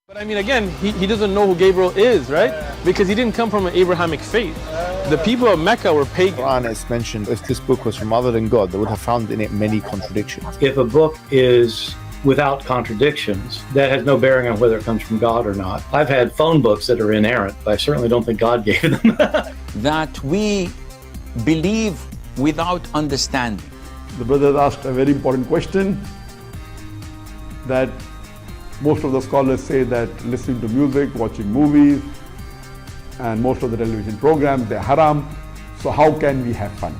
But I mean, again, he doesn't know who Gabriel is, right? Because he didn't come from an Abrahamic faith. The people of Mecca were pagan. Quran is mentioned, if this book was from other than God, they would have found in it many contradictions. If a book is without contradictions, that has no bearing on whether it comes from God or not. I've had phone books that are inerrant, but I certainly don't think God gave them. That we believe without understanding. The brother asked a very important question, that most of the scholars say that listening to music, watching movies, and most of the television programs, they're haram. So how can we have fun?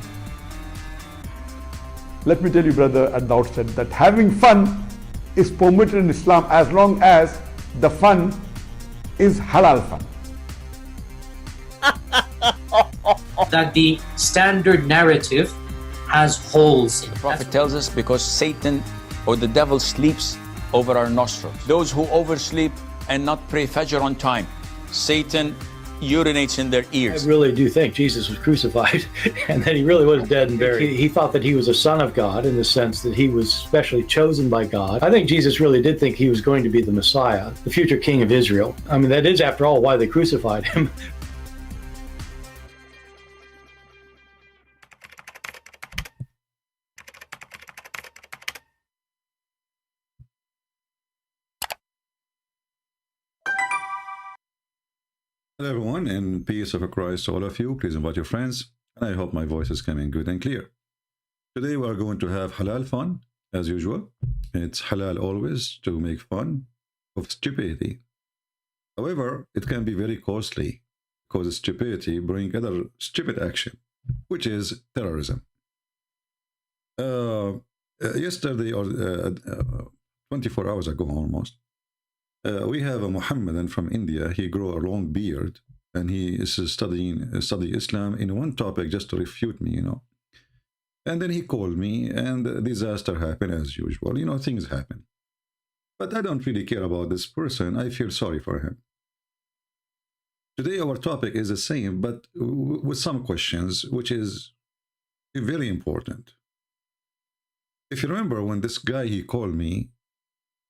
Let me tell you, brother, at the outset, that having fun is permitted in Islam as long as the fun is halal fun. That the standard narrative has holes in it. The Prophet tells us because Satan or the devil sleeps over our nostrils. Those who oversleep and not pray Fajr on time, Satan urinates in their ears. I really do think Jesus was crucified and that he really was dead and buried. He thought that he was a son of God in the sense that he was specially chosen by God. I think Jesus really did think he was going to be the Messiah, the future king of Israel. I mean, that is, after all, why they crucified him. Hello everyone, and peace of Christ to all of you. Please invite your friends, and I hope my voice is coming good and clear. Today we are going to have halal fun, as usual. It's halal always to make fun of stupidity. However, it can be very costly, because stupidity brings other stupid action, which is terrorism. Yesterday, or 24 hours ago almost, we have a Muhammadan from India. He grew a long beard, and he is studying Islam in one topic just to refute me, And then he called me, and a disaster happened as usual. Things happen. But I don't really care about this person. I feel sorry for him. Today our topic is the same, but with some questions, which is very important. If you remember, when this guy, he called me,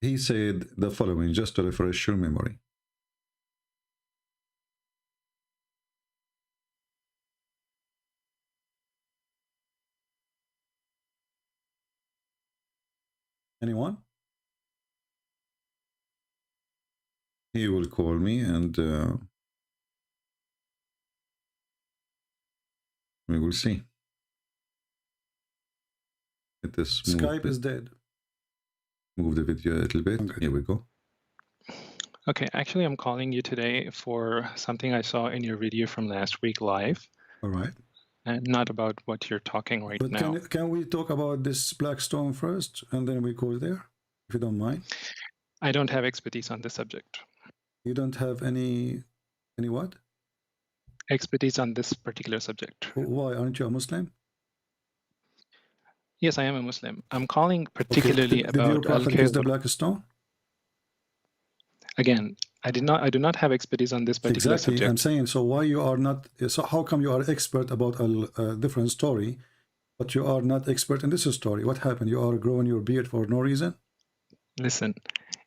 he said the following, just to refresh your memory. Anyone? He will call me, and we will see. Skype is dead. Move the video a little bit. Here we go. Okay, actually, I'm calling you today for something I saw in your video from last week live. All right. And not about what you're talking right now. Can we talk about this black stone first, and then we go there, if you don't mind? I don't have expertise on this subject. You don't have any what? Expertise on this particular subject. Why? Aren't you a Muslim? Yes, I am a Muslim. I'm calling particularly about. Did your prophet use the black stone? Again, I do not have expertise on this particular subject. I'm saying, so why you are not? So how come you are expert about a different story, but you are not expert in this story? What happened? You are growing your beard for no reason? Listen,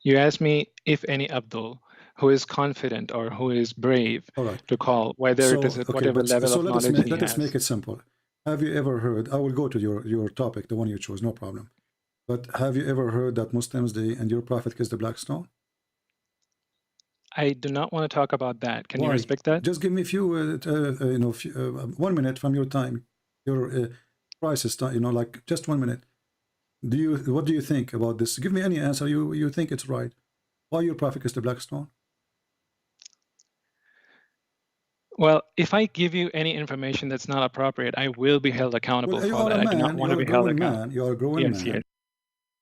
you asked me if any Abdul who is confident or who is brave to call, whether it is at whatever level of knowledge he has. Let us make it simple. Have you ever heard, I will go to your topic, the one you chose, no problem. But have you ever heard that Muslims, and your prophet kissed the black stone? I do not want to talk about that. Can you respect that? Just give me a few, 1 minute from your time, your prices, like just 1 minute. What do you think about this? Give me any answer. You think it's right. Why your prophet kissed the black stone? Well, if I give you any information that's not appropriate, I will be held accountable for that. I do not want to be held accountable. You are a growing man. Yes.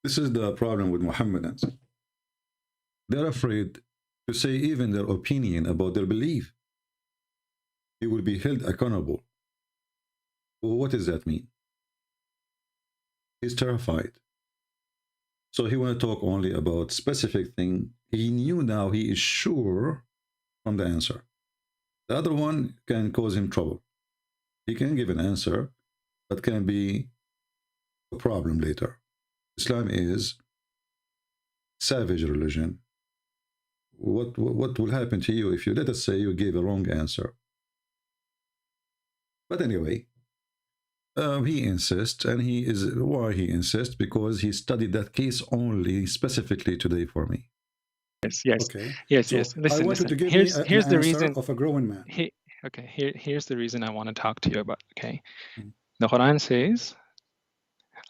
This is the problem with Mohammedans. They're afraid to say even their opinion about their belief. He will be held accountable. Well, what does that mean? He's terrified. So he want to talk only about specific thing. He knew now he is sure from the answer. The other one can cause him trouble. He can give an answer, but can be a problem later. Islam is savage religion what will happen to you if you, let us say, you gave a wrong answer. But anyway, he insists, and why he insists? Because he studied that case only specifically today for me. Yes. Okay. Yes. So Yes. Listen. I want you to give here's me the answer reason of a grown man. Here's the reason I want to talk to you about. Okay. Mm. The Quran says,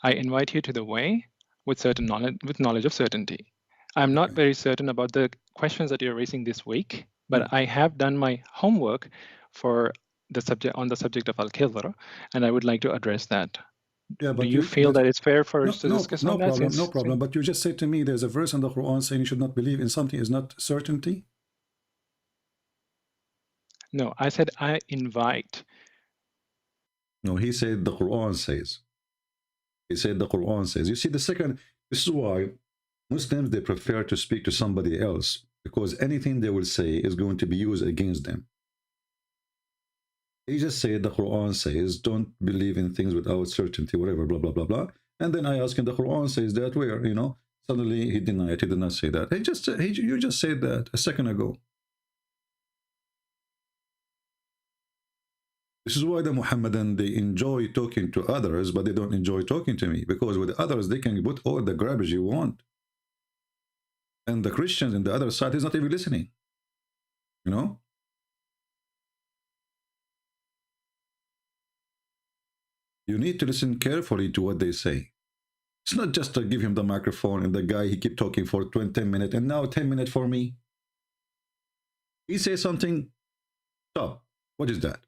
"I invite you to the way with certain knowledge, with knowledge of certainty." I'm not very certain about the questions that you're raising this week, but I have done my homework for the subject of al-Khidr, and I would like to address that. Yeah, but do you feel that it's fair for us to discuss on that? No problem. But you just said to me there's a verse in the Quran saying you should not believe in something is not certainty. No, I said I invite. No, he said the Quran says. He said the Quran says. You see, this is why Muslims, they prefer to speak to somebody else, because anything they will say is going to be used against them. He just said the Quran says don't believe in things without certainty, whatever, blah blah blah blah. And then I asked him, the Quran says that where? Suddenly he denied. He did not say that. You just said that a second ago. This is why the Muhammadan, they enjoy talking to others, but they don't enjoy talking to me, because with others they can put all the garbage you want. And the Christians on the other side is not even listening. You need to listen carefully to what they say. It's not just to give him the microphone and the guy, he keep talking for 10 minutes and now 10 minutes for me. He says something, stop. What is that?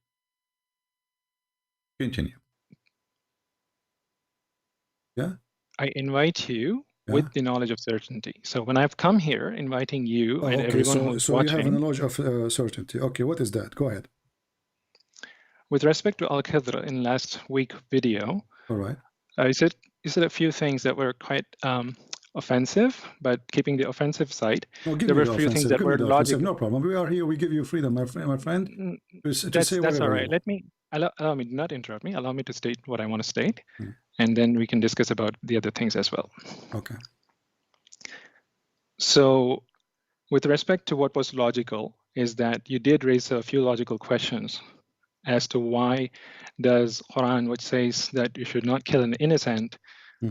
Continue. Yeah? I invite you with the knowledge of certainty. So when I've come here inviting you and everyone who's watching... So you have a knowledge of certainty. Okay, what is that? Go ahead. With respect to Al-Khidr in last week video, all right, you said a few things that were quite offensive, but keeping the offensive side, there were a few things that were logical. No problem. We are here. We give you freedom, my friend. That's all right. Allow me, not interrupt me. Allow me to state what I want to state, and then we can discuss about the other things as well. Okay. So, with respect to what was logical, is that you did raise a few logical questions as to why does Quran, which says that you should not kill an innocent,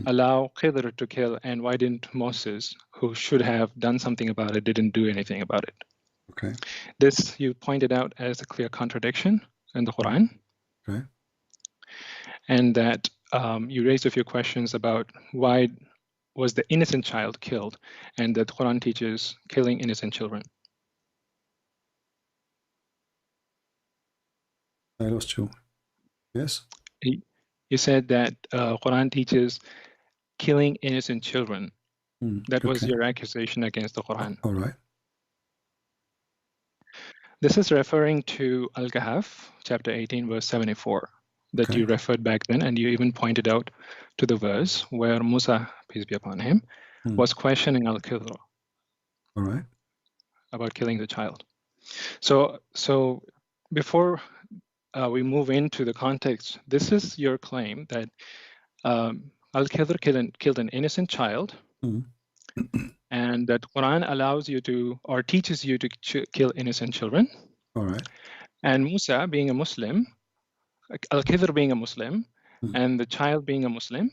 allow Khidr to kill, and why didn't Moses, who should have done something about it, didn't do anything about it? Okay. This you pointed out as a clear contradiction in the Quran. Okay. And that you raised a few questions about why was the innocent child killed, and that the Quran teaches killing innocent children. I lost you. Yes? You said that Quran teaches killing innocent children. That was your accusation against the Quran. All right. This is referring to Al-Kahf, chapter 18, verse 74, that you referred back then, and you even pointed out to the verse where Musa, peace be upon him, was questioning Al-Khidr. All right. About killing the child. So before we move into the context, this is your claim that Al-Khidr killed an innocent child, and that Quran allows you to, or teaches you to kill innocent children. All right. And Musa being a Muslim, Al-Khidr being a Muslim, and the child being a Muslim,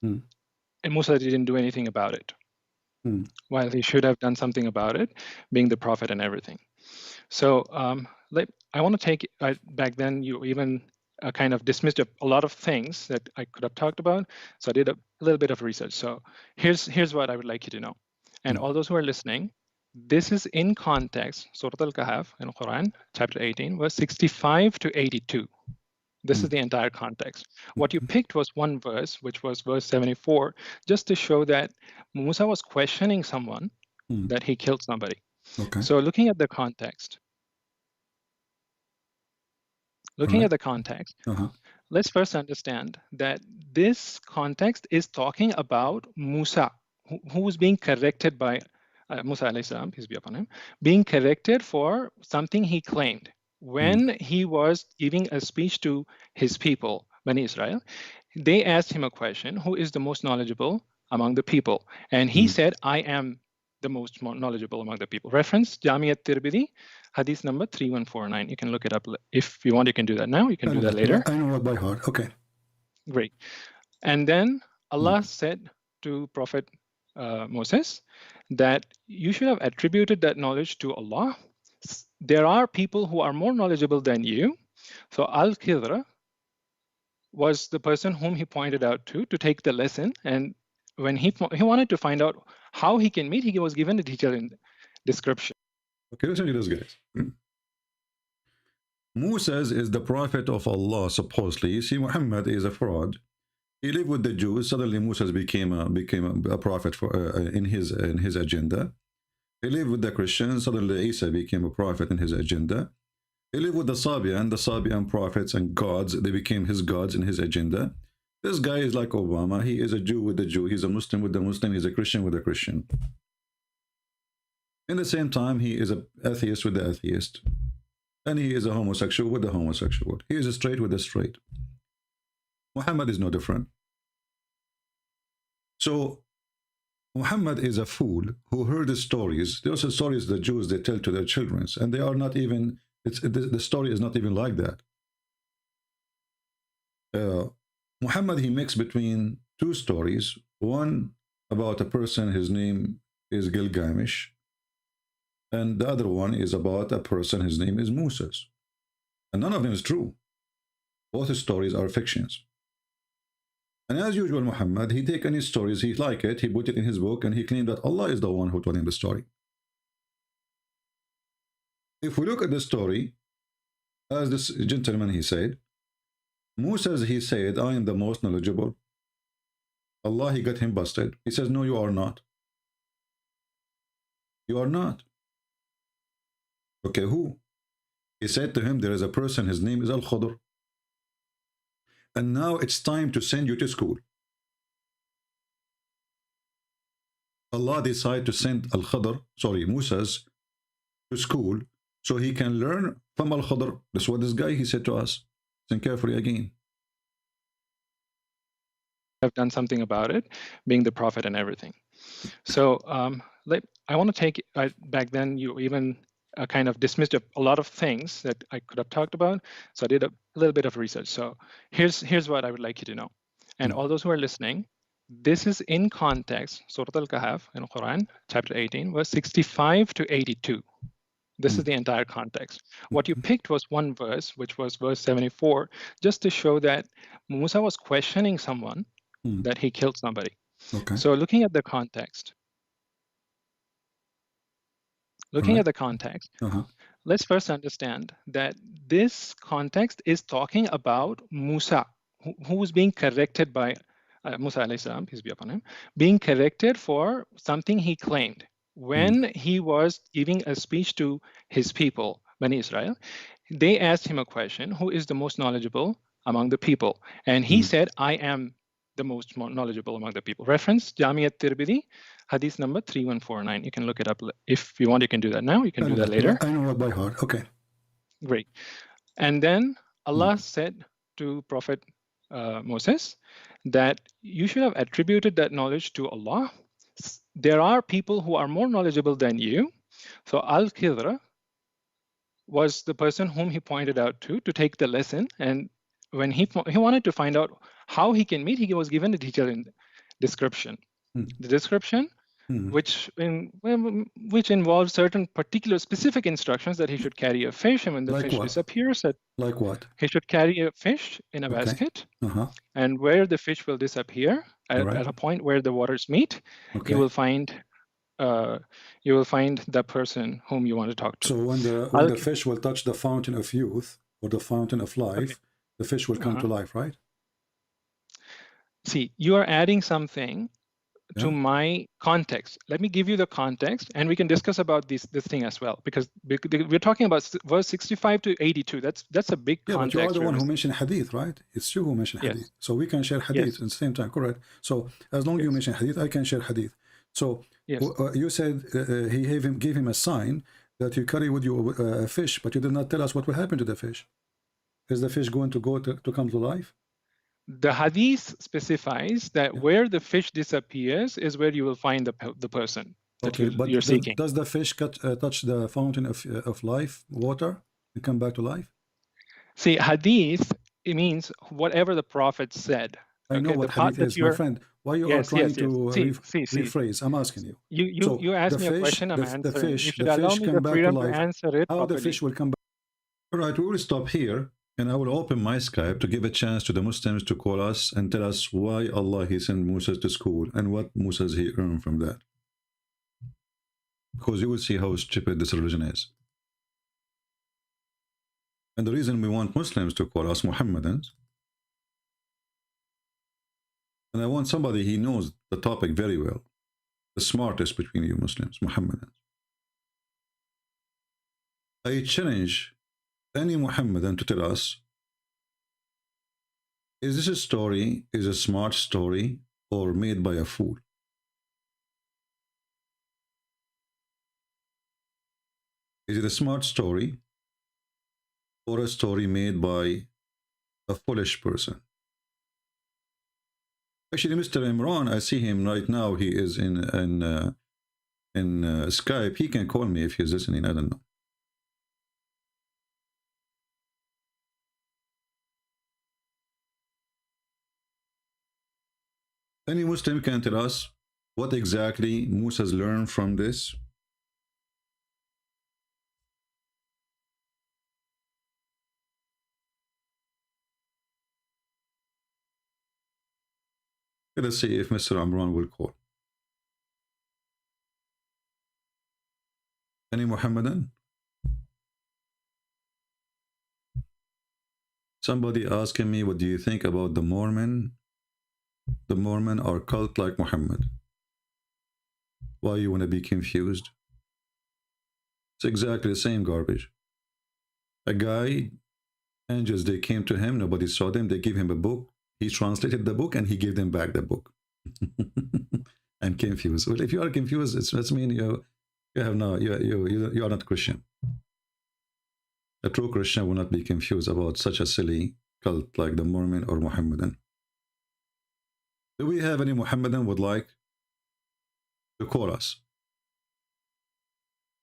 and Musa didn't do anything about it, while he should have done something about it, being the prophet and everything. So I want to take back then you even kind of dismissed a lot of things that I could have talked about. So I did a little bit of research. So here's what I would like you to know. And all those who are listening, this is in context, Surah Al-Kahf in Quran, chapter 18, verse 65 to 82. This is the entire context. What you picked was one verse, which was verse 74, just to show that Musa was questioning someone, that he killed somebody. Okay. So looking at the context, let's first understand that this context is talking about Musa, who was being corrected by Musa alayhi salam, peace be upon him, being corrected for something he claimed. When he was giving a speech to his people, Bani Israel, they asked him a question, who is the most knowledgeable among the people? And he said, I am the most knowledgeable among the people. Reference Jami at-Tirmidhi, hadith number 3149. You can look it up if you want. You can do that now. You can do that later. I know it by heart. Okay. Great. And then Allah said to Prophet Moses that you should have attributed that knowledge to Allah. There are people who are more knowledgeable than you. So Al-Khidr was the person whom he pointed out to take the lesson. And when he wanted to find out how he can meet, he was given a detailed description. Okay, listen to this, guys. Moses is the prophet of Allah, supposedly. You see, Muhammad is a fraud. He lived with the Jews. Suddenly, Moses became a prophet for in his agenda. He lived with the Christians. Suddenly, Isa became a prophet in his agenda. He lived with the Sabian prophets and gods. They became his gods in his agenda. This guy is like Obama. He is a Jew with the Jew. He's a Muslim with the Muslim. He's a Christian with the Christian. In the same time, he is an atheist with the atheist. And he is a homosexual with the homosexual. He is a straight with the straight. Muhammad is no different. So, Muhammad is a fool who heard the stories. Those are stories the Jews, they tell to their children. And they are not even, the story is not even like that. Muhammad, he mixed between two stories. One about a person, his name is Gilgamesh. And the other one is about a person, his name is Moses. And none of them is true. Both stories are fictions. And as usual, Muhammad, he take any stories, he like it, he put it in his book, and he claimed that Allah is the one who told him the story. If we look at the story, as this gentleman, he said, Moses, he said, I am the most knowledgeable. Allah, he got him busted. He says, no, you are not. You are not. Okay, who? He said to him, there is a person, his name is Al-Khidr. And now it's time to send you to school. Allah decided to send Moses to school so he can learn from Al-Khidr. That's what this guy, he said to us. Listen carefully again. Have done something about it, being the prophet and everything. So I want to take, back then you even kind of dismissed a lot of things that I could have talked about. So I did a little bit of research. So here's what I would like you to know. And all those who are listening, this is in context, Surah Al-Kahf in Quran, chapter 18, verse 65 to 82. This is the entire context. What you picked was one verse, which was verse 74, just to show that Musa was questioning someone, that he killed somebody. Okay. So looking at the context, let's first understand that this context is talking about Musa, who was being corrected by Musa alayhi salam, peace be upon him, being corrected for something he claimed. When he was giving a speech to his people, Bani Israel, they asked him a question, who is the most knowledgeable among the people? And he said, I am the most knowledgeable among the people. Reference Jami at-Tirmidhi, hadith number 3149. You can look it up if you want. You can do that now. You can do that later. I know it by heart. Okay. Great. And then Allah said to Prophet Moses that you should have attributed that knowledge to Allah. There are people who are more knowledgeable than you. So Al-Khidr was the person whom he pointed out to take the lesson. And when he wanted to find out how he can meet, he was given a detailed description. The description, which involves certain particular specific instructions that he should carry a fish, and when the fish disappears, like what? He should carry a fish in a basket, and where the fish will disappear at a point where the waters meet, you will find the person whom you want to talk to. So when the fish will touch the fountain of youth or the fountain of life, the fish will come to life, right? See, you are adding something to my context. Let me give you the context, and we can discuss about this thing as well, because we're talking about verse 65 to 82. That's a big context. But you are the one who mentioned hadith, right? It's you who mentioned hadith. So we can share hadith at the same time, correct? So as long as you mention hadith, I can share hadith. So you said he gave him a sign that you carry with you a fish, but you did not tell us what will happen to the fish. Is the fish going to come to life? The hadith specifies that where the fish disappears is where you will find the person. that Okay, but you're seeking. does the fish touch the fountain of life, water, and come back to life? See, hadith, it means whatever the Prophet said. I know what hadith is, my friend. Why you are trying to rephrase? I'm asking you. You asked me a question, I'm answering. You should allow me the freedom to answer it How properly. the fish will come back? All right, we will stop here, and I will open my Skype to give a chance to the Muslims to call us and tell us why Allah He sent Musa to school and what Musa he earned from that. Because you will see how stupid this religion is. And the reason we want Muslims to call us Muhammadans, and I want somebody he knows the topic very well, the smartest between you Muslims, Muhammadans. I challenge any Muhammadan to tell us, is this a story, is a smart story, or made by a fool? Is it a smart story, or a story made by a foolish person? Actually, Mr. Imran, I see him right now. He is in Skype. He can call me if he's listening. I don't know. Any Muslim can tell us what exactly Musa's learned from this? Let us see if Mr. Imran will call. Any Muhammadan? Somebody asking me, what do you think about the Mormon? The Mormon are cult like Muhammad. Why you want to be confused? It's exactly the same garbage. A guy, angels, they came to him, nobody saw them, they gave him a book, he translated the book and he gave them back the book. I'm confused. Well, if you are confused, it means you are not Christian. A true Christian will not be confused about such a silly cult like the Mormon or Muhammadan. Do we have any Muhammadan would like to call us?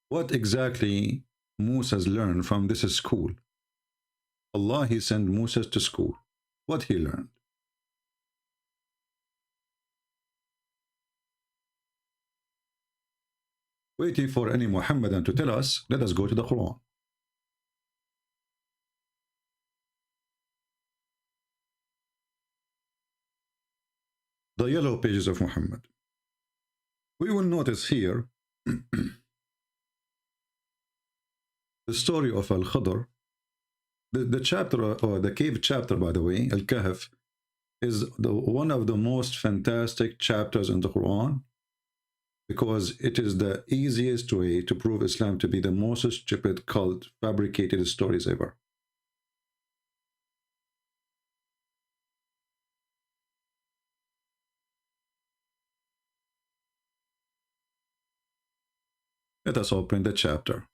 What exactly Musa's learned from this school? Allah, He sent Musa to school. What he learned? Waiting for any Muhammadan to tell us, let us go to the Quran. The yellow pages of Muhammad. We will notice here the story of Al-Khadr. The chapter, or the cave chapter, by the way, Al-Kahf, is one of the most fantastic chapters in the Quran, because it is the easiest way to prove Islam to be the most stupid cult, fabricated stories ever. Let us open the chapter.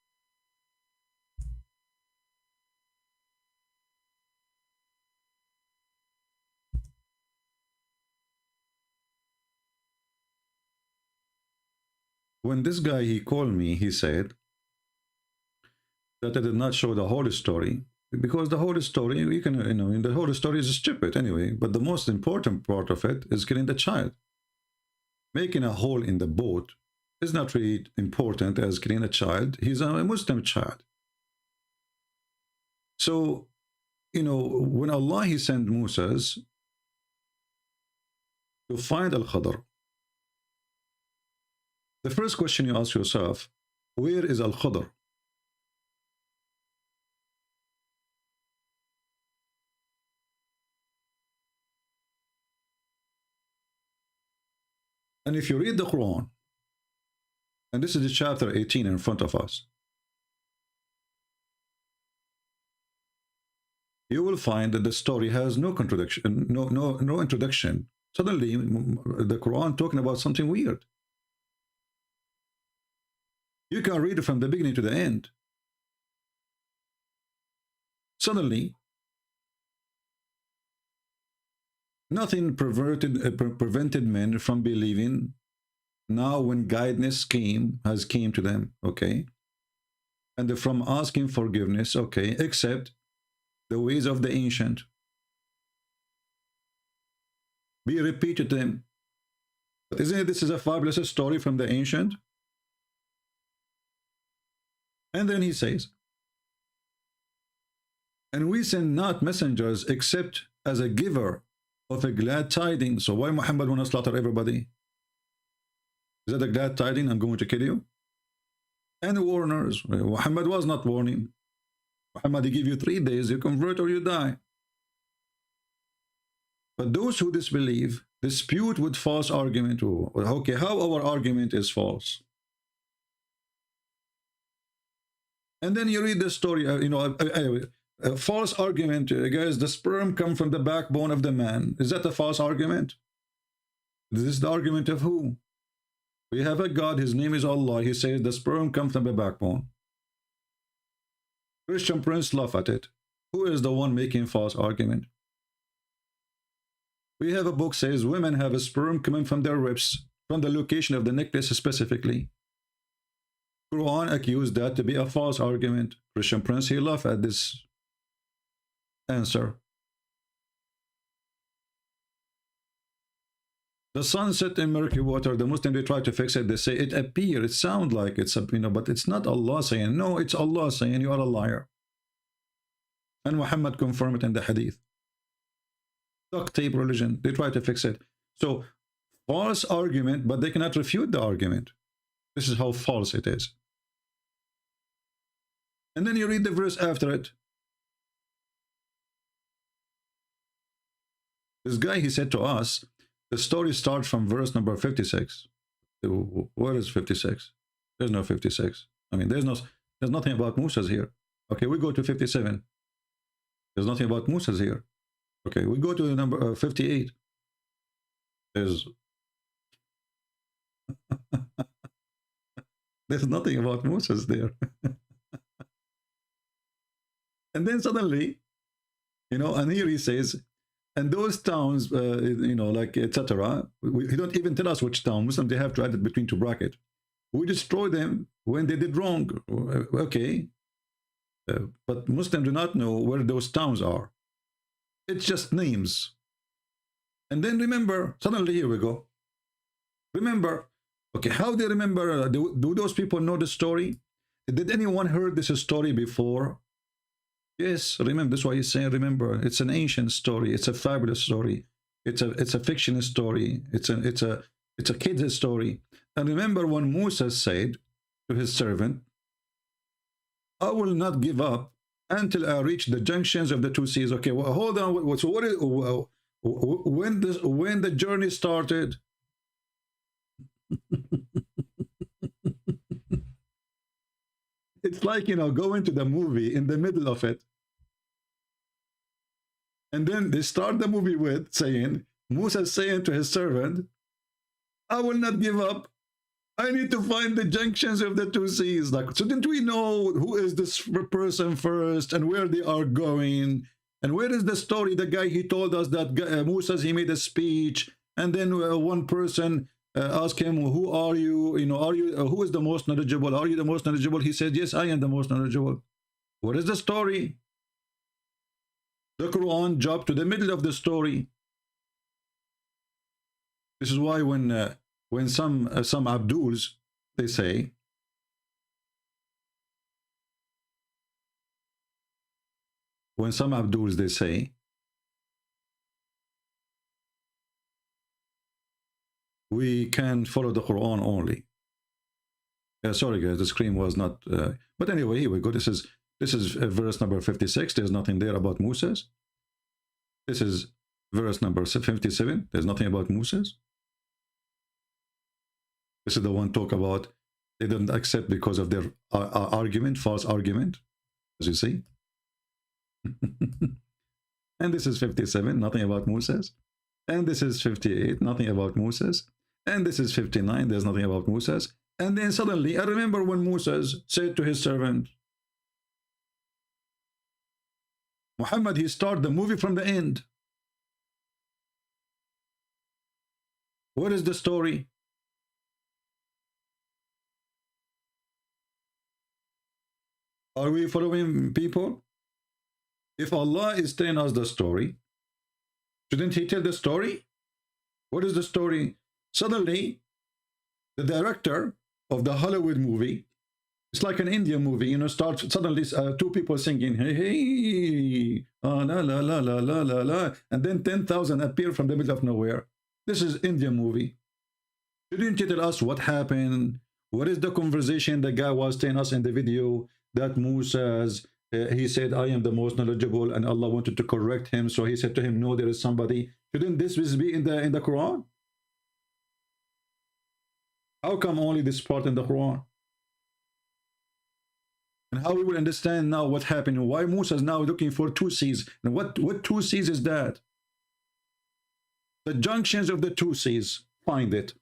When this guy, he called me, he said that I did not show the whole story, because the whole story, you can, the whole story is stupid anyway, but the most important part of it is killing the child. Making a hole in the boat is not really important as killing a child. He's a Muslim child. So, when Allah, He sent Musa's to find Al-Khadr, the first question you ask yourself, where is Al-Khadr? And if you read the Quran, and this is the chapter 18 in front of us, you will find that the story has no contradiction, no introduction. Suddenly, the Quran talking about something weird. You can read it from the beginning to the end. Suddenly, nothing prevented men from believing Now when guidance came to them, okay, and from asking forgiveness, okay, accept the ways of the ancient. Be repeated to them. But isn't it, this is a fabulous story from the ancient? And then he says, and we send not messengers except as a giver of a glad tidings. So why Muhammad want to slaughter everybody? Is that a glad tidings? I'm going to kill you. And warners. Muhammad was not warning. Muhammad, he give you 3 days, you convert or you die. But those who disbelieve dispute with false argument. Okay, how our argument is false? And then you read the story, a false argument, guys, the sperm come from the backbone of the man. Is that a false argument? This is the argument of who? We have a God, his name is Allah. He says the sperm comes from the backbone. Christian Prince laugh at it. Who is the one making false argument? We have a book says women have a sperm coming from their ribs, from the location of the necklace specifically. Quran accused that to be a false argument. Christian Prince, he laughed at this answer. The sun set in murky water. The Muslims, they try to fix it. They say it appears, it sounds like it's a, but it's not Allah saying. No, it's Allah saying you are a liar. And Muhammad confirmed it in the hadith. Duct tape religion, they try to fix it. So false argument, but they cannot refute the argument. This is how false it is. And then you read the verse after it. This guy, he said to us, the story starts from verse number 56. Where is 56? There's no 56. I mean, there's nothing about Musa's here. Okay, we go to 57. There's nothing about Musa's here. Okay, we go to the number 58. There's there's nothing about Moses there. And then suddenly, and here he says, and those towns, like etc. He don't even tell us which town. Muslims, they have to add it between two brackets. We destroy them when they did wrong. Okay, but Muslims do not know where those towns are. It's just names. And then remember, suddenly here we go. Remember, okay, how they remember? Do those people know the story? Did anyone heard this story before? Yes, remember, that's why he's saying, remember, it's an ancient story, it's a fabulous story, it's a fiction story, it's a kid's story. And remember when Musa said to his servant, I will not give up until I reach the junctions of the two seas. Okay, well, hold on. So what is, when the journey started? It's like, going to the movie in the middle of it. And then they start the movie with saying, Musa saying to his servant, I will not give up. I need to find the junctions of the two seas. Like, so didn't we know who is this person first and where they are going? And where is the story? The guy, he told us that Musa, he made a speech. And then one person asked him, who are you? Are you, who is the most knowledgeable? Are you the most knowledgeable? He said, yes, I am the most knowledgeable. What is the story? The Quran jumped to the middle of the story. This is why when some Abduls, they say, we can follow the Quran only. Sorry guys, the screen was not but anyway, here we go. This is verse number 56. There's nothing there about Moses. This is verse number 57. There's nothing about Moses. This is the one talk about they didn't accept because of their argument, false argument, as you see. And this is 57, nothing about Moses. And this is 58, nothing about Moses. And this is 59, there's nothing about Moses. And then suddenly, I remember when Moses said to his servant, Muhammad, he started the movie from the end. What is the story? Are we following, people? If Allah is telling us the story, shouldn't he tell the story? What is the story? Suddenly, the director of the Hollywood movie, it's like an Indian movie, you know, starts suddenly two people singing, hey, hey, la, la, la, la, la, la, la, and then 10,000 appear from the middle of nowhere. This is Indian movie. Shouldn't you tell us what happened? What is the conversation the guy was telling us in the video that Musa's, he said, I am the most knowledgeable, and Allah wanted to correct him, so he said to him, no, there is somebody. Shouldn't this be in the Quran? How come only this part in the Quran? And how we will understand now what happened, and why Musa is now looking for two seas. And what two seas is that? The junctions of the two seas. Find it.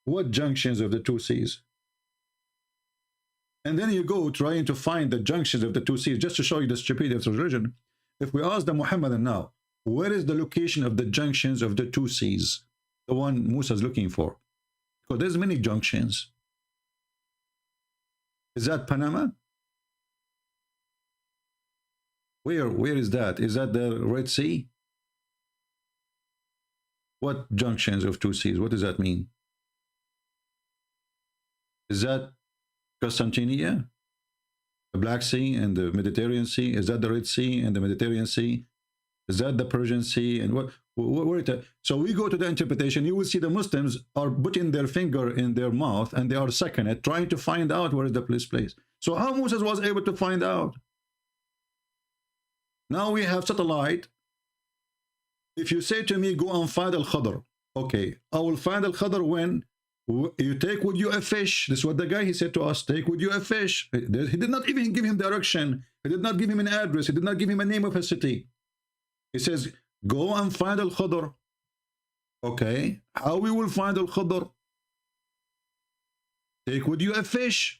What junctions of the two seas? And then you go trying to find the junctions of the two seas, just to show you the stupidity of religion. If we ask the Muhammadan now, where is the location of the junctions of the two seas? The one Musa is looking for. Because there's many junctions. Is that Panama? Where is that? Is that the Red Sea? What junctions of two seas? What does that mean? Is that Constantinia? The Black Sea and the Mediterranean Sea? Is that the Red Sea and the Mediterranean Sea? Is that the Persian Sea? And so we go to the interpretation. You will see the Muslims are putting their finger in their mouth and they are sucking it, trying to find out where is the place. So how Moses was able to find out? Now we have satellite. If you say to me, go and find Al-Khadr, okay, I will find Al-Khadr when you take with you a fish. This is what the guy, he said to us, take with you a fish. He did not even give him direction. He did not give him an address. He did not give him a name of a city. He says, go and find Al-Khadr. Okay, how we will find Al-Khadr? Take with you a fish.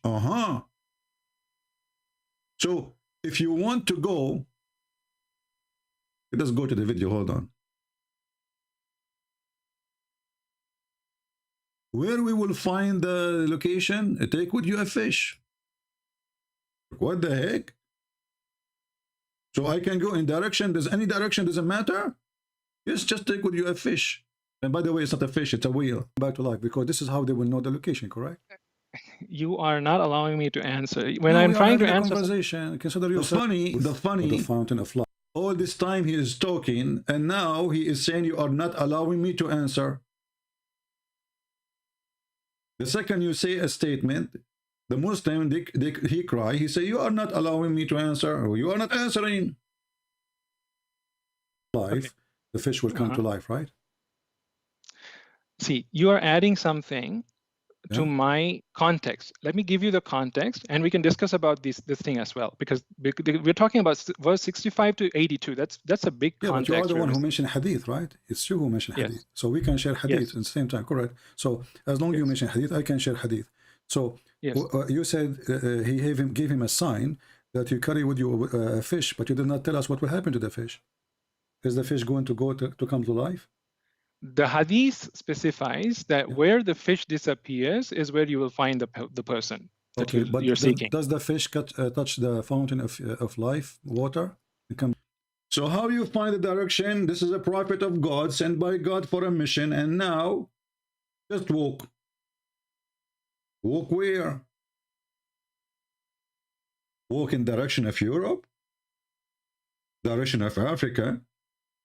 So if you want to go, let us go to the video, hold on. Where we will find the location? Take with you a fish. What the heck? So I can go in direction. Does any direction doesn't matter? Yes, just take with you a fish. And by the way, it's not a fish, it's a whale. Back to life, because this is how they will know the location, correct? You are not allowing me to answer. When I'm trying to answer conversation, consider yourself the funny fountain of life. All this time he is talking, and now he is saying you are not allowing me to answer. The second you say a statement, the Muslim, he cry, he say, you are not allowing me to answer, or you are not answering. Life, okay. The fish will come to life, right? See, you are adding something to my context. Let me give you the context, and we can discuss about this thing as well, because we're talking about verse 65 to 82. That's a big context. But you are the one who mentioned hadith, right? It's you who mentioned hadith. So we can share hadith at the same time, correct? So as long as you mention hadith, I can share hadith. So you said he gave him a sign that you carry with you a fish, but you did not tell us what will happen to the fish. Is the fish going to come to life? The hadith specifies that where the fish disappears is where you will find the person that you're seeking. Does the fish touch the fountain of life, water? So how you find the direction? This is a prophet of God, sent by God for a mission, and now just walk. Walk where? Walk in direction of Europe, direction of Africa,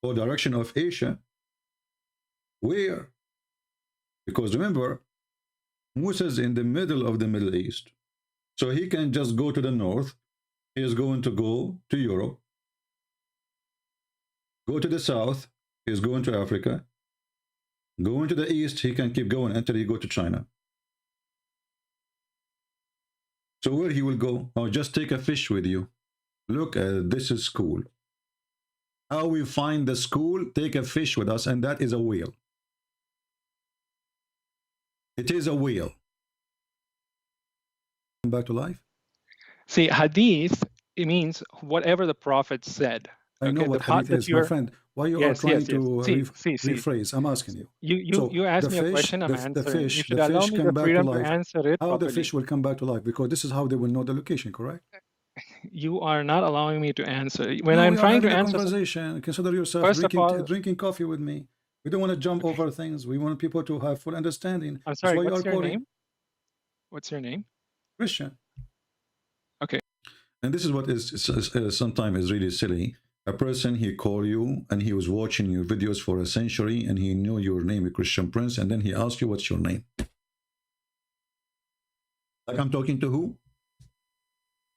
or direction of Asia. Where? Because remember, Musa is in the middle of the Middle East. So he can just go to the north. He is going to go to Europe. Go to the south. He is going to Africa. Going to the east, he can keep going until he go to China. So where he will go? Oh, just take a fish with you. Look, this is school. How we find the school? Take a fish with us, and that is a whale. It is a whale. Back to life. See, hadith, it means whatever the prophet said. I know what hadith is, my friend. Why you are trying to rephrase? I'm asking you. You asked me a question, I'm answering. You should allow me the freedom to answer it How properly. the fish will come back to life? Because this is how they will know the location, correct? You are not allowing me to answer. When no, I'm trying to answer a conversation, consider yourself drinking coffee with me. We don't want to jump over things. We want people to have full understanding. I'm sorry, what's your name? What's your name? Christian. Okay. And this is what is sometimes is really silly. A person, he called you and he was watching your videos for a century and he knew your name, Christian Prince, and then he asked you, what's your name? Like, I'm talking to who?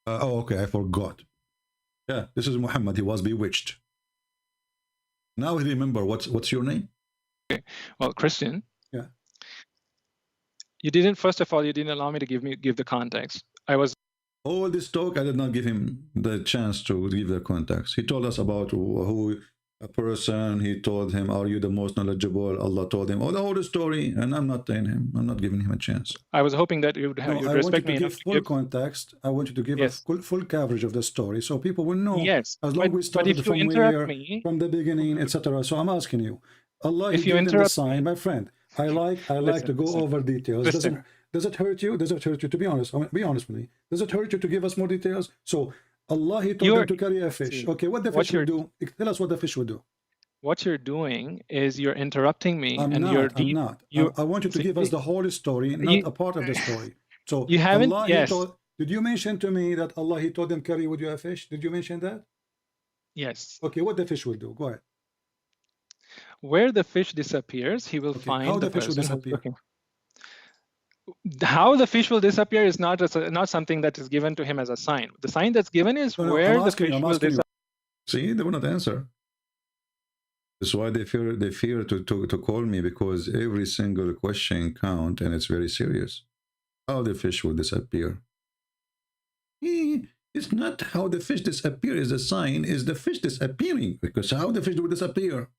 Oh, okay, I forgot. Yeah, this is Muhammad. He was bewitched. Now he remember what's your name? Okay. Well, Christian. Yeah. You didn't. First of all, you didn't allow me to give the context. I was. All this talk, I did not give him the chance to give the context. He told us about who a person. He told him, "Are you the most knowledgeable?" Allah told him, "Oh, the whole story," and I'm not telling him. I'm not giving him a chance. I was hoping that you would have. No, I want you to give full context. I want you to give a full coverage of the story, so people will know. Yes. As long as we started from where, from the beginning, etc. So I'm asking you, Allah, if you interrupt the sign, my friend. I like to go over details. Does it hurt you? Does it hurt you? To be honest, be honest with me. Does it hurt you to give us more details? So Allah, he told them to carry a fish. Okay, what the fish will do? Tell us what the fish will do. What you're doing is you're interrupting me. I'm not. I want you to give us the whole story, not a part of the story. So you haven't. Allah, yes. Did you mention to me that Allah, he told them carry with you a fish? Did you mention that? Yes. Okay, what the fish will do? Go ahead. Where the fish disappears, he will find how the fish will disappear. How the fish will disappear is not something that is given to him as a sign. The sign that's given is where the fish will disappear. See, they will not answer. That's why they fear to call me, because every single question counts and it's very serious. How the fish will disappear? It's not how the fish disappear is a sign, is the fish disappearing, because how the fish will disappear?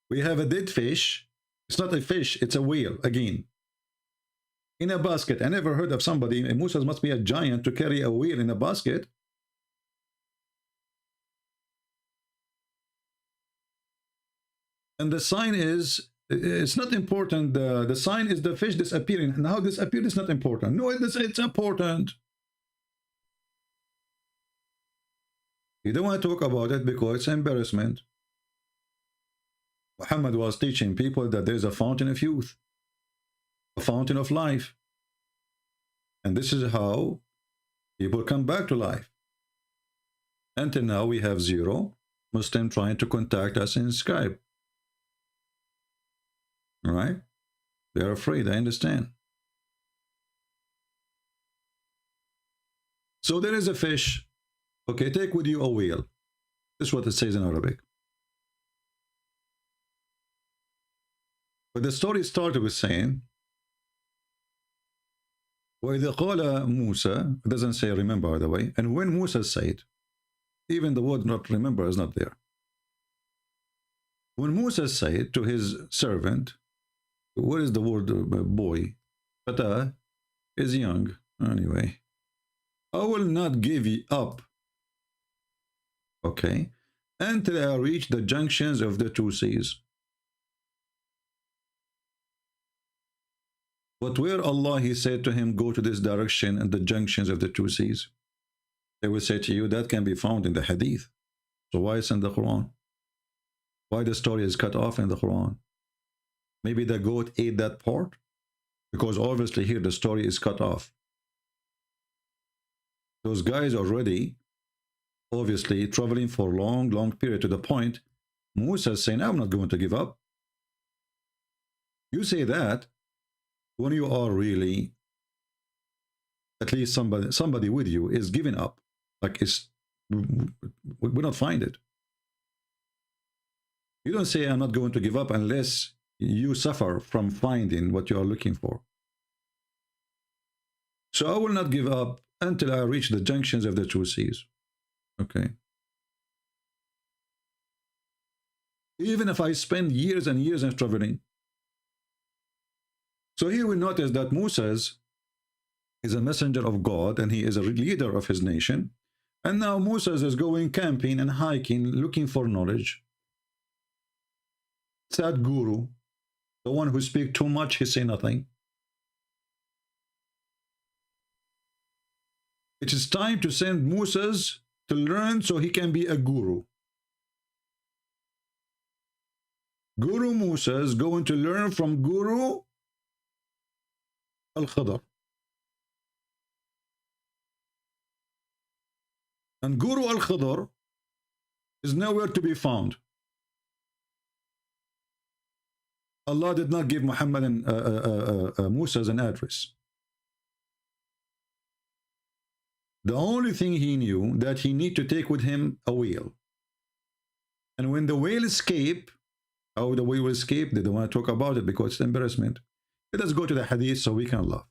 We have a dead fish. It's not a fish, it's a whale, again. In a basket. I never heard of somebody, Musa must be a giant to carry a whale in a basket. And the sign is, it's not important. The sign is the fish disappearing. And how disappeared is not important. No, it's important. You don't want to talk about it because it's embarrassment. Muhammad was teaching people that there's a fountain of youth, a fountain of life. And this is how people come back to life. Until now, we have 0 Muslim trying to contact us in Skype. All right? They're afraid, I understand. So there is a fish. Okay, take with you a whale. This is what it says in Arabic. But the story started with saying, وَإِذَا قَالَ Musa, it doesn't say remember, by the way, and when Musa said, even the word not remember is not there. When Musa said to his servant, what is the word boy? Fatah is young, anyway. I will not give you up, okay, until I reach the junctions of the 2 seas. But where Allah, he said to him, go to this direction and the junctions of the 2 seas. They will say to you, that can be found in the hadith. So why is in the Quran? Why the story is cut off in the Quran? Maybe the goat ate that part? Because obviously here the story is cut off. Those guys already, obviously, traveling for a long period, to the point, Musa is saying, I'm not going to give up. You say that when you are really, at least somebody with you is giving up. Like, we don't find it. You don't say, I'm not going to give up unless you suffer from finding what you are looking for. So I will not give up until I reach the junctions of the 2 seas. Okay. Even if I spend years and years in traveling. So here we notice that Musa's, He's a messenger of God, and he is a leader of his nation. And now Moses is going camping and hiking, looking for knowledge. Sad guru, the one who speaks too much, he say nothing. It is time to send Moses to learn so he can be a guru. Guru Musa is going to learn from Guru Al-Khadr. And Guru Al-Khadr is nowhere to be found. Allah did not give Muhammad and Musa an address. The only thing he knew that he need to take with him a whale. And when the whale escape, how the whale will escape, they don't want to talk about it because it's embarrassment. Let us go to the hadith so we can laugh.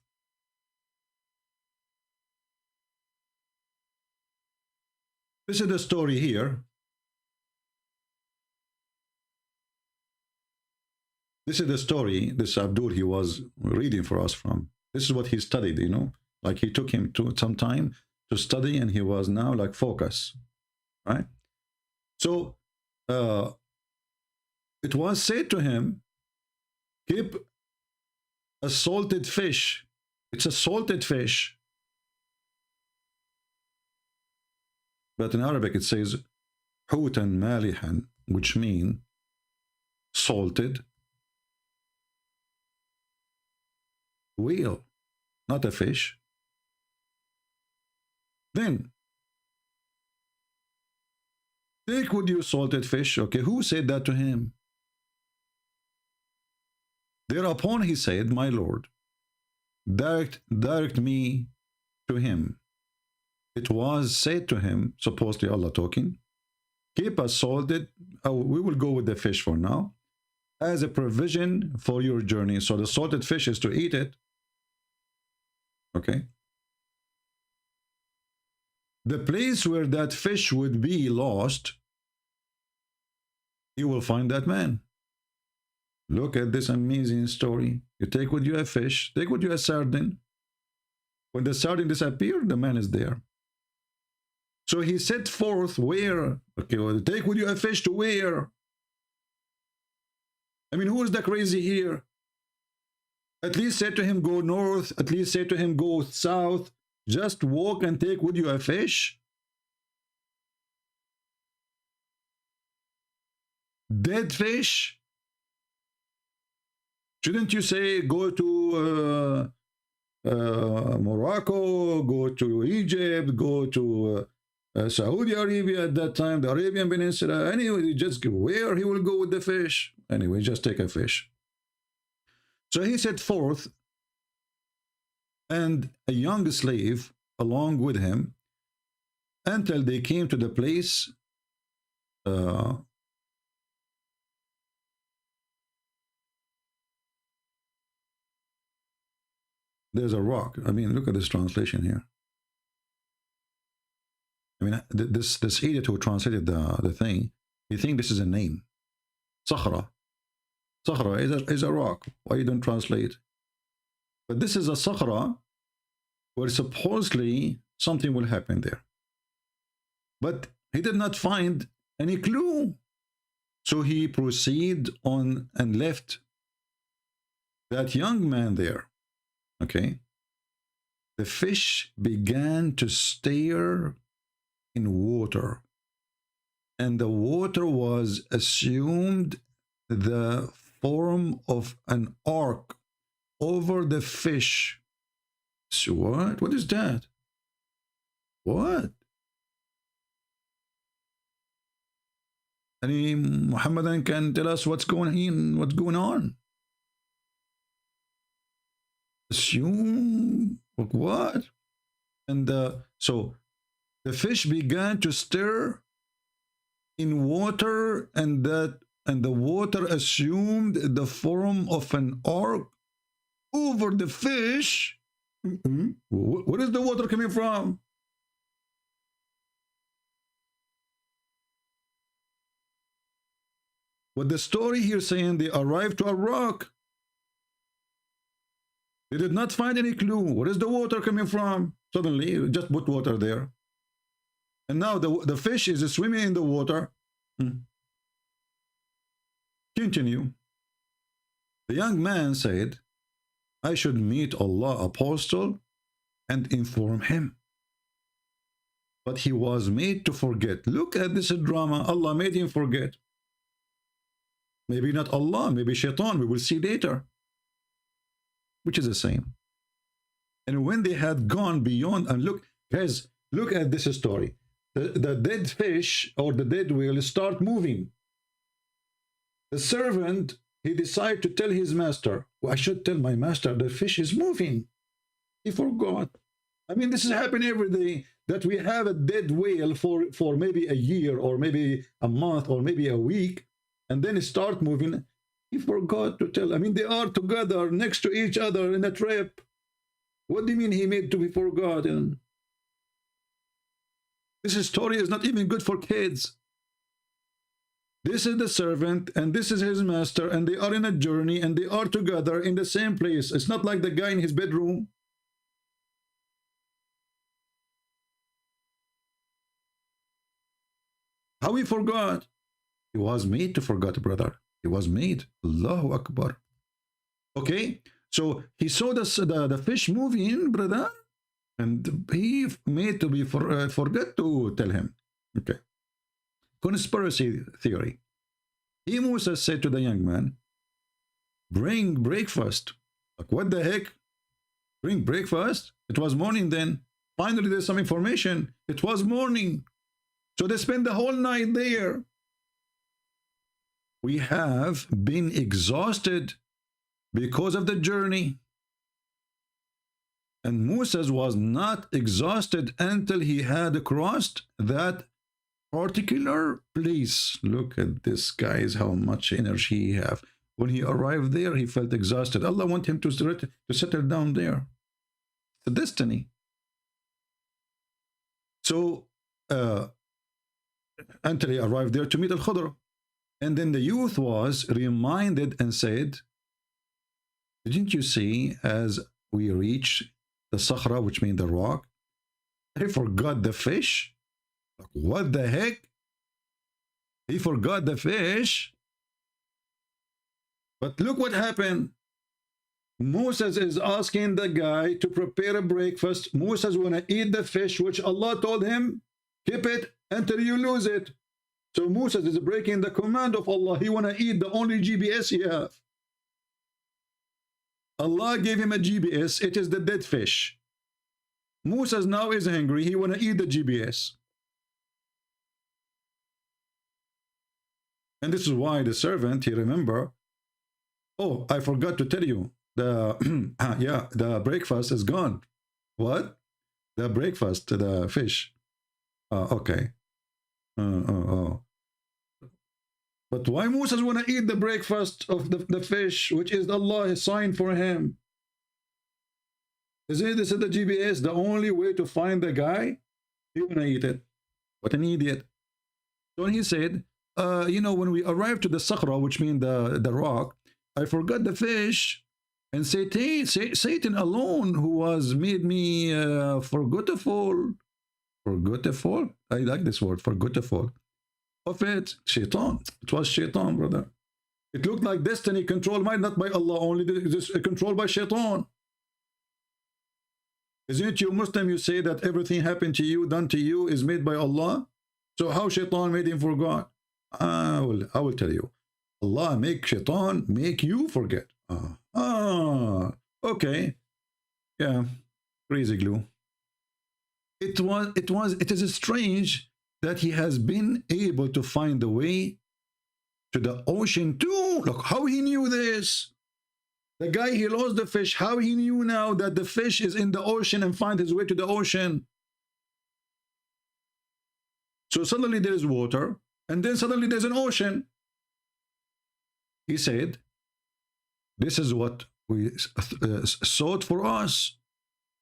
This is the story here. This is the story this Abdul he was reading for us from. This is what he studied, you know. Like he took him to some time to study, and he was now like focus, right? So it was said to him, keep a salted fish. It's a salted fish. But in Arabic it says hutan malihan, which mean salted whale, not a fish. Then take with you salted fish. Okay, who said that to him? Thereupon he said, my Lord, direct me to him. It was said to him, supposedly Allah talking, keep us salted, we will go with the fish for now, as a provision for your journey. So the salted fish is to eat it. Okay. The place where that fish would be lost, you will find that man. Look at this amazing story. You take with you a fish, take with you a sardine. When the sardine disappeared, the man is there. So he set forth where? Okay, well, take with you a fish to where? I mean, who is the crazy here? At least say to him, go north. At least say to him, go south. Just walk and take with you a fish. Dead fish? Shouldn't you say, go to Morocco, go to Egypt, go to Saudi Arabia at that time, the Arabian Peninsula? Anyway, just where he will go with the fish. Anyway, just take a fish. So he set forth, and a young slave along with him, until they came to the place there's a rock. I mean, look at this translation here. I mean, this idiot who translated the thing, he thinks this is a name. Sakhra. Sakhra is a rock. Why you don't translate? But this is a sakhra where supposedly something will happen there. But he did not find any clue. So he proceeded on and left that young man there. Okay. The fish began to stir in water, and the water was assumed the form of an ark over the fish. So what? What is that? What? Any Muhammadan can tell us what's going on? Assume what? And so the fish began to stir in water, and the water assumed the form of an ark over the fish. Where is the water coming from? But the story here saying they arrived to a rock. They did not find any clue. Where is the water coming from? Suddenly, just put water there. And now the fish is swimming in the water. Continue. The young man said, I should meet Allah apostle and inform him. But he was made to forget. Look at this drama. Allah made him forget. Maybe not Allah, maybe shaitan. We will see later. Which is the same. And when they had gone beyond, and look, guys, look at this story. The dead fish or the dead whale start moving. The servant, he decided to tell his master, well, I should tell my master the fish is moving. He forgot. I mean, this is happening every day, that we have a dead whale for maybe a year or maybe a month or maybe a week, and then it start moving. He forgot to tell. I mean, they are together next to each other in a trip. What do you mean he made to be forgotten? This story is not even good for kids. This is the servant and this is his master, and they are in a journey and they are together in the same place. It's not like the guy in his bedroom. How he forgot? He was made to forget, brother. He was made. Allahu Akbar. Okay, so he saw the fish moving, brother, and he made to be forget to tell him. Okay. Conspiracy theory. Musa said to the young man, bring breakfast. Like, what the heck? Bring breakfast? It was morning then. Finally, there's some information. It was morning. So they spent the whole night there. We have been exhausted because of the journey. And Moses was not exhausted until he had crossed that particular place. Look at this, guys, how much energy he have. When he arrived there, he felt exhausted. Allah wanted him to settle down there. It's a destiny. So, until he arrived there to meet Al-Khidr. And then the youth was reminded and said, didn't you see as we reached the Sakhra, which means the rock, he forgot the fish? Like, what the heck? He forgot the fish. But look what happened. Moses is asking the guy to prepare a breakfast. Moses want to eat the fish, which Allah told him, keep it until you lose it. So Moses is breaking the command of Allah. He want to eat the only GPS he have. Allah gave him a GPS. It is the dead fish. Moses now is hungry. He want to eat the GPS. And this is why the servant, he remember, oh, I forgot to tell you, the yeah, the breakfast is gone. What? The breakfast, the fish. Okay. But why Moses want to eat the breakfast of the fish, which is Allah's sign for him? Is this is the GPS, the only way to find the guy? He want to eat it. What an idiot. So he said, you know, when we arrived to the Sakhra, which means the rock, I forgot the fish, and Satan alone, who was made me forgetful. Forgetful? I like this word, forgetful. Of it, shaitan. It was shaitan, brother. It looked like destiny controlled by, not by Allah, only controlled by shaitan. Isn't it you Muslim, you say that everything happened to you, done to you, is made by Allah? So how shaitan made him forget? I will tell you. Allah make shaitan make you forget. Okay. Yeah. Crazy glue. It is strange that he has been able to find the way to the ocean too. Look how he knew this. The guy, he lost the fish. How he knew now that the fish is in the ocean and find his way to the ocean. So suddenly there is water, and then suddenly there's an ocean. He said, this is what we sought for us.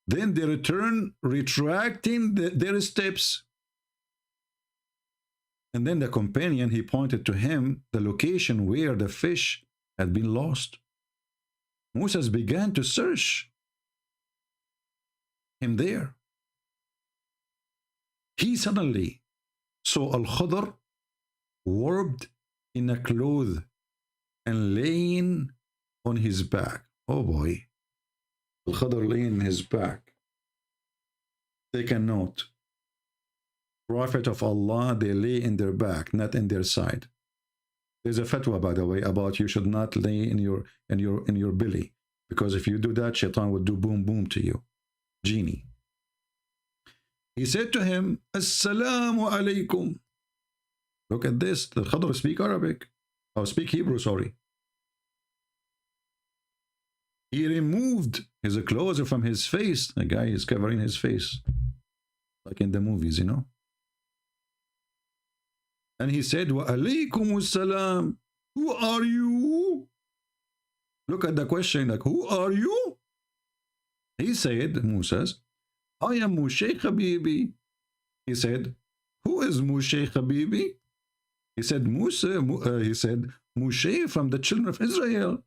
Then they return, retracting their steps. And then the companion, he pointed to him the location where the fish had been lost. Moses began to search him there. He suddenly saw Al-Khadr warped in a cloth and laying on his back. Oh boy. Al-Khadr laying on his back. Take a note. Prophet of Allah, they lay in their back, not in their side. There's a fatwa, by the way, about you should not lay in your belly, because if you do that, shaitan will do boom boom to you. Genie. He said to him, Assalamu alaikum. Look at this. The Khadr speak Arabic. Oh, speak Hebrew, sorry. He removed his clothes from his face. The guy is covering his face, like in the movies, you know. And he said, Wa alaykum assalam. Who are you? Look at the question, like, who are you? He said, Musa, I am Mushay Habibi. He said, who is Mushay Habibi? He said, Mushay from the children of Israel.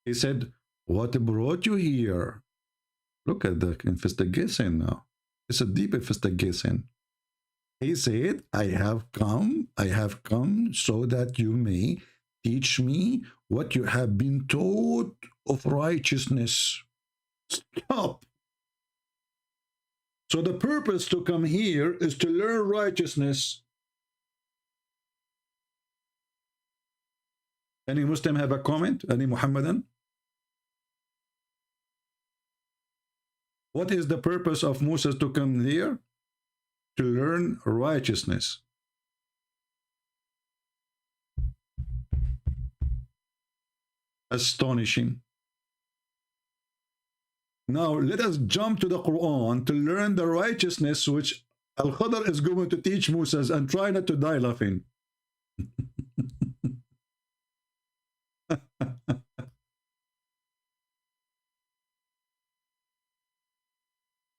He said, what brought you here? Look at the investigation now. It's a deep investigation. He said, I have come so that you may teach me what you have been taught of righteousness. Stop. So the purpose to come here is to learn righteousness. Any Muslim have a comment? Any Muhammadan? What is the purpose of Moses to come here? To learn righteousness. Astonishing. Now let us jump to the Quran to learn the righteousness which Al-Khadr is going to teach Moses, and try not to die laughing.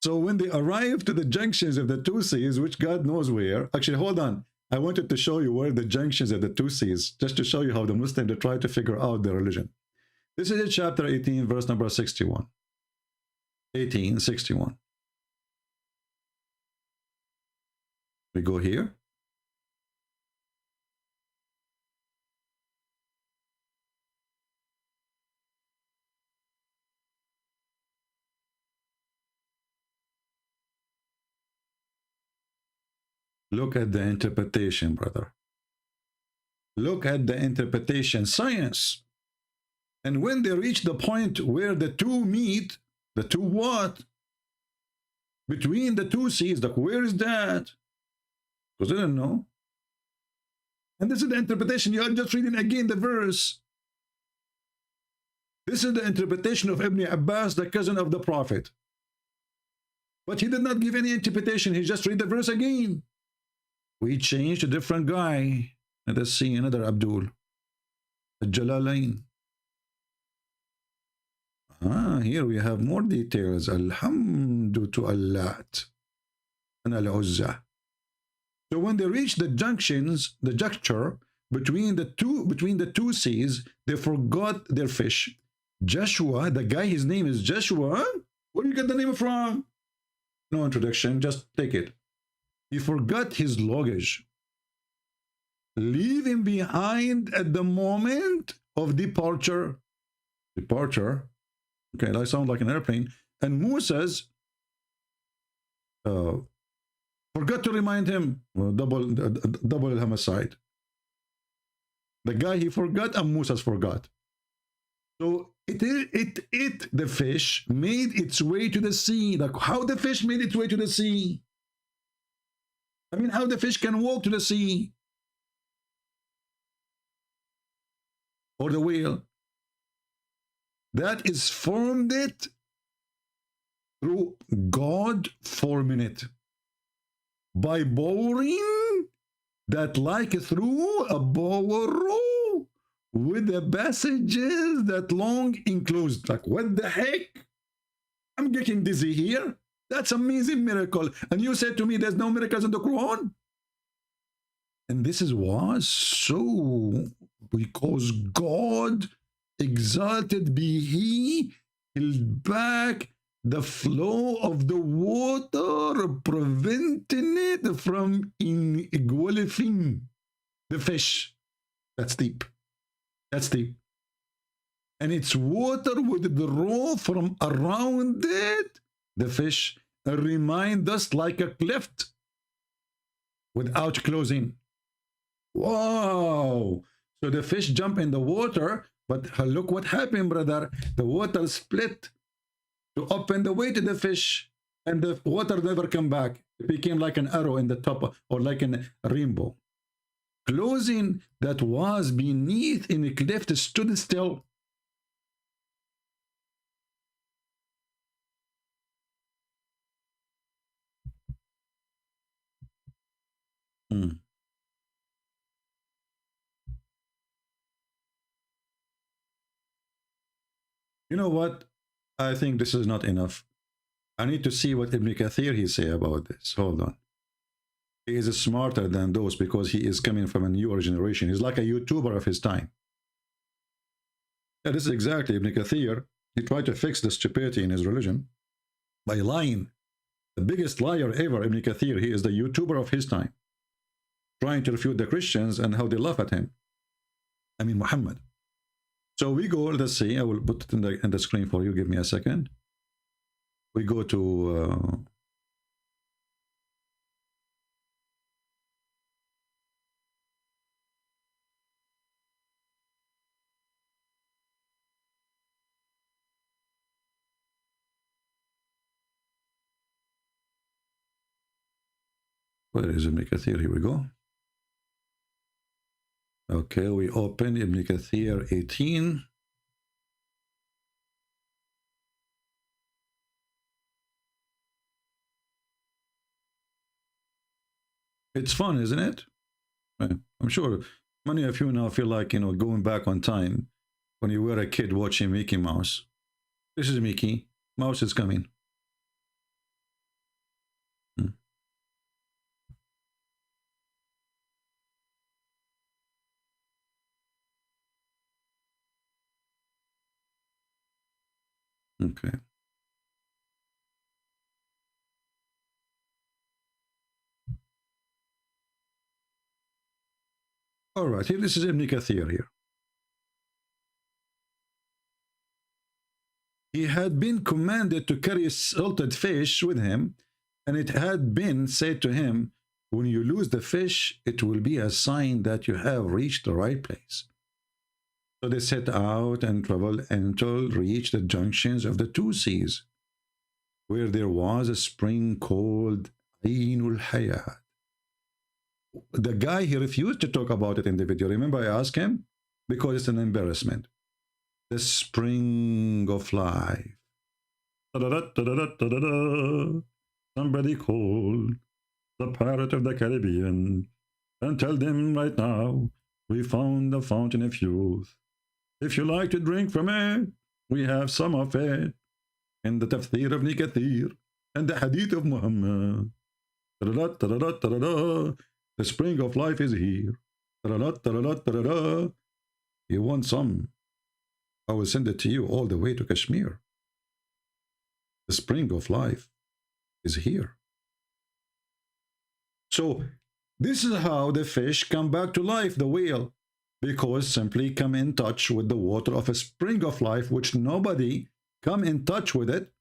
So when they arrive to the junctions of the two seas, which God knows where, actually, hold on. I wanted to show you where the junctions of the two seas, just to show you how the Muslims try to figure out their religion. This is in chapter 18, verse number 61. 1861. We go here. Look at the interpretation, brother. Look at the interpretation, science. And when they reach the point where the two meet, the two what? Between the two seas, like, where is that? Because they don't know. And this is the interpretation. You are just reading again the verse. This is the interpretation of Ibn Abbas, the cousin of the Prophet. But he did not give any interpretation. He just read the verse again. We changed a different guy. Let us see another Abdul. Jalalain. Here we have more details. Alhamdu to Allah and Al-Uzza. So when they reach the junctions, the juncture between the two seas, they forgot their fish. Joshua, the guy, his name is Joshua. Where do you get the name from? No introduction, just take it. He forgot his luggage, leaving behind at the moment of departure. Departure. Okay, that sounds like an airplane. And Moses forgot to remind him. Double homicide. The guy, he forgot, and Moses forgot. So the fish made its way to the sea. Like, how the fish made its way to the sea? I mean, how the fish can walk to the sea? Or the whale? That is formed it through God forming it. By boring that like through a bower with the passages that long enclosed. Like, what the heck? I'm getting dizzy here. That's amazing miracle. And you said to me there's no miracles in the Quran? And this was so because God exalted be He held back the flow of the water, preventing it from engulfing the fish. That's deep. That's deep. And its water would draw from around it the fish and remain us like a cleft without closing. Wow! So the fish jump in the water, but look what happened, brother. The water split to open the way to the fish, and the water never come back. It became like an arrow in the top, or like a rainbow. Closing that was beneath in a cleft stood still. Hmm. You know what? I think this is not enough. I need to see what Ibn Kathir he say about this. Hold on. He is smarter than those because he is coming from a newer generation. He's like a YouTuber of his time. Yeah, this is exactly Ibn Kathir. He tried to fix the stupidity in his religion by lying. The biggest liar ever, Ibn Kathir. He is the YouTuber of his time, trying to refute the Christians and how they laugh at him. I mean, Muhammad. So we go, let's see, I will put it in the screen for you. Give me a second. We go to... where is Ibn Kathir? Here we go. Okay, we open Ibn Kathir 18. It's fun, isn't it? I'm sure many of you now feel like, you know, going back on time when you were a kid watching Mickey Mouse. This is Mickey. Mouse is coming. Okay. All right, here, this is Ibn Kathir here. He had been commanded to carry salted fish with him, and it had been said to him, when you lose the fish, it will be a sign that you have reached the right place. So they set out and traveled until reached the junctions of the two seas, where there was a spring called Ainul Hayat. The guy, he refused to talk about it in the video. Remember I asked him? Because it's an embarrassment. The spring of life. Somebody call the pirate of the Caribbean and tell them right now, we found the fountain of youth. If you like to drink from it, we have some of it in the tafsir of Ibn Kathir and the hadith of Muhammad. The spring of life is here. You want some? I will send it to you all the way to Kashmir. The spring of life is here. So this is how the fish come back to life, the whale, because simply come in touch with the water of a spring of life, which nobody come in touch with it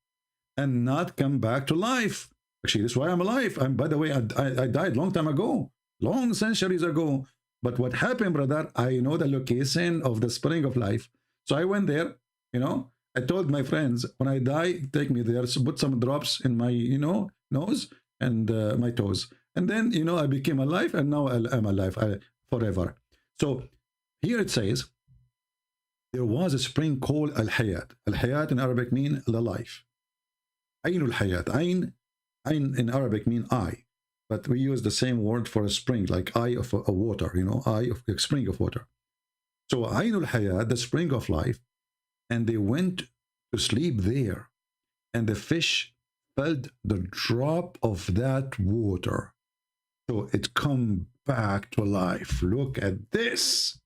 and not come back to life. Actually, this is why I'm alive. By the way, I died long time ago, long centuries ago. But what happened, brother, I know the location of the spring of life. So I went there, you know, I told my friends, when I die, take me there, so put some drops in my, you know, nose and my toes. And then, you know, I became alive, and now I'm alive forever. So here it says, there was a spring called Al-Hayat. Al-Hayat in Arabic means the life. Ainul Hayat. Ain in Arabic means eye. But we use the same word for a spring, like eye of a water, you know, eye of a spring of water. So Ainul Hayat, the spring of life, and they went to sleep there. And the fish felt the drop of that water. So it come back to life. Look at this.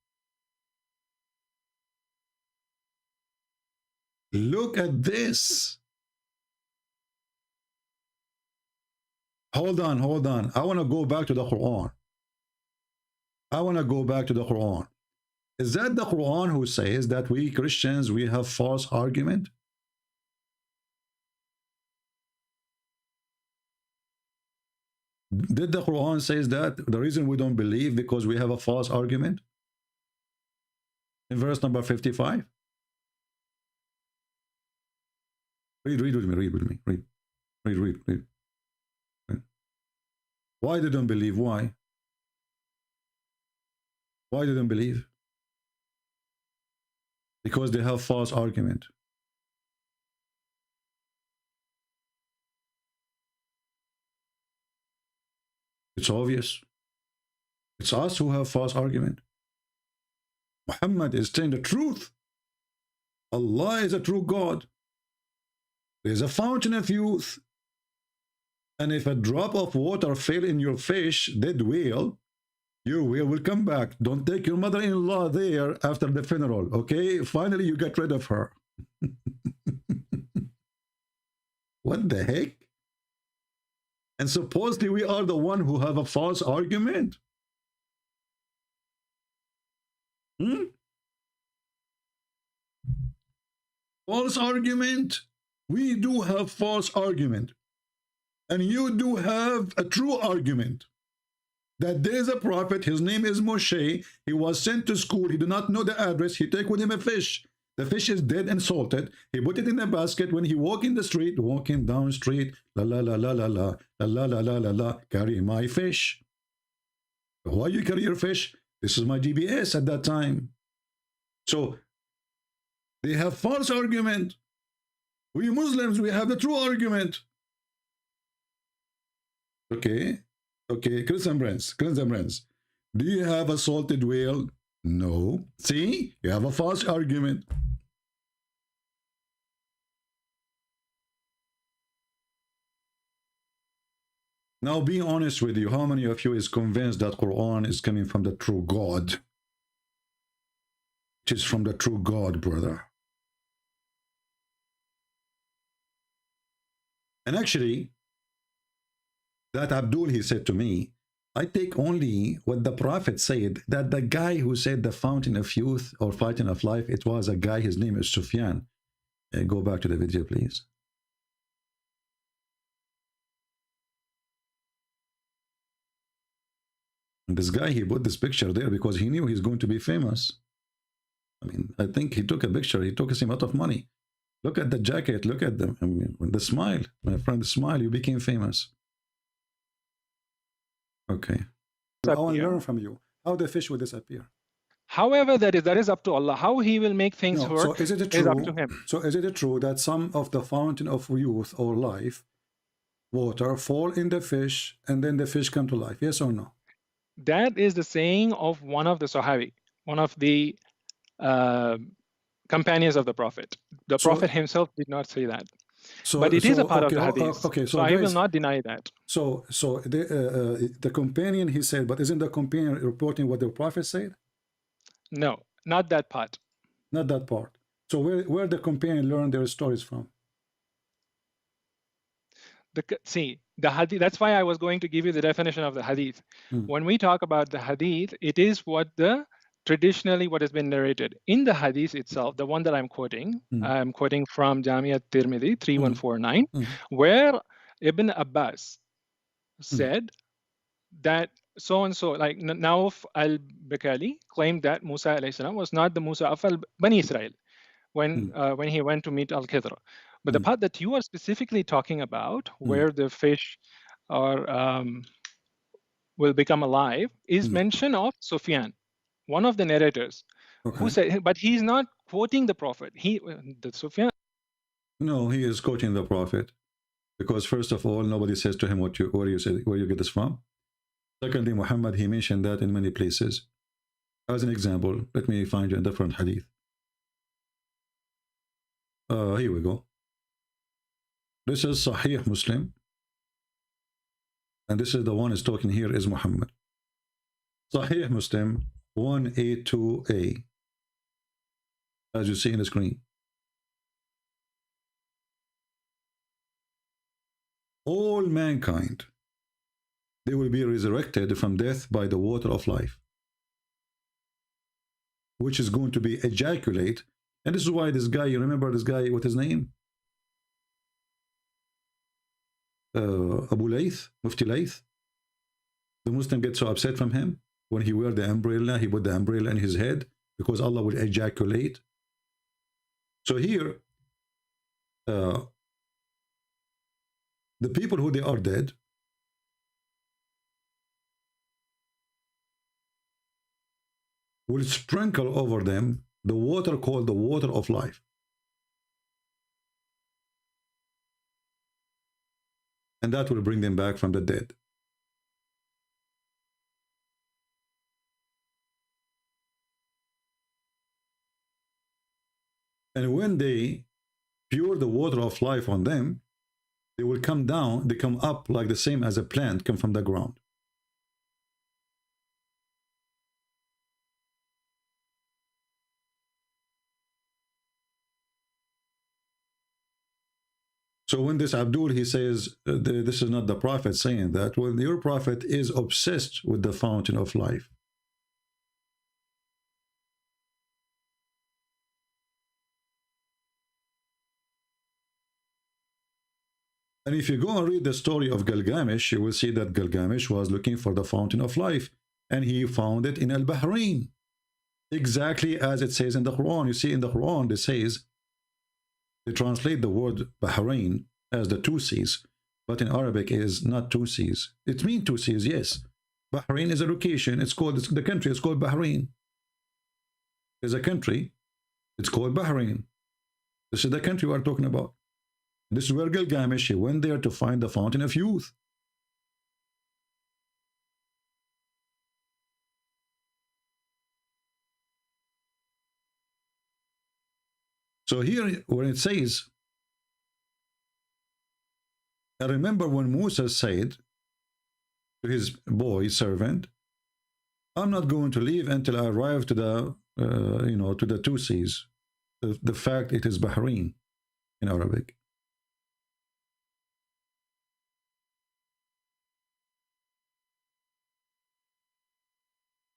Look at this. Hold on. I want to go back to the Quran. Is that the Quran who says that we Christians, we have false argument? Did the Quran says that the reason we don't believe because we have a false argument? In verse number 55. Read with me. Read. Why they don't believe? Why? Why they don't believe? Because they have false argument. It's obvious. It's us who have false argument. Muhammad is telling the truth. Allah is a true God. There's a fountain of youth. And if a drop of water fell in your fish, dead whale, your whale will come back. Don't take your mother-in-law there after the funeral, okay? Finally, you get rid of her. What the heck? And supposedly we are the one who have a false argument? False argument? We do have false argument. And you do have a true argument. That there is a prophet, his name is Moshe, he was sent to school, he did not know the address, he take with him a fish. The fish is dead and salted. He put it in a basket. When he walk in the street, walking down street, la la la la la la, la la la la la la, carry my fish. Why you carry your fish? This is my GPS at that time. So, they have false argument. We Muslims, we have the true argument. Okay, Christian friends. Do you have a salted whale? No. See, you have a false argument. Now, be honest with you. How many of you is convinced that Quran is coming from the true God? It is from the true God, brother. And actually, that Abdul, he said to me, I take only what the Prophet said, that the guy who said the fountain of youth or fountain of life, it was a guy, his name is Sufyan. Go back to the video, please. And this guy, he put this picture there because he knew he's going to be famous. I mean, I think he took a picture, he took us a lot of money. Look at the jacket, look at them. I mean, the smile, my friend, the smile, you became famous. Okay. I want to learn from you. How the fish will disappear? However, that is up to Allah. How He will make things work so is it true, is up to Him. So is it true that some of the fountain of youth or life, water, fall in the fish and then the fish come to life? Yes or no? That is the saying of one of the Sahabi, one of the companions of the Prophet. The Prophet himself did not say that. But it is a part of the hadith. Okay, so I will not deny that. So the companion, he said, but isn't the companion reporting what the Prophet said? No, not that part. Not that part. So where the companion learned their stories from? See, the hadith, that's why I was going to give you the definition of the hadith. When we talk about the hadith, it is what traditionally what has been narrated. In the hadith itself, the one that I'm quoting from Jamia Tirmidhi 3149, where Ibn Abbas said that so-and-so, like Nauf al-Bakali, claimed that Musa alayhi salam was not the Musa of Bani Israel when he went to meet Al-Khidr. But the part that you are specifically talking about, where the fish will become alive, is mention of Sufyan, one of the narrators, who said, but he's not quoting the Prophet. The Sufyan. No, he is quoting the Prophet, because first of all, nobody says to him where you get this from. Secondly, Muhammad, he mentioned that in many places. As an example, let me find you a different hadith. Here we go. This is Sahih Muslim, and this is the one is talking here is Muhammad. Sahih Muslim 182a, as you see in the screen. All mankind they will be resurrected from death by the water of life, which is going to be ejaculate. And this is why this guy, you remember this guy, what his name? Abu Layth, Mufti Layth. The Muslim gets so upset from him when he wear the umbrella, he put the umbrella in his head because Allah will ejaculate. So here, the people who they are dead, will sprinkle over them the water called the water of life. And that will bring them back from the dead. And when they pour the water of life on them, they will come down, they come up like the same as a plant come from the ground. So when this Abdul, he says, this is not the prophet saying that. Well, your prophet is obsessed with the fountain of life. And if you go and read the story of Gilgamesh, you will see that Gilgamesh was looking for the fountain of life, and he found it in Al-Bahrain, exactly as it says in the Quran. You see in the Quran, it says, they translate the word Bahrain as the two seas, but in Arabic is not two seas. It means two seas, yes. Bahrain is a location. It's called, the country is called Bahrain. There's a country, it's called Bahrain. This is the country we are talking about. This is where Gilgamesh, he went there to find the fountain of youth. So here, when it says, I remember when Musa said to his boy servant, I'm not going to leave until I arrive to the, to the two seas. The fact it is Bahrain in Arabic.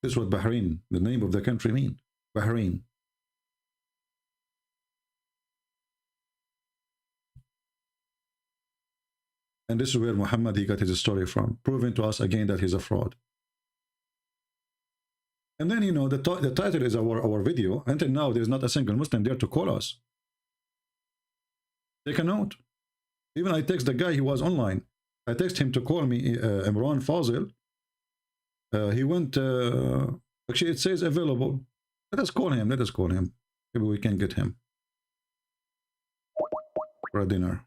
This is what Bahrain, the name of the country, mean. Bahrain. And this is where Muhammad, he got his story from, proving to us again that he's a fraud. And then, the title is our video. Until now, there's not a single Muslim there to call us. Take a note. Even I text the guy, he was online. I text him to call me, Imran Fazil. He went, actually it says available. Let us call him, Maybe we can get him for a dinner.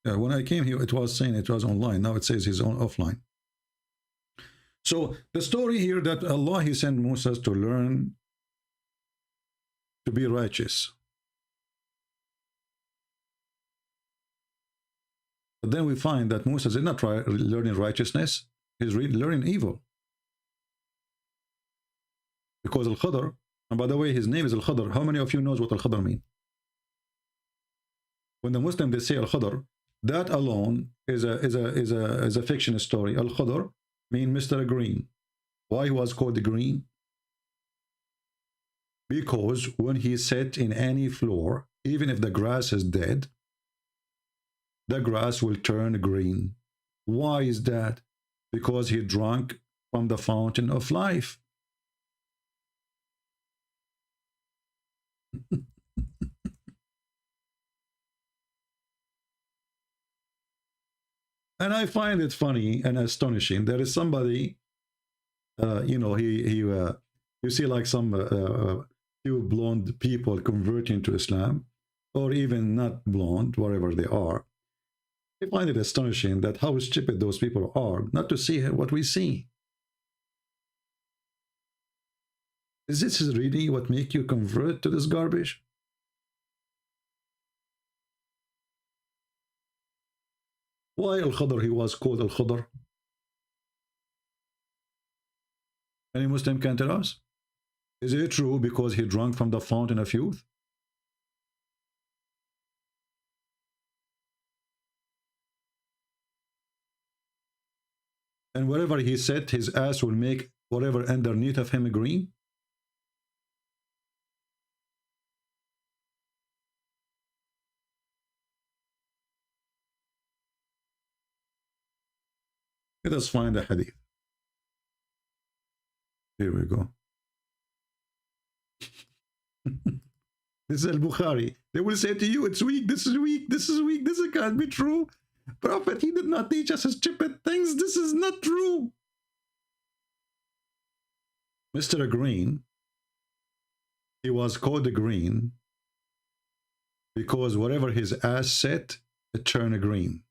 Yeah, when I came here, it was saying it was online. Now it says he's on offline. So the story here that Allah, he sent Moses to learn to be righteous. But then we find that Moses is not learning righteousness, he's learning evil. Because Al-Khadr, and by the way, his name is Al-Khadr. How many of you knows what Al-Khadr means? When the Muslim, they say Al-Khadr, that alone is a fiction story. Al-Khadr means Mr. Green. Why he was called the Green? Because when he sat in any floor, even if the grass is dead, the grass will turn green. Why is that? Because he drank from the fountain of life. And I find it funny and astonishing. There is somebody, you see like some few blonde people converting to Islam, or even not blonde, wherever they are. I find it astonishing that how stupid those people are not to see what we see. Is this really what make you convert to this garbage? Why Al-Khadr, he was called Al-Khadr? Any Muslim can tell us? Is it true because he drank from the fountain of youth? And wherever he sat, his ass will make whatever underneath of him green? Let us find the hadith. Here we go. This is al-Bukhari. They will say to you, it's weak, this is weak, this is weak, this can't be true. Prophet, he did not teach us stupid things. This is not true. Mr. Green, he was called green because wherever his ass set, it turned green.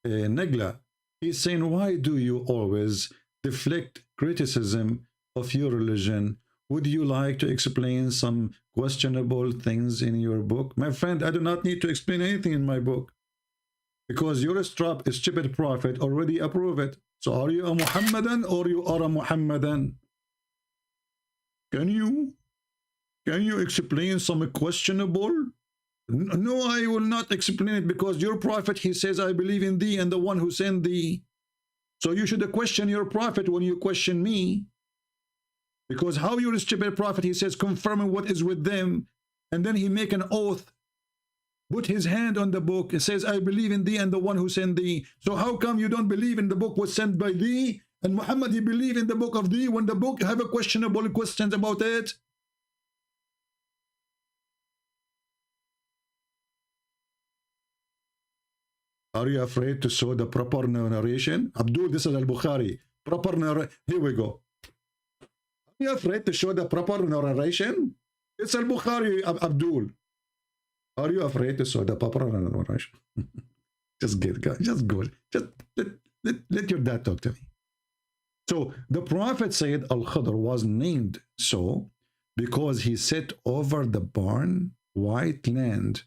Negla, he's saying, why do you always deflect criticism of your religion? Would you like to explain some questionable things in your book? My friend, I do not need to explain anything in my book because your stupid prophet already approved it. So are you a Muhammadan or you are a Muhammadan? Can you explain some questionable? No, I will not explain it because your prophet, he says, I believe in thee and the one who sent thee. So you should question your prophet when you question me. Because how you're a stupid prophet, he says, confirming what is with them. And then he make an oath, put his hand on the book. It says, I believe in thee and the one who sent thee. So how come you don't believe in the book was sent by thee? And Muhammad, he believe in the book of thee when the book have a questionable questions about it? Are you afraid to show the proper narration? Abdul, this is al-Bukhari. Proper narration. Here we go. Are you afraid to show the proper narration? It's al-Bukhari, Abdul. Are you afraid to show the proper narration? Just go. Just let your dad talk to me. So the Prophet said Al-Khadr was named so because he sat over the barn, white land,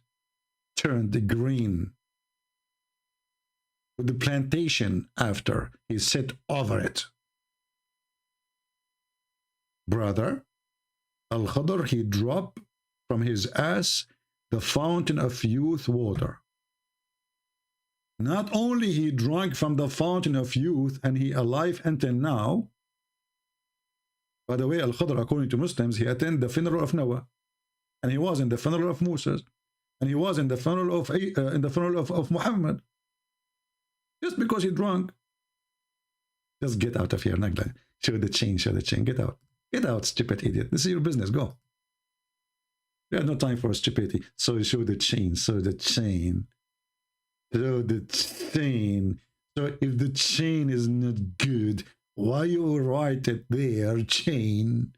turned green. With the plantation after he sat over it. Brother, Al-Khadr, he dropped from his ass the fountain of youth water. Not only he drank from the fountain of youth and he alive until now. By the way, Al-Khadr, according to Muslims, he attended the funeral of Noah, and he was in the funeral of Moses, and he was in the funeral of Muhammad. Just because he drunk. Just get out of here, Nagla. Show the chain, show the chain. Get out. Get out, stupid idiot. This is your business. Go. You have no time for stupidity. So show the chain, show the chain. Show the chain. So if the chain is not good, why you write it there, chain?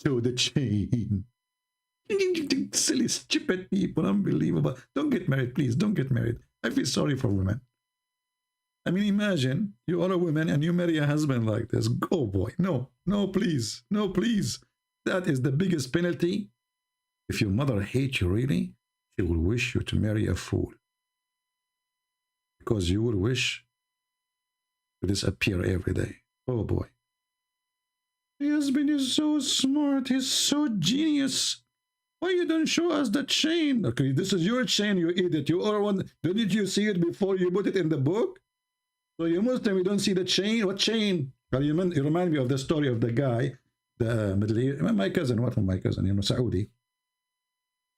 Show the chain. Silly, stupid people, unbelievable. Don't get married, please. Don't get married. I feel sorry for women. I mean, imagine you are a woman and you marry a husband like this. Oh boy, no, no, please, no, please. That is the biggest penalty. If your mother hates you really, she will wish you to marry a fool. Because you will wish to disappear every day. Oh boy. My husband is so smart, he's so genius. Why you don't show us the chain? Okay, this is your chain, you idiot. You are one. Didn't you see it before you put it in the book? So you Muslim, you don't see the chain. What chain? Well, you remind me of the story of the guy, the Middle East. My cousin, what was my cousin? You know, Saudi.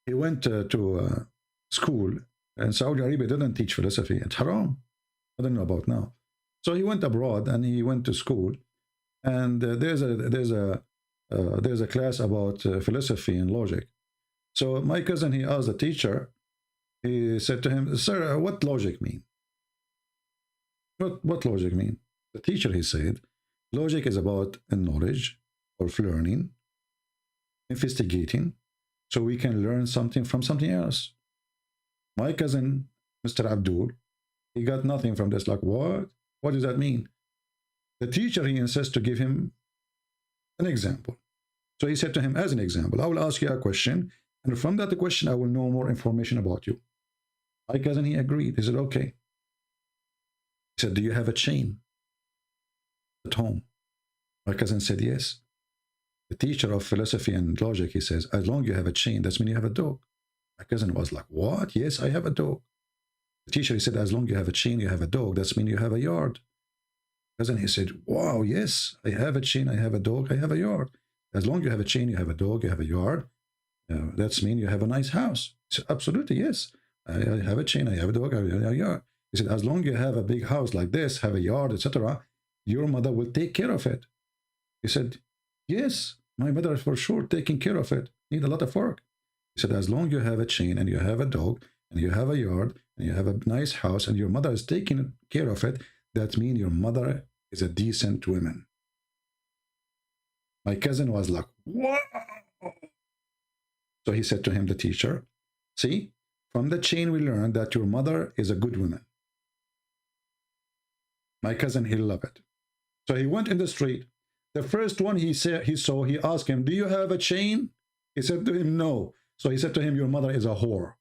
He went to school, and Saudi Arabia didn't teach philosophy. It's haram. I don't know about now. So he went abroad and he went to school, and there's a class about philosophy and logic. So my cousin, he asked the teacher. He said to him, "Sir, what logic mean?" What logic mean? The teacher, he said, logic is about knowledge or learning, investigating, so we can learn something from something else. My cousin, Mr. Abdul, he got nothing from this. Like, what? What does that mean? The teacher, he insists to give him an example. So he said to him, as an example, I will ask you a question, and from that question, I will know more information about you. My cousin, he agreed. He said, okay. He said, do you have a chain at home? My cousin said, yes. The teacher of philosophy and logic, he says, as long as you have a chain, that's when you have a dog. My cousin was like, what? Yes, I have a dog. The teacher, he said, as long as you have a chain, you have a dog, that's when you have a yard. Cousin, he said, wow, yes, I have a chain, I have a dog, I have a yard. As long as you have a chain, you have a dog, you have a yard, that's mean you have a nice house. He said, absolutely, yes. I have a chain, I have a dog, I have a yard. He said, as long as you have a big house like this, have a yard, etc., your mother will take care of it. He said, yes, my mother is for sure taking care of it. Need a lot of work. He said, as long as you have a chain and you have a dog and you have a yard and you have a nice house and your mother is taking care of it, that means your mother is a decent woman. My cousin was like, wow. So he said to him, the teacher, see, from the chain we learned that your mother is a good woman. My cousin, he loved it. So he went in the street. The first one he saw, he asked him, do you have a chain? He said to him, no. So he said to him, your mother is a whore.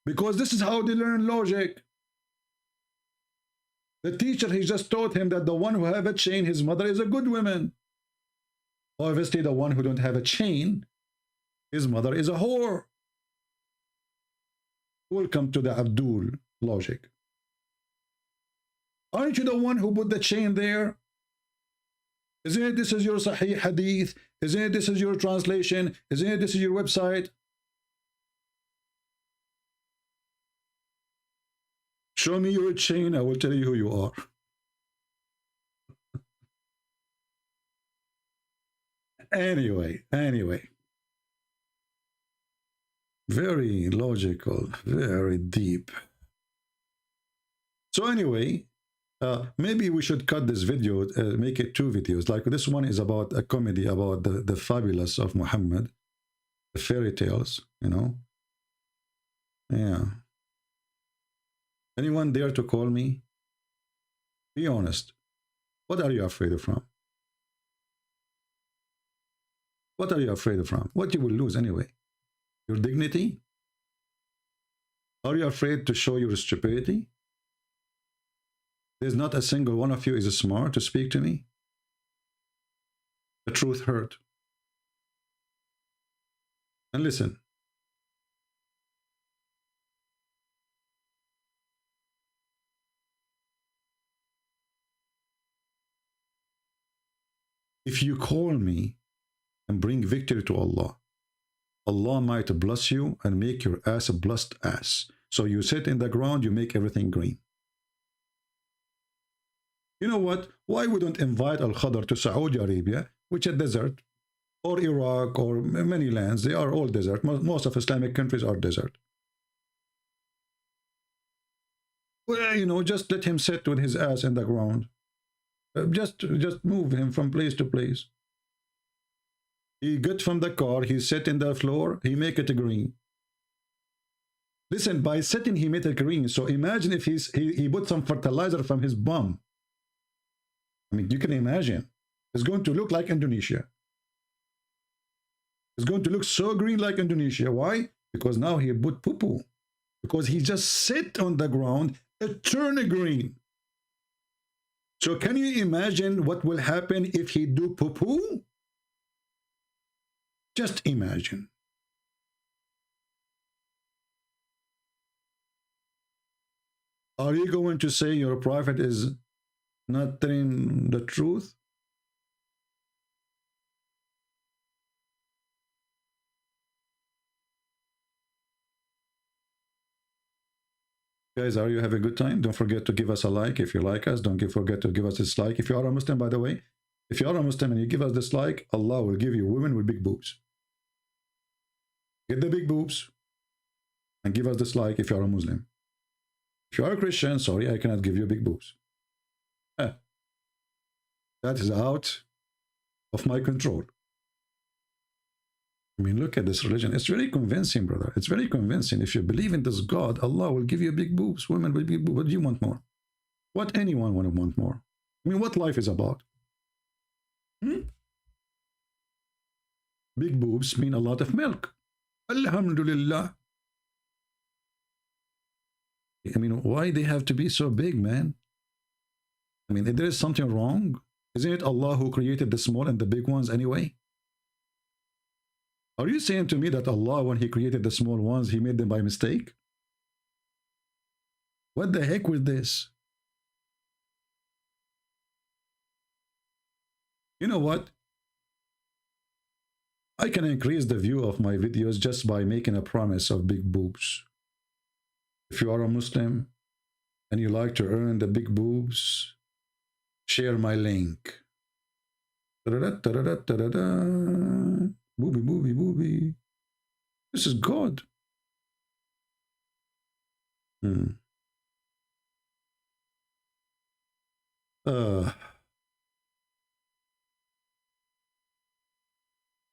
Because this is how they learn logic. The teacher, he just taught him that the one who have a chain, his mother is a good woman. Obviously, the one who don't have a chain, his mother is a whore. Welcome to the Abdul logic. Aren't you the one who put the chain there? Isn't it this is your Sahih hadith? Isn't it this is your translation? Isn't it this is your website? Show me your chain, I will tell you who you are. Anyway. Very logical, very deep. So anyway, maybe we should cut this video, make it 2 videos. Like this one is about a comedy about the fabulous of Muhammad, the fairy tales, you know. Yeah. Anyone dare to call me? Be honest. What are you afraid of from? What are you afraid of from? What you will lose anyway? Your dignity? Are you afraid to show your stupidity? There's not a single one of you is smart to speak to me. The truth hurt. And listen. If you call me and bring victory to Allah, Allah might bless you and make your ass a blessed ass. So you sit in the ground, you make everything green. You know what? Why we don't invite Al-Khadr to Saudi Arabia, which is a desert, or Iraq, or many lands? They are all desert. Most of Islamic countries are desert. Well, you know, just let him sit with his ass in the ground. Just move him from place to place. He get from the car, he sit in the floor, he make it green. Listen, by sitting he made it green. So imagine if he put some fertilizer from his bum. I mean, you can imagine. It's going to look like Indonesia. It's going to look so green like Indonesia. Why? Because now he put poo-poo. Because he just sit on the ground, it turn green. So can you imagine what will happen if he do poo-poo? Just imagine. Are you going to say your prophet is not telling the truth? Guys, are you having a good time? Don't forget to give us a like if you like us. Don't forget to give us a dislike. If you are a Muslim, by the way, if you are a Muslim and you give us dislike, Allah will give you women with big boobs. Get the big boobs and give us dislike if you are a Muslim. If you are a Christian, sorry, I cannot give you big boobs. That is out of my control. I mean, look at this religion. It's very convincing, brother. It's very convincing. If you believe in this God, Allah will give you big boobs. Women with big boobs. What do you want more? What anyone want more? I mean, what life is about? Big boobs mean a lot of milk. Alhamdulillah. I mean, why they have to be so big, man? I mean, if there is something wrong, isn't it Allah who created the small and the big ones anyway? Are you saying to me that Allah, when he created the small ones, he made them by mistake? What the heck with this? You know what? I can increase the view of my videos just by making a promise of big boobs. If you are a Muslim and you like to earn the big boobs, share my link. Booby, booby, booby. This is God.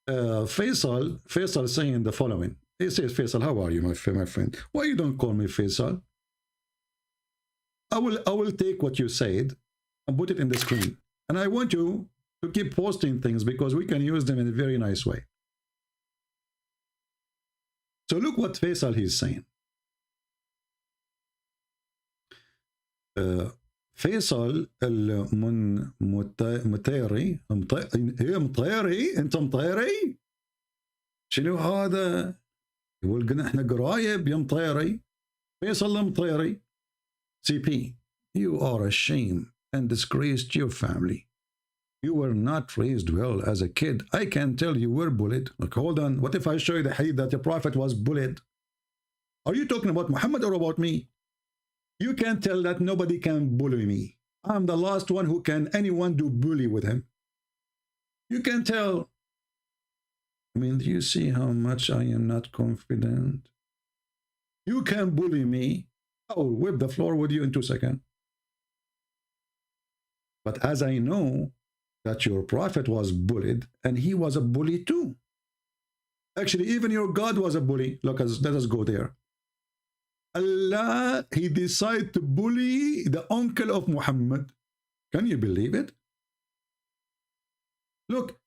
Faisal saying the following. He says, Faisal, how are you, my friend? Why you don't call me Faisal? I will take what you said and put it in the screen. And I want you to keep posting things because we can use them in a very nice way. So look what Faisal he's saying. فيصل المطيري هي مطيري انت مطيري شنو هذا يقول قلنا احنا قرايب يا مطيري فيصل المطيري CP, you are a shame and disgrace to your family. You were not raised well as a kid. I can tell you were bullied. Like, hold on, what if I show you the hadith that the prophet was bullied? Are you talking about Muhammad or about me? You can tell that nobody can bully me. I'm the last one who can anyone do bully with him. You can tell. I mean, do you see how much I am not confident? You can bully me. I will whip the floor with you in 2 seconds. But as I know that your prophet was bullied, and he was a bully too. Actually, even your God was a bully. Look, let us go there. Allah, he decided to bully the uncle of Muhammad. Can you believe it? Look,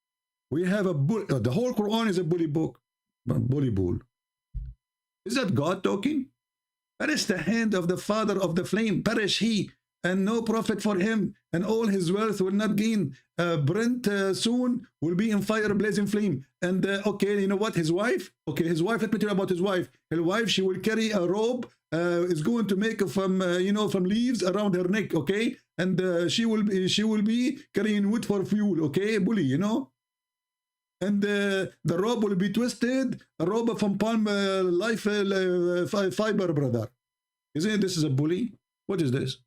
we have a bully. The whole Quran is a bully book. Bully bull. Is that God talking? Perish the hand of the father of the flame. Perish he, and no profit for him, and all his wealth will not gain. Brent soon will be in fire, blazing flame. And okay, you know what? His wife. Okay, his wife. Let me tell you about his wife. His wife, she will carry a robe. Is going to make from from leaves around her neck. Okay, and she will be carrying wood for fuel. Okay, bully. And the robe will be twisted. A robe from palm life fiber, brother. Isn't it? This is a bully. What is this?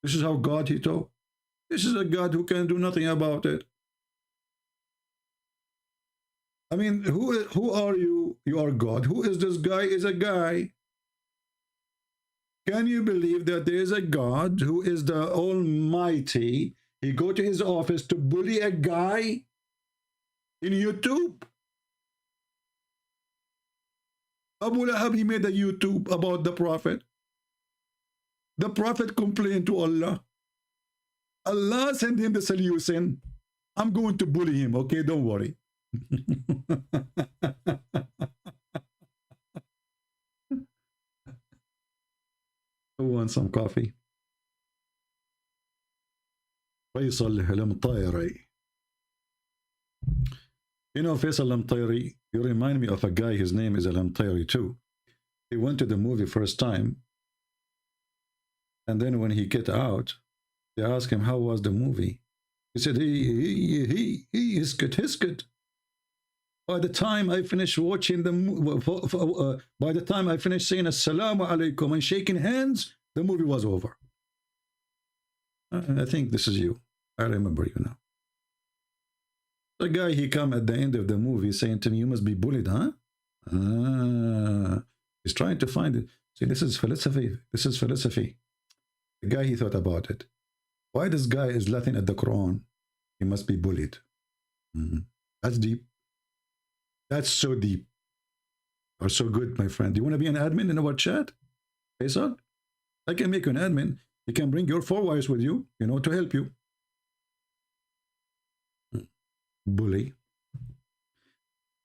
This is how God he taught. This is a God who can do nothing about it. I mean, who are you? You are God. Who is this guy? Is a guy. Can you believe that there is a God who is the Almighty? He go to his office to bully a guy in YouTube. Abu Lahab, he made a YouTube about the Prophet. The Prophet complained to Allah. Allah sent him the solution. I'm going to bully him, okay? Don't worry. Who wants some coffee? Faisal al-Mtayri. You know, Faisal al-Mtayri, you remind me of a guy, his name is al-Mtayri too. He went to the movie first time, and then when he get out, they asked him, how was the movie? He said, he is good. By the time I finished watching the movie, by the time I finished saying Assalamu alaikum and shaking hands, the movie was over. I think this is you. I remember you now. The guy, he come at the end of the movie saying to me, you must be bullied, huh? He's trying to find it. See, this is philosophy. This is philosophy. The guy, he thought about it. Why this guy is laughing at the Quran? He must be bullied. That's deep. That's so deep. Or so good, my friend. Do you want to be an admin in our chat? Faisal? I can make you an admin. You can bring your 4 wives with you, to help you. Bully.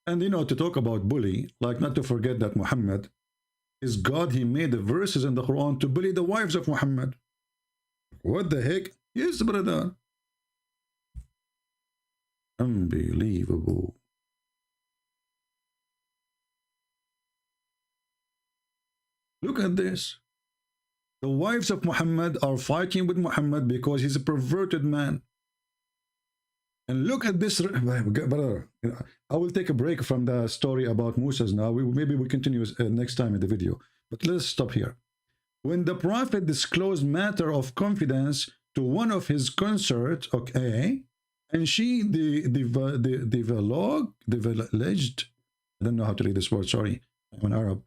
And to talk about bully, like not to forget that Muhammad, is God. He made the verses in the Quran to bully the wives of Muhammad. What the heck? Yes, brother. Unbelievable. Look at this. The wives of Muhammad are fighting with Muhammad because he's a perverted man. And look at this, brother. I will take a break from the story about Musa's now. Maybe we continue next time in the video. But let's stop here. When the Prophet disclosed matter of confidence to one of his consorts, okay, and she alleged, I don't know how to read this word, sorry, I'm in Arab,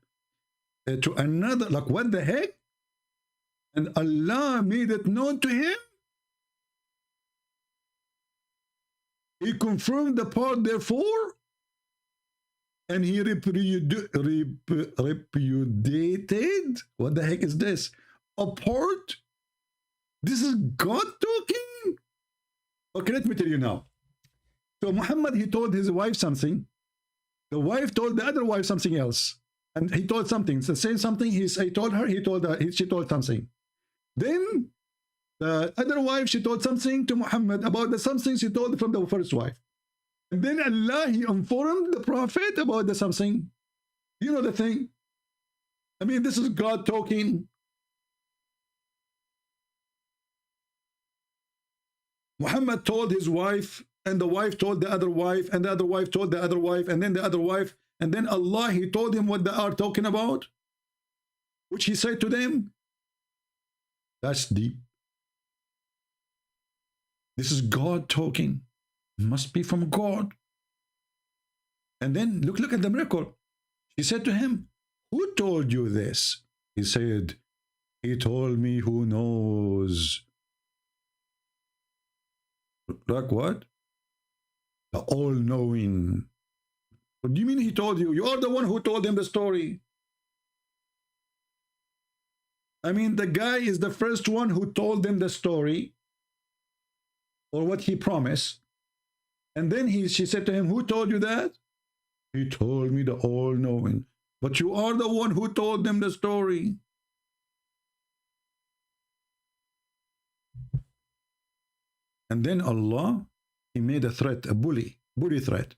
to another, like what the heck? And Allah made it known to him. He confirmed the part, therefore, and he repudiated. What the heck is this? A part? This is God talking? Okay, let me tell you now. So Muhammad, he told his wife something. The wife told the other wife something else. And he told something. So saying something, he told her, she told something. Then the other wife, she told something to Muhammad about the something she told from the first wife. And then Allah, he informed the Prophet about the something. You know the thing? I mean, this is God talking. Muhammad told his wife, and the wife told the other wife, and the other wife told the other wife, and then the other wife, and then Allah, he told him what they are talking about, which he said to them. That's deep. This is God talking. Must be from God. And then look at the miracle. He said to him, who told you this? He said, he told me who knows. Like what? The all-knowing. What do you mean he told you? You are the one who told him the story. I mean, the guy is the first one who told them the story, or what he promised. And then she said to him, who told you that? He told me the all-knowing. But you are the one who told them the story. And then Allah, he made a threat, a bully threat.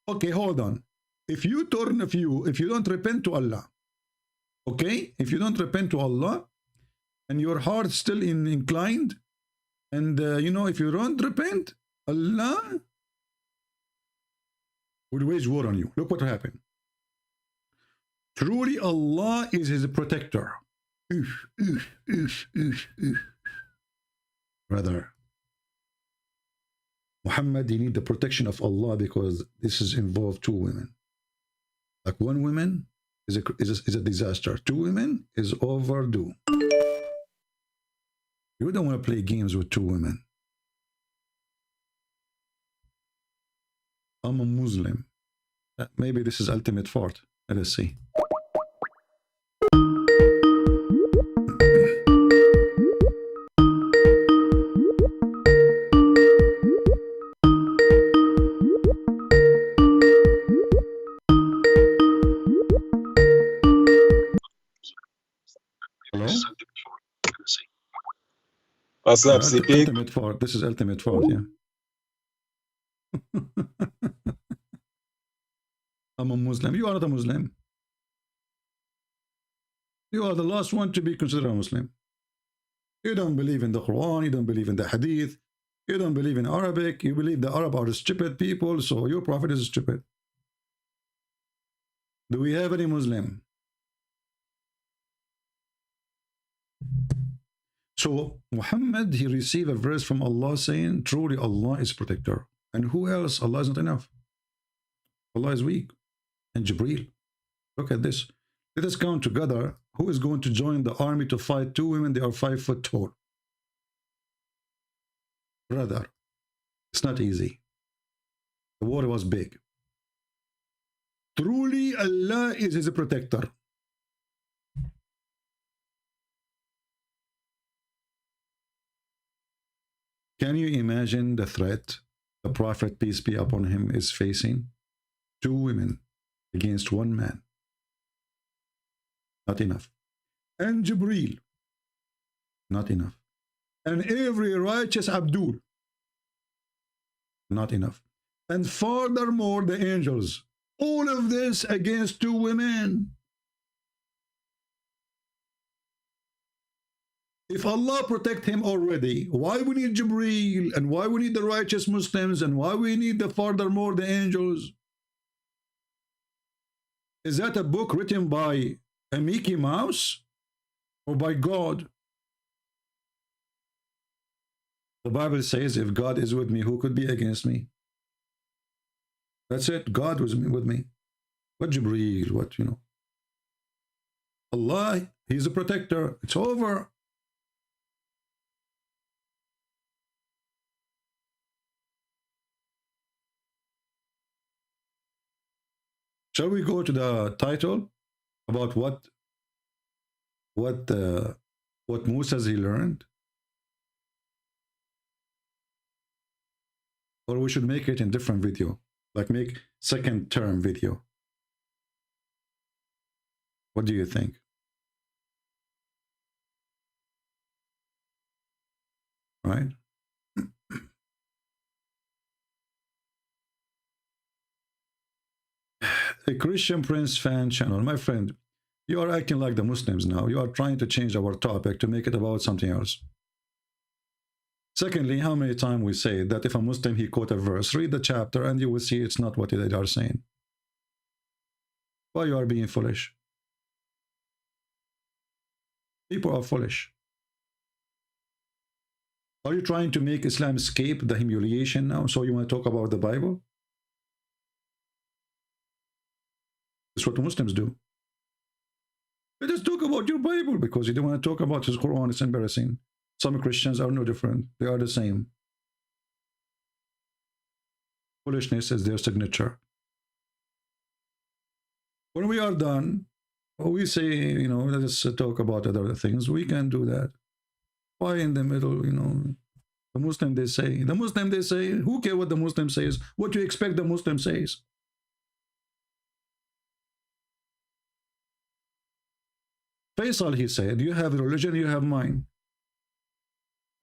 Okay, hold on. If you don't repent to Allah, okay? If you don't repent to Allah, and your heart still inclined, and if you don't repent, Allah will wage war on you. Look what happened. Truly Allah is his protector. Brother, Muhammad, you need the protection of Allah, because this is involved two women. Like one woman is a disaster. Two women is overdue. You don't want to play games with two women. I'm a Muslim. Maybe this is ultimate fart. Let us see. Hello? What's up, CP? Ultimate fart. This is ultimate fart, yeah. I'm a Muslim. You are not a Muslim. You are the last one to be considered a Muslim. You don't believe in the Quran. You don't believe in the hadith. You don't believe in Arabic. You believe the Arab are stupid people, so your prophet is stupid. Do we have any Muslim? So Muhammad, he received a verse from Allah saying, truly Allah is protector. And who else? Allah is not enough. Allah is weak. And Jibreel. Look at this. Let us count together. Who is going to join the army to fight two women? They are 5 foot tall. Brother, it's not easy. The war was big. Truly Allah is his protector. Can you imagine the threat the Prophet, peace be upon him, is facing? Two women against one man. Not enough. And Jibreel. Not enough. And every righteous Abdul. Not enough. And furthermore, the angels. All of this against two women. If Allah protect him already, why we need Jibreel, and why we need the righteous Muslims, and why we need the furthermore the angels? Is that a book written by a Mickey Mouse or by God? The Bible says, if God is with me, who could be against me? That's it. God was with me. What Jibreel? What, you know? Allah, He's a protector. It's over. Shall we go to the title about what Musa he learned? Or we should make it in different video, like make second term video. What do you think? Right? A Christian Prince fan channel. My friend, you are acting like the Muslims now. You are trying to change our topic to make it about something else. Secondly, how many times we say that if a Muslim, he quote a verse, read the chapter and you will see it's not what they are saying. Why you are being foolish? People are foolish. Are you trying to make Islam escape the humiliation now? So you want to talk about the Bible? That's what the Muslims do. Let us talk about your Bible because you don't want to talk about his Quran. It's embarrassing. Some Christians are no different. They are the same. Foolishness is their signature. When we are done, we say, you know, let us talk about other things. We can do that. Why in the middle, you know? The Muslim, they say. The Muslim, they say. Who cares what the Muslim says? What do you expect the Muslim says? Faisal, he said, you have religion, you have mine.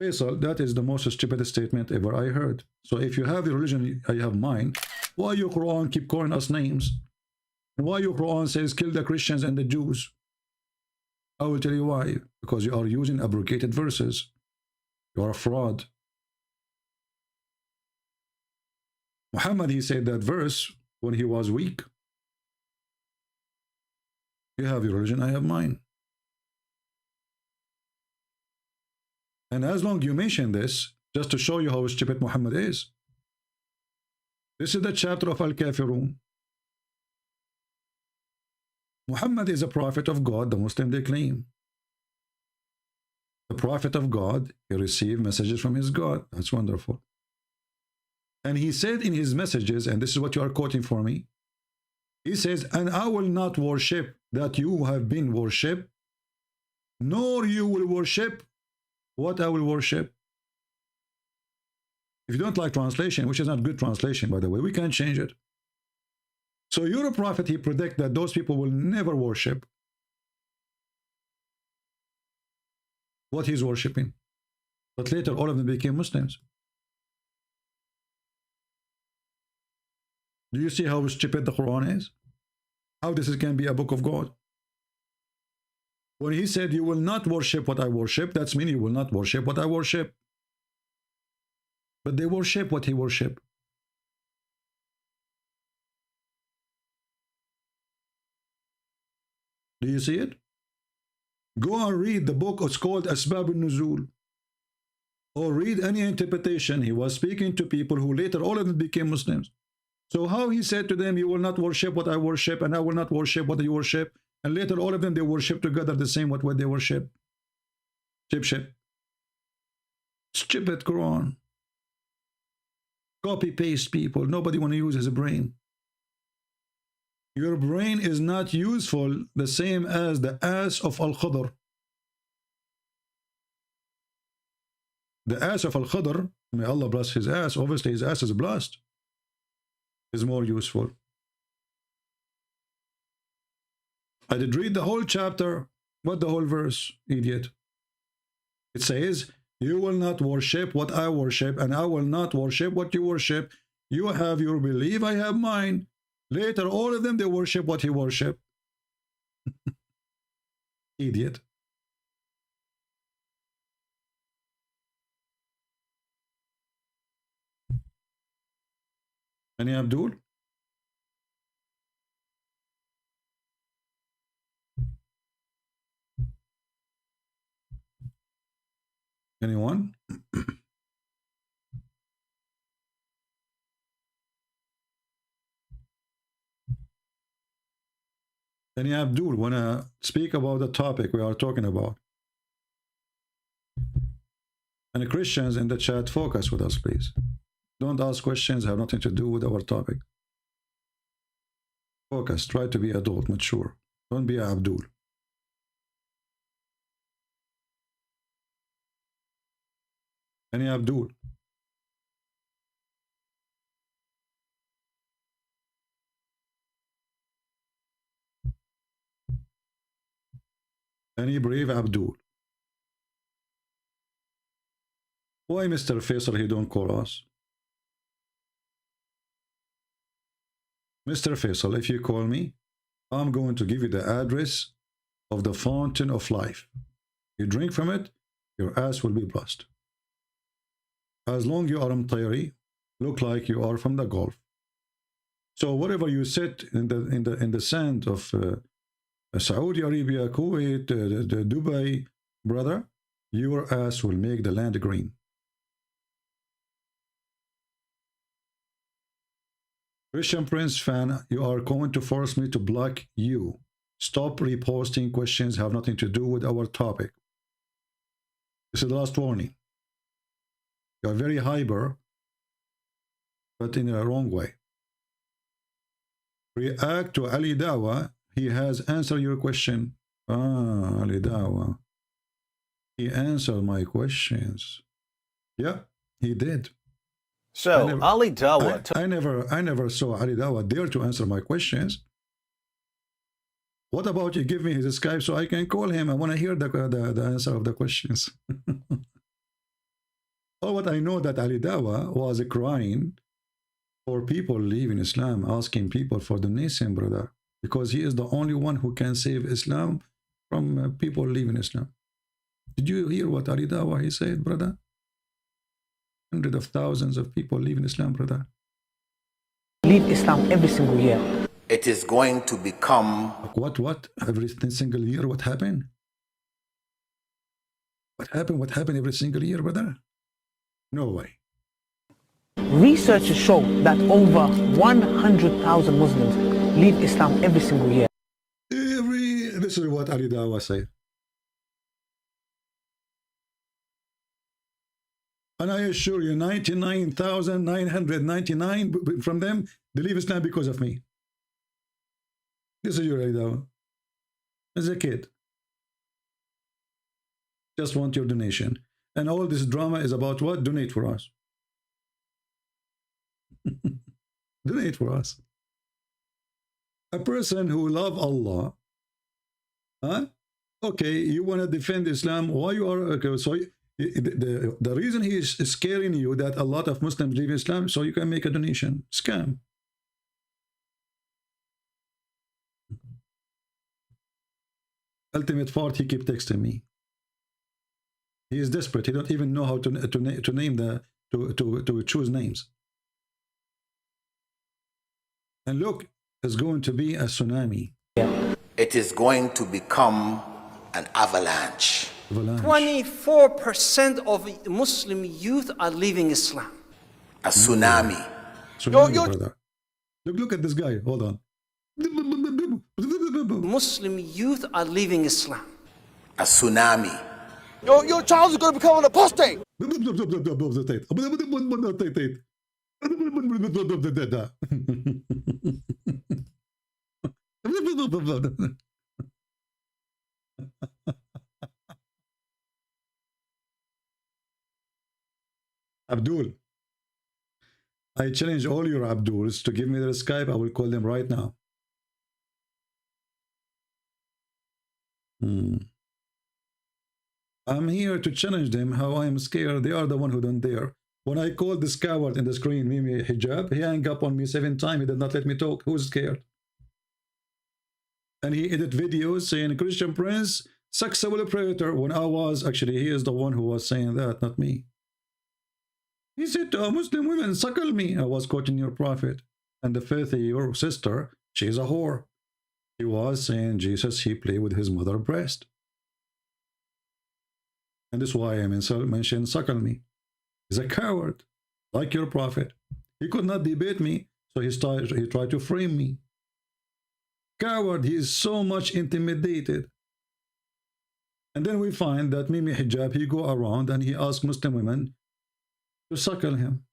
Faisal, that is the most stupid statement ever I heard. So if you have your religion, I have mine, why your Quran keep calling us names? And why your Quran says kill the Christians and the Jews? I will tell you why. Because you are using abrogated verses. You are a fraud. Muhammad, he said that verse when he was weak. You have your religion, I have mine. And as long as you mention this, just to show you how stupid Muhammad is. This is the chapter of Al-Kafirun. Muhammad is a prophet of God, the Muslim they claim. The prophet of God, he received messages from his God. That's wonderful. And he said in his messages, and this is what you are quoting for me, he says, and I will not worship that you have been worshipped, nor you will worship what I will worship. If you don't like translation, which is not good translation, by the way, we can change it. So you're a prophet, he predicts that those people will never worship what he's worshipping. But later, all of them became Muslims. Do you see how stupid the Quran is? How this can be a book of God? When he said, you will not worship what I worship, that's meaning you will not worship what I worship. But they worship what he worship. Do you see it? Go and read the book. It's called Asbab al-Nuzul. Or read any interpretation. He was speaking to people who later all of them became Muslims. So how he said to them, you will not worship what I worship, and I will not worship what you worship. And later all of them, they worship together the same what they worship. Ship. Stupid Quran. Copy-paste people. Nobody want to use his brain. Your brain is not useful the same as the ass of Al-Khadr. The ass of Al-Khadr, may Allah bless his ass, obviously his ass is blessed, is more useful. I did read the whole chapter. What the whole verse, idiot? It says, you will not worship what I worship, and I will not worship what you worship. You have your belief, I have mine. Later, all of them, they worship what he worship. Idiot. Any Abdul? Anyone? Any Abdul want to speak about the topic we are talking about? And the Christians in the chat, focus with us, please. Don't ask questions, have nothing to do with our topic. Focus, try to be adult, mature. Don't be Abdul. Any Abdul? Any brave Abdul? Why, Mr. Faisal, he don't call us? Mr. Faisal, if you call me, I'm going to give you the address of the fountain of life. You drink from it, your ass will be blessed. As long you are Mtayri, look like you are from the Gulf. So wherever you sit in the sand of Saudi Arabia, Kuwait, Dubai, brother, your ass will make the land green. Christian Prince fan, you are going to force me to block you. Stop reposting questions have nothing to do with our topic. This is the last warning. You are very hyper, but in a wrong way. React to Ali Dawa. He has answered your question. Ah, Ali Dawa. He answered my questions. Yeah, he did. So Ali Dawa. I never saw Ali Dawa dare to answer my questions. What about you give me his Skype so I can call him? I want to hear the answer of the questions. All what I know that Ali Dawa was crying for people leaving Islam, asking people for donation, brother, because he is the only one who can save Islam from people leaving Islam. Did you hear what Ali Dawa he said, brother? Hundreds of thousands of people leaving Islam, brother. Leave Islam every single year. It is going to become... What? Every single year, what happened? What happened? What happened every single year, brother? No way. Researchers show that over 100,000 Muslims leave Islam every single year. This is what Ali Dawa said. And I assure you, 99,999 from them, they leave Islam because of me. This is your Ali Dawa. As a kid. Just want your donation. And all this drama is about what? Donate for us. Donate for us. A person who love Allah, huh? Okay, you want to defend Islam, why you are, okay, so the reason he is scaring you that a lot of Muslims leave Islam, so you can make a donation. Scam. Ultimate fart, he keep texting me. He is desperate. He don't even know how to name to choose names. And look, it's going to be a tsunami. It is going to become an avalanche. 24% of Muslim youth are leaving Islam. A tsunami. Brother. Look at this guy. Hold on. Muslim youth are leaving Islam. A tsunami. Your child is going to become an apostate. Abdul, I challenge all your Abduls to give me their Skype. I will call them right now. I'm here to challenge them how I'm scared. They are the one who don't dare. When I called this coward in the screen, Mimi Hijab, he hung up on me 7 times. He did not let me talk. Who's scared? And he edit videos saying Christian Prince, sexual predator. When I was, actually, he is the one who was saying that, not me. He said to Muslim women, suckle me. I was quoting your prophet. And the filthy, your sister, she's a whore. He was saying Jesus, he played with his mother's breast. And this is why I mentioned suckle me. He's a coward, like your prophet. He could not debate me, so he tried to frame me. Coward, he is so much intimidated. And then we find that Mimi Hijab, he go around and he asks Muslim women to suckle him.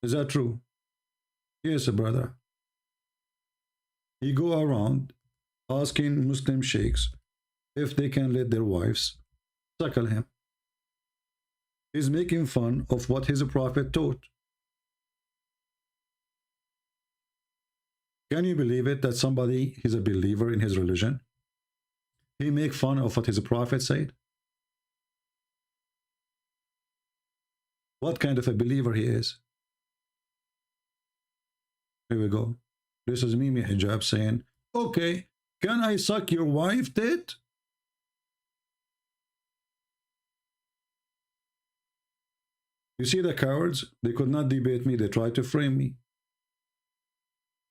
Is that true? Yes, brother. He go around asking Muslim sheikhs if they can let their wives suckle him. He's making fun of what his prophet taught. Can you believe it that somebody is a believer in his religion? He make fun of what his prophet said? What kind of a believer he is? Here we go. This is Mimi Hijab saying, okay, can I suck your wife tit? You see the cowards? They could not debate me. They tried to frame me.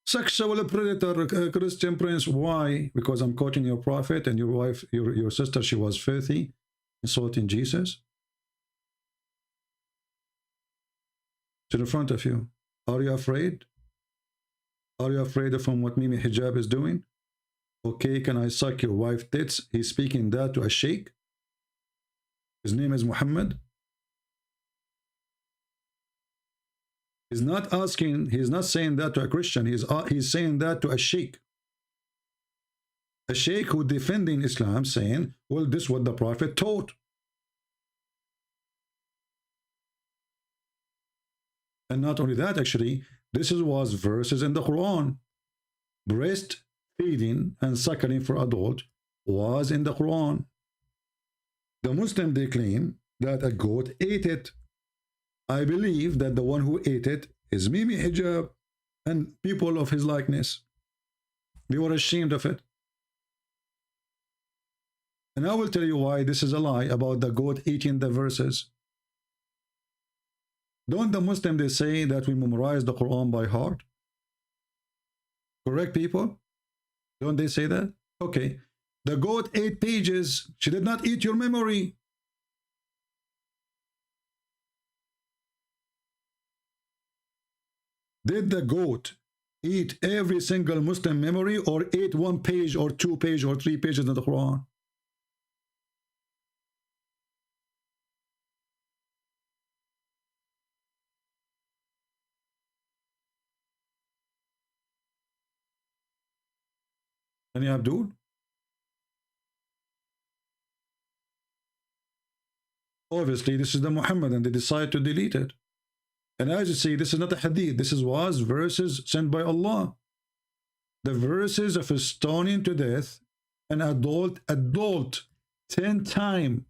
Sexual predator, Christian Prince. Why? Because I'm quoting your prophet and your wife, your sister, she was filthy, insulting Jesus. To the front of you. Are you afraid? Are you afraid of what Mimi Hijab is doing? Okay, can I suck your wife tits? He's speaking that to a sheikh. His name is Muhammad. He's not asking, he's not saying that to a Christian. He's saying that to a sheikh. A sheikh who defending Islam, saying, well, this is what the prophet taught. And not only that, actually, this was verses in the Quran. Breastfeeding and suckling for adult was in the Quran. The Muslim, they claim that a goat ate it. I believe that the one who ate it is Mimi Hijab and people of his likeness. They were ashamed of it. And I will tell you why this is a lie about the goat eating the verses. Don't the Muslims, they say that we memorize the Quran by heart? Correct, people? Don't they say that? Okay. The goat ate pages. She did not eat your memory. Did the goat eat every single Muslim memory, or ate 1 page or 2 pages or 3 pages of the Quran? Any Abdul? Obviously, this is the Muhammad, and they decide to delete it. And as you see, this is not a hadith. This was verses sent by Allah. The verses of stoning to death an adult 10 times.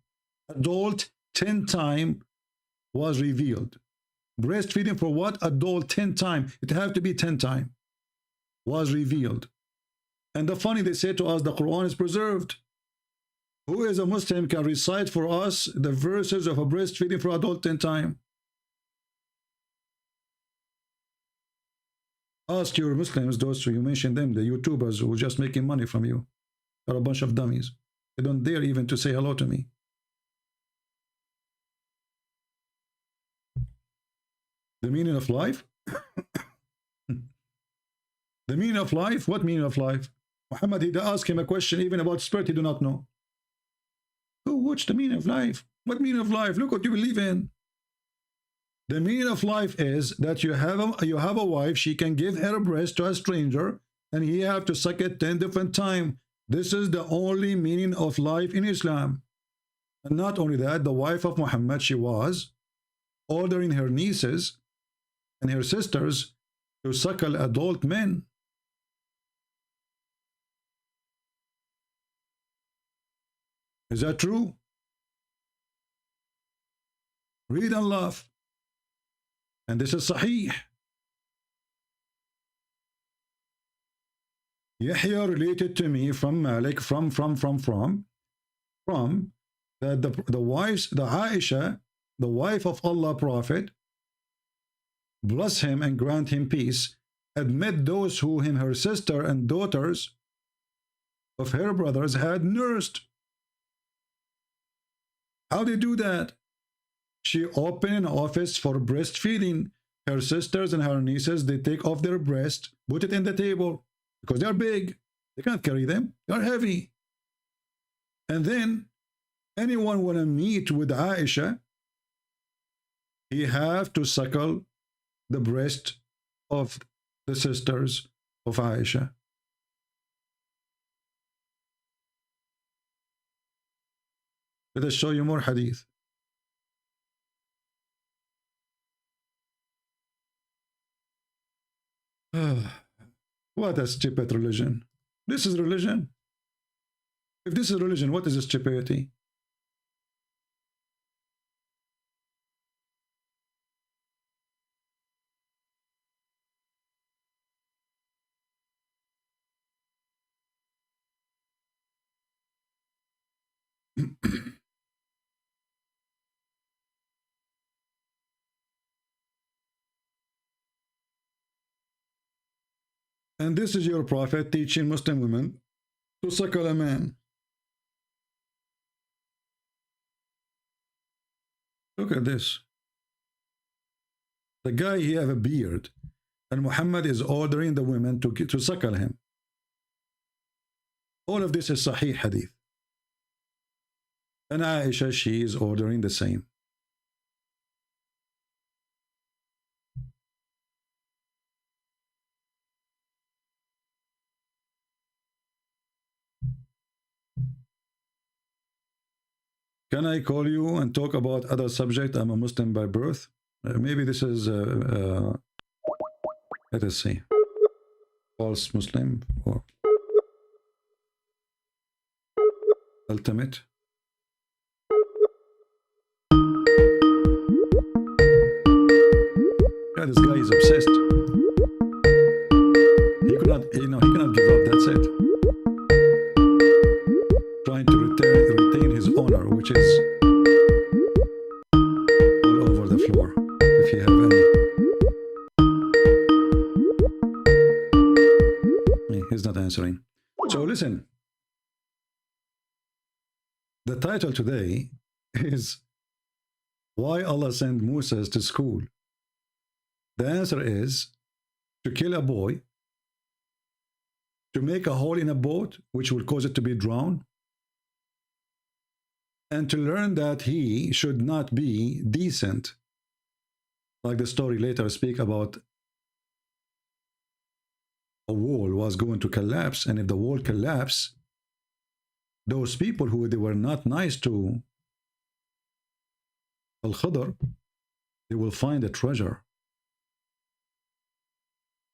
Adult 10 times was revealed. Breastfeeding for what? Adult 10 times. It have to be 10 times. Was revealed. And the funny, they say to us, the Quran is preserved. Who is a Muslim can recite for us the verses of a breastfeeding for adult 10 times? Ask your Muslims, those who you mentioned them, the YouTubers who are just making money from you. They're a bunch of dummies. They don't dare even to say hello to me. The meaning of life? The meaning of life? What meaning of life? Muhammad, he asked him a question even about spirit he do not know. Oh, what's the meaning of life? What meaning of life? Look what you believe in. The meaning of life is that you have a wife, she can give her breast to a stranger, and he have to suck it 10 different times. This is the only meaning of life in Islam. And not only that, the wife of Muhammad, she was ordering her nieces and her sisters to suckle adult men. Is that true? Read and laugh. And this is Sahih. Yahya related to me from Malik, from the wives, the Aisha, the wife of Allah Prophet, bless him and grant him peace, admit those who him, her sister and daughters of her brothers had nursed. How they do that? She opened an office for breastfeeding. Her sisters and her nieces, they take off their breast, put it in the table, because they're big. They can't carry them. They're heavy. And then anyone want to meet with Aisha, he have to suckle the breast of the sisters of Aisha. Let us show you more hadith. What a stupid religion. This is religion. If this is religion, what is stupidity? And this is your prophet teaching Muslim women to suckle a man. Look at this. The guy, he have a beard, and Muhammad is ordering the women to suckle him. All of this is Sahih hadith. And Aisha, she is ordering the same. Can I call you and talk about other subject? I'm a Muslim by birth. Maybe this is, let us see, false Muslim or ultimate. Yeah, this guy is obsessed. He cannot give up. That's it. Trying to retain his honor, which is all over the floor, if you have any. He's not answering. So listen. The title today is Why Allah Sent Moses to School. The answer is to kill a boy, to make a hole in a boat, which will cause it to be drowned, and to learn that he should not be decent. Like the story later speak about a wall was going to collapse, and if the wall collapsed, those people who they were not nice to Al-Khadr, they will find a treasure.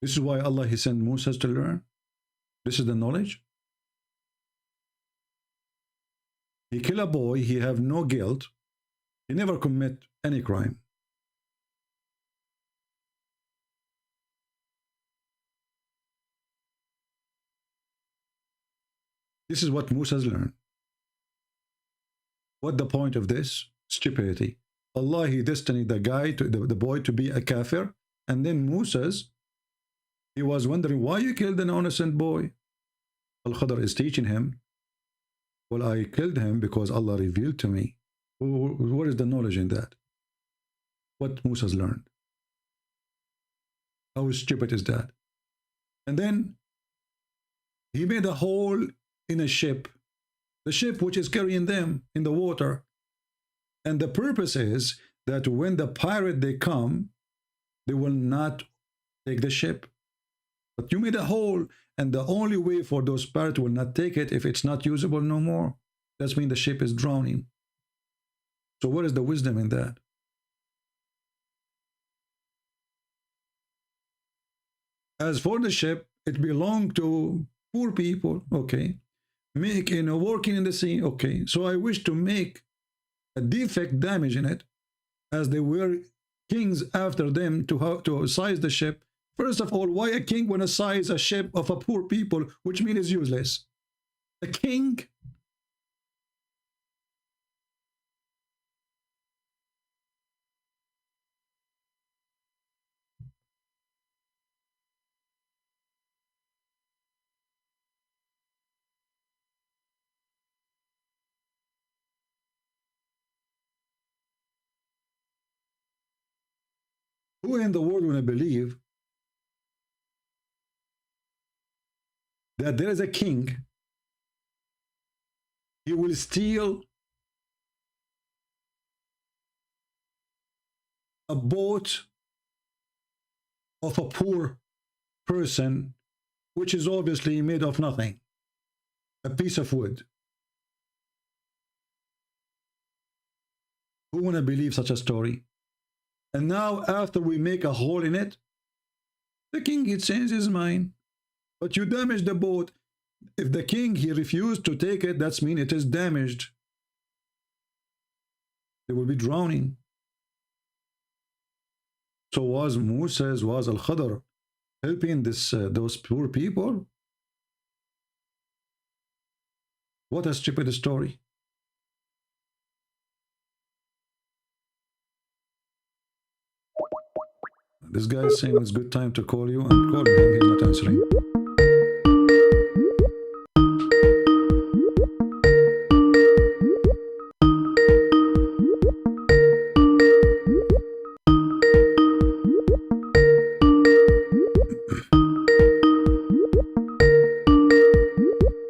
This is why Allah, he sent Moses to learn. This is the knowledge. He kill a boy, he have no guilt, he never commit any crime. This is what Moses learned. What the point of this? Stupidity. Allah, he destined the guy, the boy to be a kafir, and then Moses, he was wondering why you killed an innocent boy. Al-Khadr is teaching him, well, I killed him because Allah revealed to me. What is the knowledge in that? What Moses learned? How stupid is that? And then he made a hole in a ship, the ship which is carrying them in the water. And the purpose is that when the pirate they come, they will not take the ship. But you made a hole, and the only way for those pirates will not take it if it's not usable no more. That's when the ship is drowning. So what is the wisdom in that? As for the ship, it belonged to poor people, okay. make working in the sea. Okay, so I wish to make a defect damage in it, as they were kings after them to size the ship. First of all, why a king want to size a ship of a poor people, which means it's useless? A king. Who in the world want to believe that there is a king, he will steal a boat of a poor person, which is obviously made of nothing, a piece of wood? Who want to believe such a story? And now after we make a hole in it, the king, he changed his mind. But you damaged the boat. If the king, he refused to take it, that's mean it is damaged. They will be drowning. So was Moses, was Al-Khadr helping those poor people? What a stupid story. This guy is saying it's good time to call you, and calling him, he's not answering.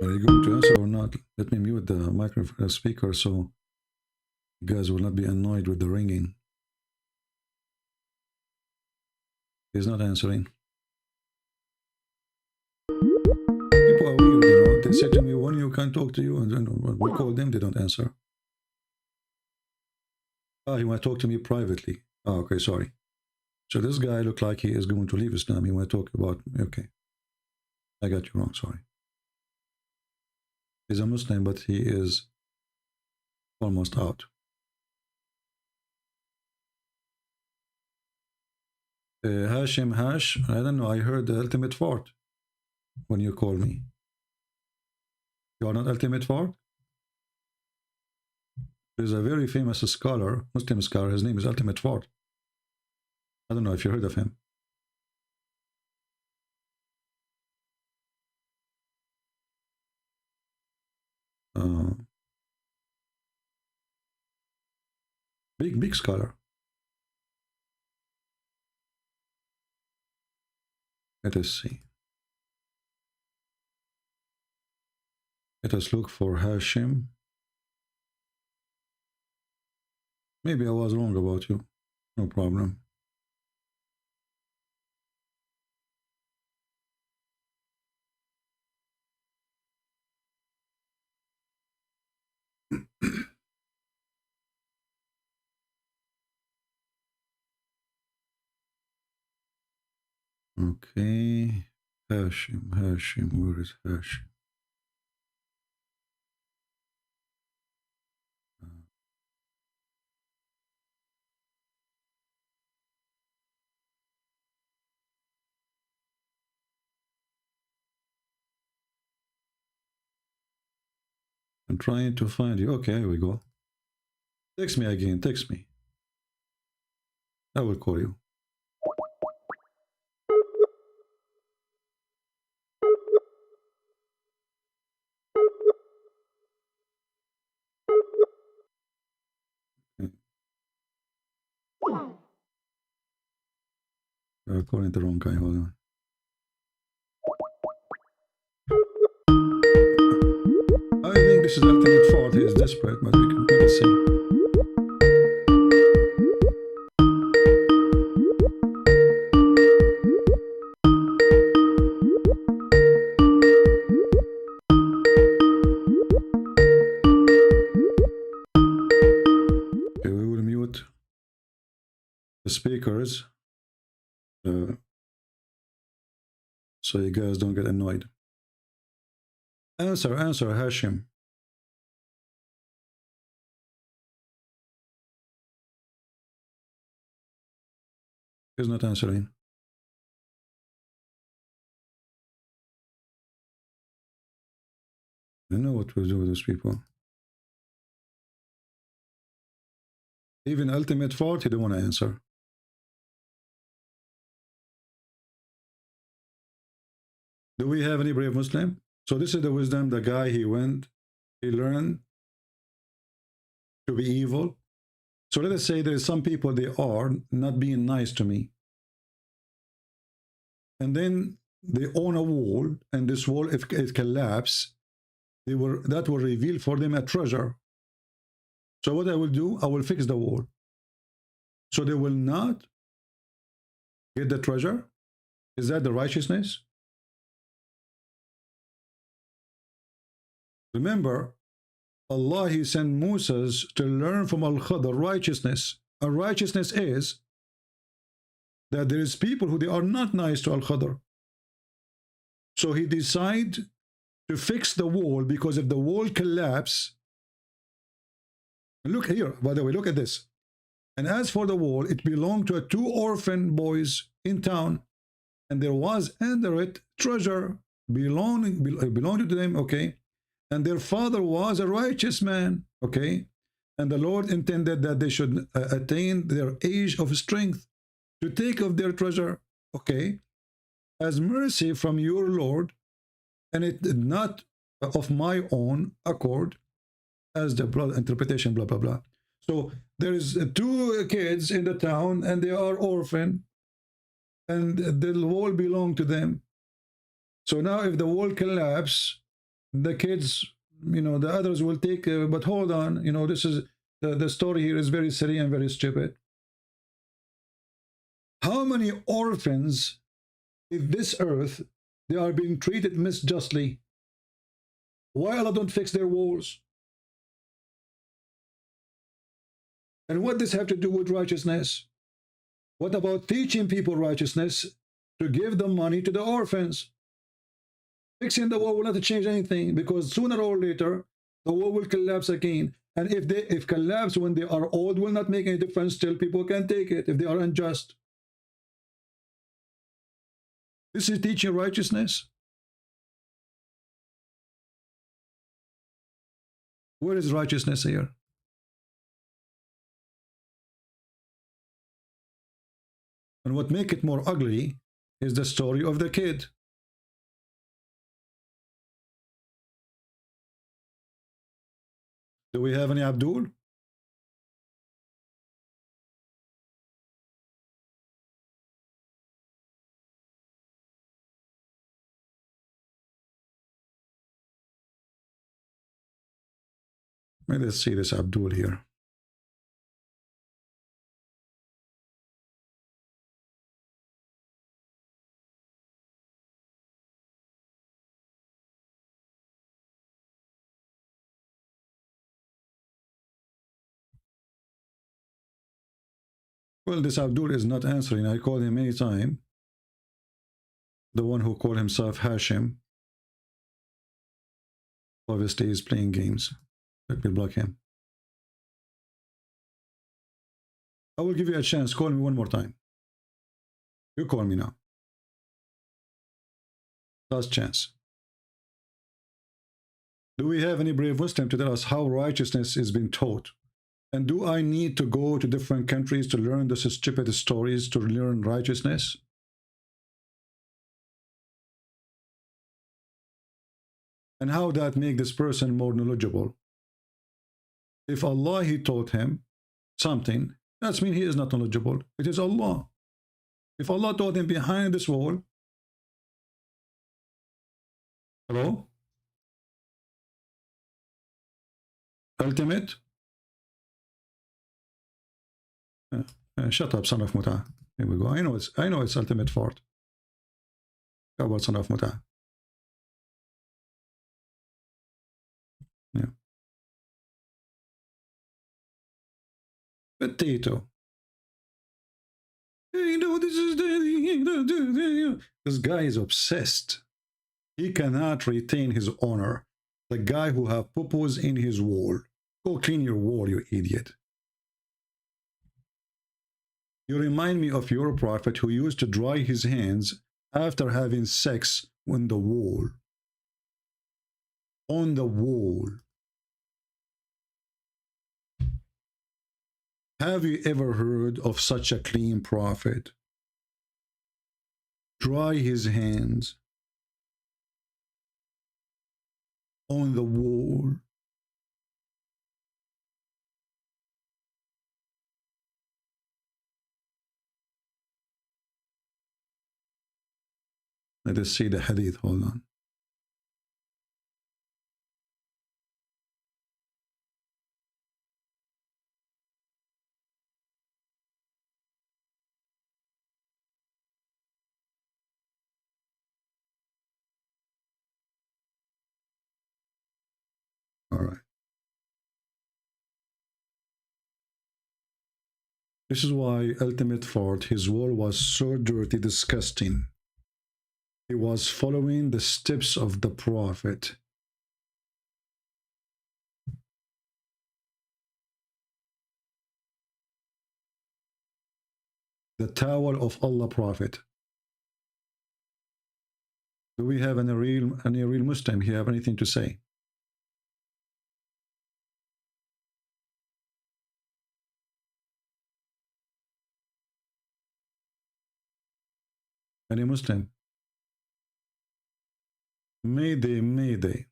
Are you going to answer or not? Let me mute the microphone speaker so you guys will not be annoyed with the ringing. He's not answering. People are weird, you know. They say to me, when you can't talk to you, and then we call them, they don't answer. Ah, he want to talk to me privately. Oh, okay, sorry. So this guy looked like he is going to leave Islam. He want to talk about, okay. I got you wrong, sorry. He's a Muslim, but he is almost out. Hashim Hash, I don't know, I heard the ultimate fort when you call me. You are not ultimate fort? There's a very famous scholar, Muslim scholar, his name is Ultimate Fort. I don't know if you heard of him. Big scholar. Let us see. Let us look for Hashim. Maybe I was wrong about you. No problem. Okay. Hashim, where is Hashim? I'm trying to find you. Okay, here we go. Text me again, text me. I will call you. I'm calling the wrong guy, hold on. I think this is Ultimate Fort. He is desperate, but we can let us see. Okay, we will mute the speakers so you guys don't get annoyed. Answer, Hashim. He's not answering. I know what we'll do with those people. Even ultimate fault, he don't want to answer. Do we have any brave Muslim? So this is the wisdom. The guy, he went, he learned to be evil. So let us say there is some people, they are not being nice to me. And then they own a wall, and this wall, if it collapses, that will reveal for them a treasure. So what I will do, I will fix the wall. So they will not get the treasure. Is that the righteousness? Remember, Allah, he sent Moses to learn from Al-Khadr righteousness. And righteousness is that there is people who they are not nice to Al-Khadr. So he decided to fix the wall, because if the wall collapses, look here, by the way, look at this. And as for the wall, it belonged to 2 orphan boys in town, and there was under it treasure belonging to them, okay? And their father was a righteous man, okay? And the Lord intended that they should attain their age of strength to take of their treasure, okay? As mercy from your Lord, and it did not of my own accord, as the interpretation, blah, blah, blah. So there is 2 kids in the town, and they are orphan, and the wall belonged to them. So now if the wall collapses, the kids, you know, the others will take, but hold on, you know, this is, the story here is very silly and very stupid. How many orphans in this earth, they are being treated misjustly? Why Allah don't fix their walls? And what does this have to do with righteousness? What about teaching people righteousness to give the money to the orphans? Fixing the wall will not change anything, because sooner or later the wall will collapse again. And if collapse when they are old will not make any difference, still people can take it if they are unjust. This is teaching righteousness. Where is righteousness here? And what makes it more ugly is the story of the kid. Do we have any Abdul? Let's see this Abdul here. Well, this Abdul is not answering. I called him many times. The one who called himself Hashim. Obviously, he's playing games. Let me block him. I will give you a chance. Call me one more time. You call me now. Last chance. Do we have any brave Muslim to tell us how righteousness is being taught? And do I need to go to different countries to learn those stupid stories to learn righteousness? And how that make this person more knowledgeable? If Allah, he taught him something, that means he is not knowledgeable. It is Allah. If Allah taught him behind this wall, hello? Ultimate? Shut up, son of Muta. Here we go. I know it's ultimate fault. How about son of Muta? Yeah. Potato. You know, this is the... This guy is obsessed. He cannot retain his honor. The guy who have pupils in his wall. Go clean your wall, you idiot. You remind me of your prophet who used to dry his hands after having sex on the wall. On the wall. Have you ever heard of such a clean prophet? Dry his hands on the wall. Let us see the hadith. Hold on. All right. This is why ultimate fault, his wall was so dirty, disgusting. He was following the steps of the prophet. The towel of Allah prophet. Do we have any real Muslim here have anything to say? Any Muslim? Mayday, mayday.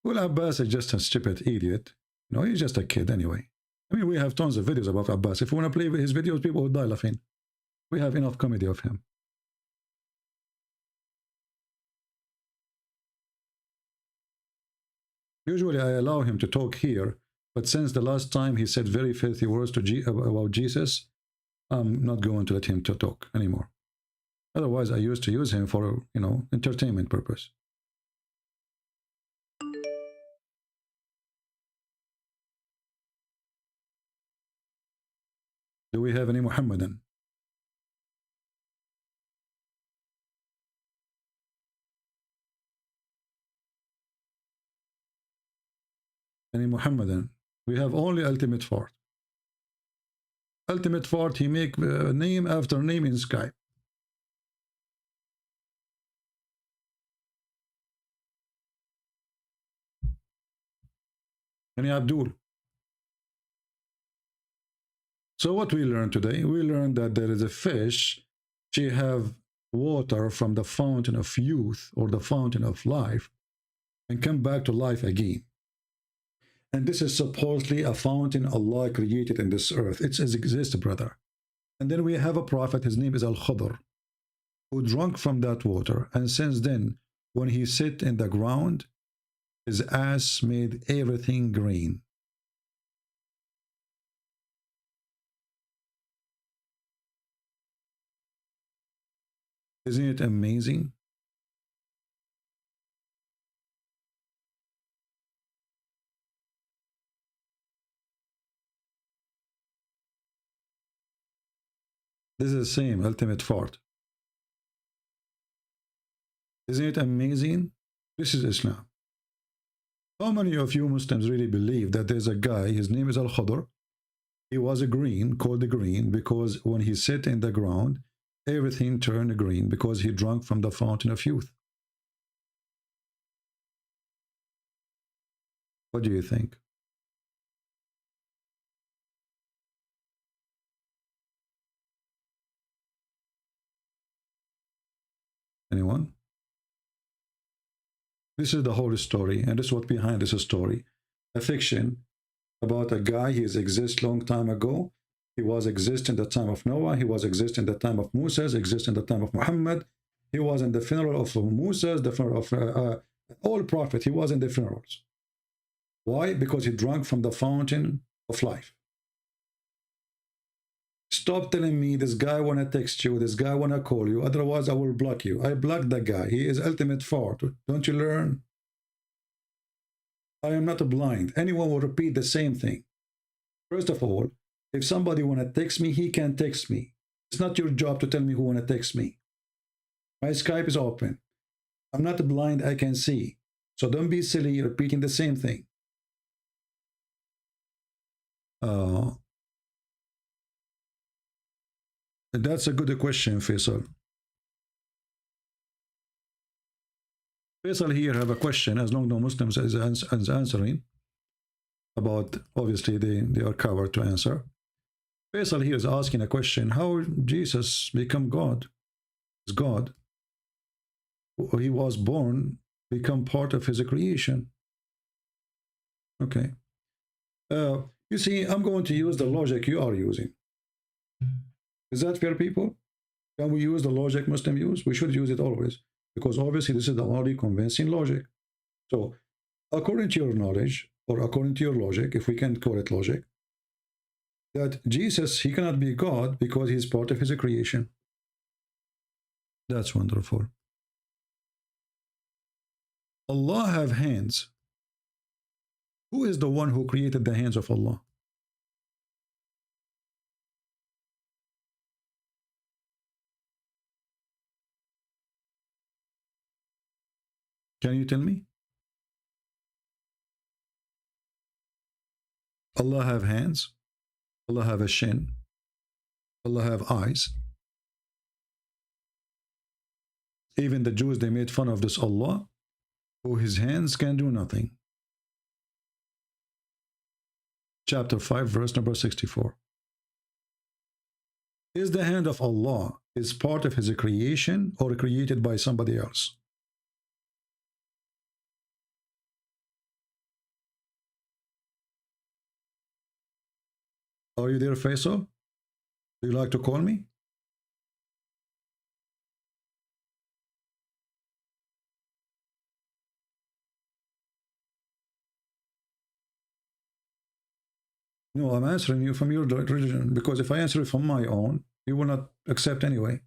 Well, Abbas is just a stupid idiot. No, he's just a kid anyway. I mean, we have tons of videos about Abbas. If we want to play his videos, people will die laughing. We have enough comedy of him. Usually I allow him to talk here, but since the last time he said very filthy words to about Jesus, I'm not going to let him to talk anymore. Otherwise, I used to use him for, you know, entertainment purpose. Do we have any Muhammadan? Any Muhammadan? We have only ultimate fort. Ultimate fort, he make name after name in Skype. Any Abdul? So what we learned today? We learned that there is a fish. She have water from the fountain of youth or the fountain of life and come back to life again. And this is supposedly a fountain Allah created in this earth. It exists, brother. And then we have a prophet, his name is Al-Khadr, who drank from that water. And since then, when he sit in the ground, his ass made everything green. Isn't it amazing? This is the same ultimate fort. Isn't it amazing? This is Islam. How many of you Muslims really believe that there's a guy, his name is Al-Khadr, he was a green, called the green, because when he sat in the ground, everything turned green because he drank from the fountain of youth. What do you think? Anyone? This is the whole story, and this is what behind this story. A fiction about a guy he exists long time ago. He was exist in the time of Noah. He was exist in the time of Musa. Exist in the time of Muhammad. He was in the funeral of Musa, the funeral of all prophets. He was in the funerals. Why? Because he drank from the fountain of life. Stop telling me this guy wanna text you, this guy wanna call you, otherwise I will block you. I blocked that guy. He is ultimate fort. Don't you learn? I am not blind. Anyone will repeat the same thing. First of all, if somebody wanna text me, he can text me. It's not your job to tell me who wanna text me. My Skype is open. I'm not blind, I can see. So don't be silly repeating the same thing. That's a good question, Faisal. Faisal here have a question, as long no Muslims is answering about, obviously they are covered to answer. Faisal here is asking a question, how Jesus become God? Is God. He was born, become part of his creation. Okay. You see, I'm going to use the logic you are using. Is that fair, people? Can we use the logic Muslim use? We should use it always, because obviously this is the only convincing logic. So, according to your knowledge, or according to your logic, if we can call it logic, that Jesus, he cannot be God because he's part of his creation. That's wonderful. Allah have hands. Who is the one who created the hands of Allah? Can you tell me? Allah have hands. Allah have a shin. Allah have eyes. Even the Jews, they made fun of this Allah, who his hands can do nothing. Chapter 5, verse number 64. Is the hand of Allah is part of his creation or created by somebody else? Are you there, Faisal? Do you like to call me? No, I'm answering you from your religion, because if I answer it from my own, you will not accept anyway.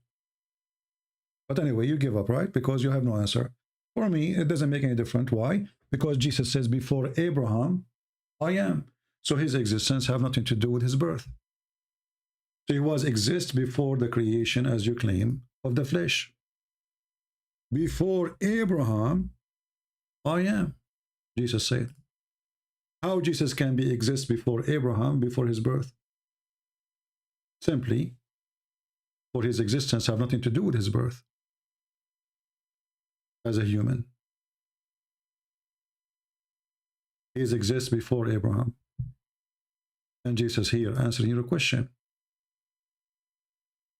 But anyway, you give up, right? Because you have no answer. For me, it doesn't make any difference. Why? Because Jesus says, before Abraham, I am. So his existence have nothing to do with his birth. So he was exist before the creation, as you claim, of the flesh. Before Abraham, I am, Jesus said. How Jesus can be exist before Abraham, before his birth? Simply, for his existence have nothing to do with his birth as a human. He exists before Abraham. And Jesus here answering your question.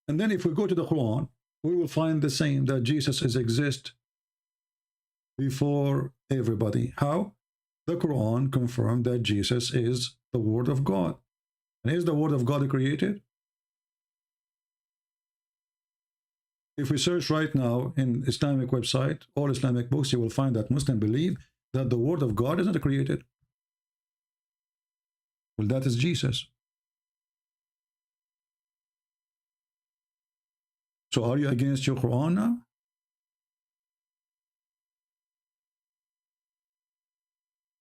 And then if we go to the Quran, we will find the same, that Jesus is exist before everybody. How? The Quran confirmed that Jesus is the Word of God. And is the Word of God created? If we search right now in Islamic website, all Islamic books, you will find that Muslims believe that the Word of God is not created. Well, that is Jesus. So are you against your Quran now?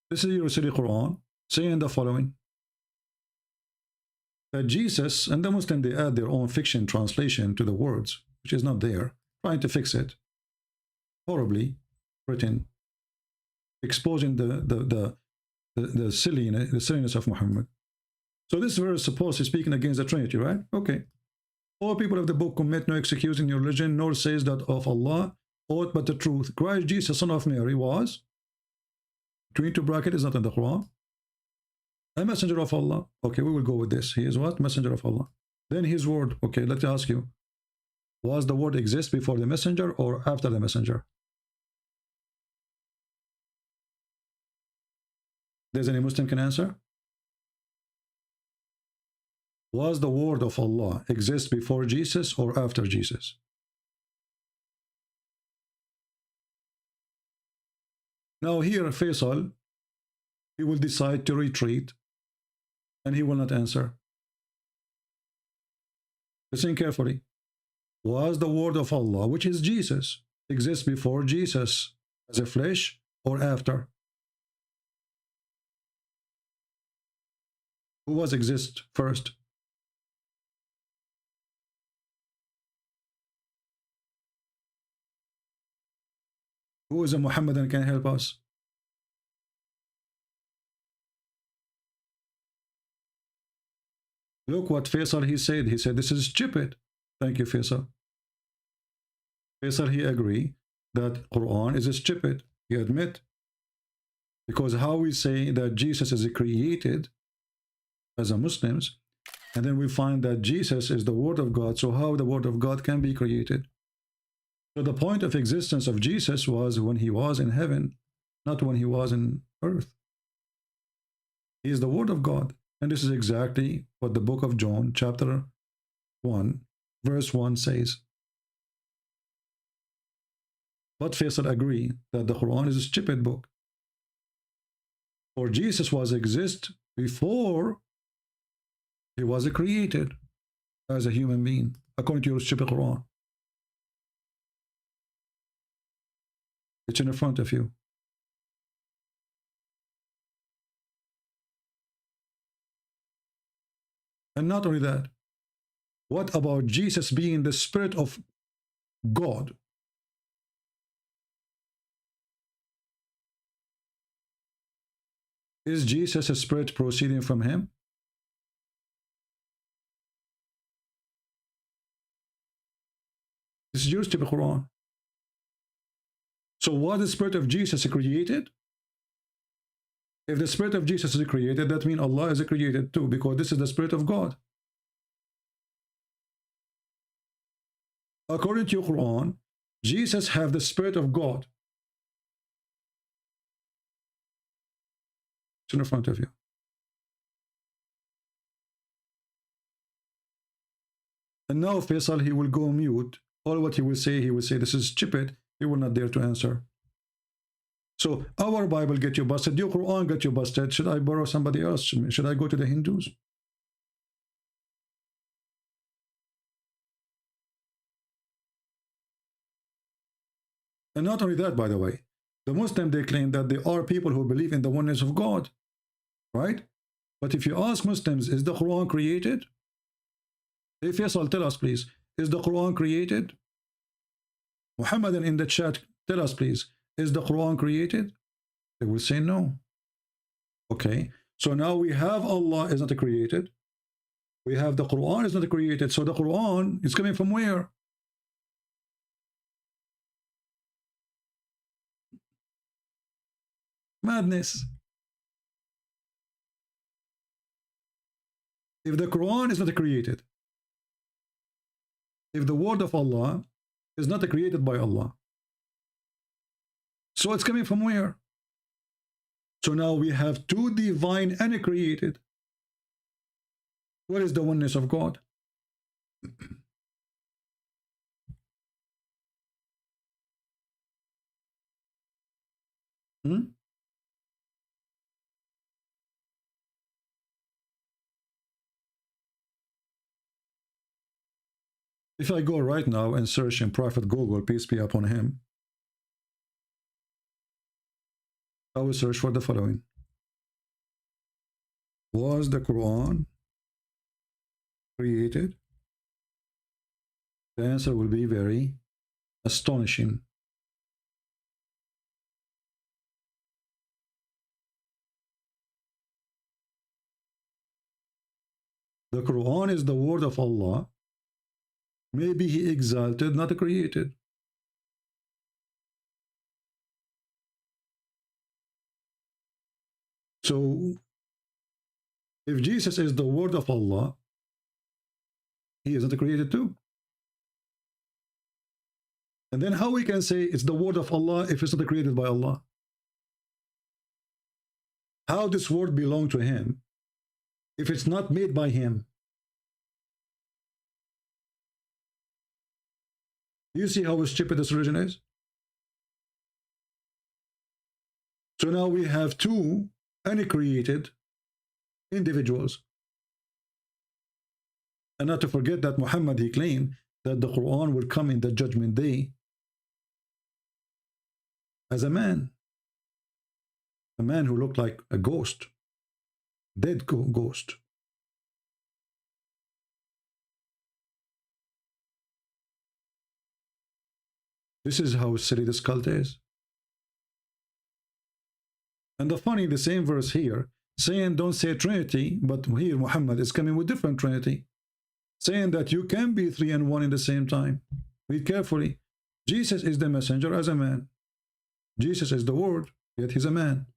This is your silly Quran saying the following, that Jesus and the Muslim, they add their own fiction translation to the words, which is not there, trying to fix it, horribly written, exposing the silliness of Muhammad. So this verse supposedly speaking against the Trinity, right? Okay. All people of the book commit no excuse in your religion, nor says that of Allah aught but the truth. Christ Jesus, son of Mary, was, between two brackets, is not in the Quran, a messenger of Allah. Okay, we will go with this. He is what? Messenger of Allah. Then his word. Okay, let me ask you, was the word exist before the messenger or after the messenger? Does any Muslim can answer? Was the word of Allah exist before Jesus or after Jesus? Now here, Faisal, he will decide to retreat and he will not answer. Listen carefully. Was the word of Allah, which is Jesus, exist before Jesus as a flesh or after? Who was exist first? Who is a Muhammadan can help us? Look what Faisal he said. He said this is stupid. Thank you, Faisal. Faisal he agree that Quran is stupid. He admit. Because how we say that Jesus is created as a Muslims, and then we find that Jesus is the Word of God, so how the Word of God can be created? So the point of existence of Jesus was when he was in heaven, not when he was in earth. He is the Word of God. And this is exactly what the book of John, chapter 1, verse 1 says. But Faisal agree that the Quran is a stupid book. For Jesus was exist before he was created as a human being, according to your stupid Quran. It's in front of you. And not only that, what about Jesus being the Spirit of God? Is Jesus a spirit proceeding from him? This is your stupid Quran. So was the Spirit of Jesus created? If the Spirit of Jesus is created, that means Allah is created too, because this is the Spirit of God. According to your Quran, Jesus have the Spirit of God. It's in front of you. And now Faisal, he will go mute. All what he will say this is stupid. He will not dare to answer. So our Bible get you busted, your Quran get you busted. Should I borrow somebody else? Should I go to the Hindus? And not only that, by the way, the Muslims, they claim that there are people who believe in the oneness of God, right? But if you ask Muslims, is the Quran created? If yes, I'll tell us, please. Is the Quran created? Muhammadan in the chat, tell us, please. Is the Quran created? They will say no. Okay, so now we have Allah is not created. We have the Quran is not created. So the Quran is coming from where? Madness. If the Quran is not created, if the word of Allah is not created by Allah, so it's coming from where? So now we have two divine and created. What is the oneness of God? If I go right now and search in Prophet Google, peace be upon him, I will search for the following. Was the Quran created? The answer will be very astonishing. The Quran is the word of Allah. Maybe he exalted, not created. So, if Jesus is the word of Allah, he is not created too. And then how we can say it's the word of Allah if it's not created by Allah? How this word belong to him if it's not made by him? You see how stupid this religion is? So now we have two uncreated individuals. And not to forget that Muhammad, he claimed that the Quran will come in the judgment day as a man who looked like a ghost, dead ghost. This is how silly this cult is. And the funny, the same verse here, saying don't say Trinity, but here Muhammad is coming with different Trinity, saying that you can be 3 and 1 in the same time. Read carefully. Jesus is the messenger as a man. Jesus is the word, yet he's a man.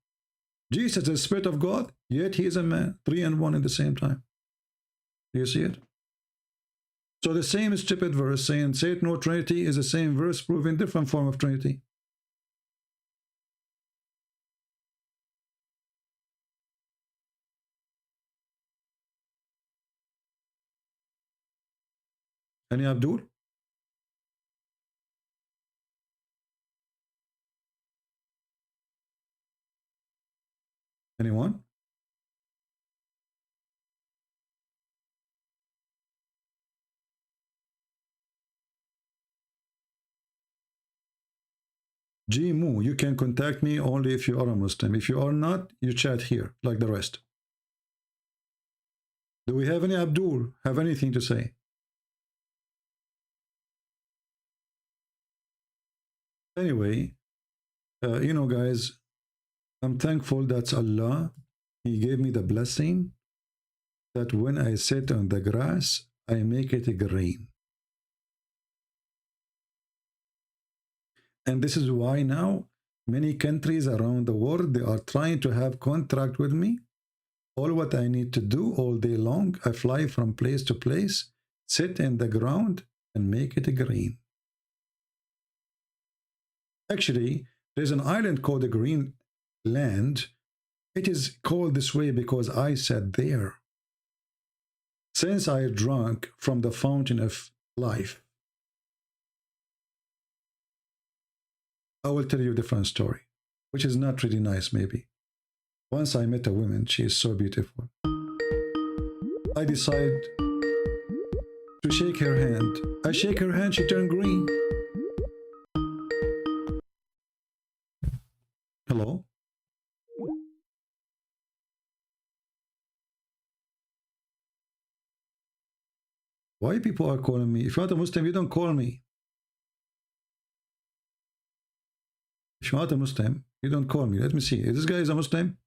Jesus is the Spirit of God, yet he is a man. 3 and 1 in the same time. Do you see it? So the same stupid verse saying say it no Trinity is the same verse proving different form of Trinity. Any Abdul? Anyone? Jimu, you can contact me only if you are a Muslim. If you are not, you chat here like the rest. Do we have any Abdul have anything to say? Anyway, you know, guys, I'm thankful that Allah, he gave me the blessing that when I sit on the grass, I make it green. And this is why now many countries around the world, they are trying to have contract with me. All what I need to do all day long, I fly from place to place, sit in the ground and make it green. Actually, there's an island called the Green Land. It is called this way because I sat there. Since I drank from the fountain of life. I will tell you a different story, which is not really nice maybe. Once I met a woman, she is so beautiful. I decide to shake her hand. I shake her hand, she turned green. Hello? Why people are calling me? If you're not a Muslim, you don't call me. If you're not a Muslim, you don't call me. Let me see. This guy is a Muslim?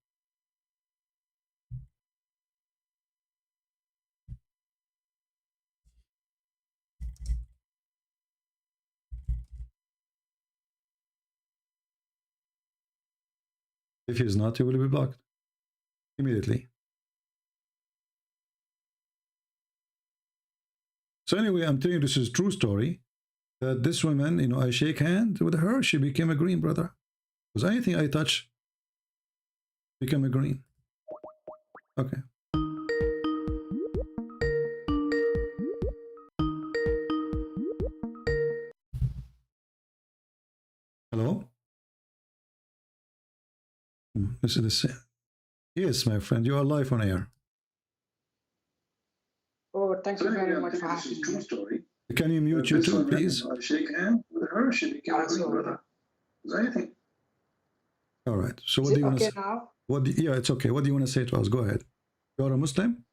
If he's not, he will be blocked immediately. So anyway, I'm telling you this is a true story. That this woman, you know, I shake hand with her, she became a green, brother. Because anything I touch become a green. Okay. Hello? This is the same. Yes, my friend, you are live on air. Oh, thank you very much for having me. Can you mute YouTube, please? I shake hands with her, she became a green, brother. Is there anything? All right. So what do you want to say? Now? Yeah, it's okay. What do you want to say to us? Go ahead. You are a Muslim?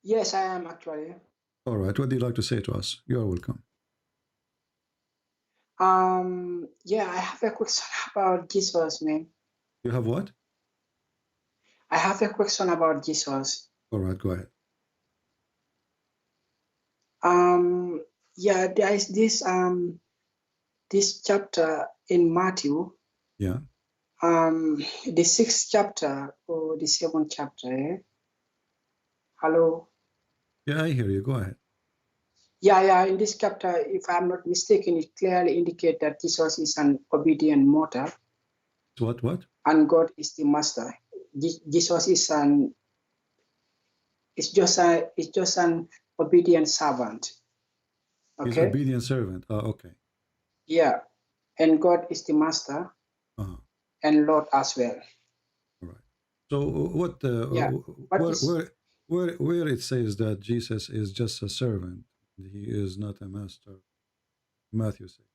Yes, I am actually. All right. What do you like to say to us? You are welcome. Yeah, I have a question about Jesus, man. You have what? I have a question about Jesus. All right, go ahead. Yeah, there is this chapter in Matthew. Yeah. The 6th chapter or the 7th chapter. Eh? Hello. Yeah, I hear you. Go ahead. Yeah. In this chapter, if I'm not mistaken, it clearly indicates that Jesus is an obedient mortal. What? And God is the master. Jesus is just an obedient servant. Okay. He's obedient servant. Oh, okay. Yeah, and God is the master, and Lord as well. All right. So what? Where it says that Jesus is just a servant, he is not a master. Matthew says.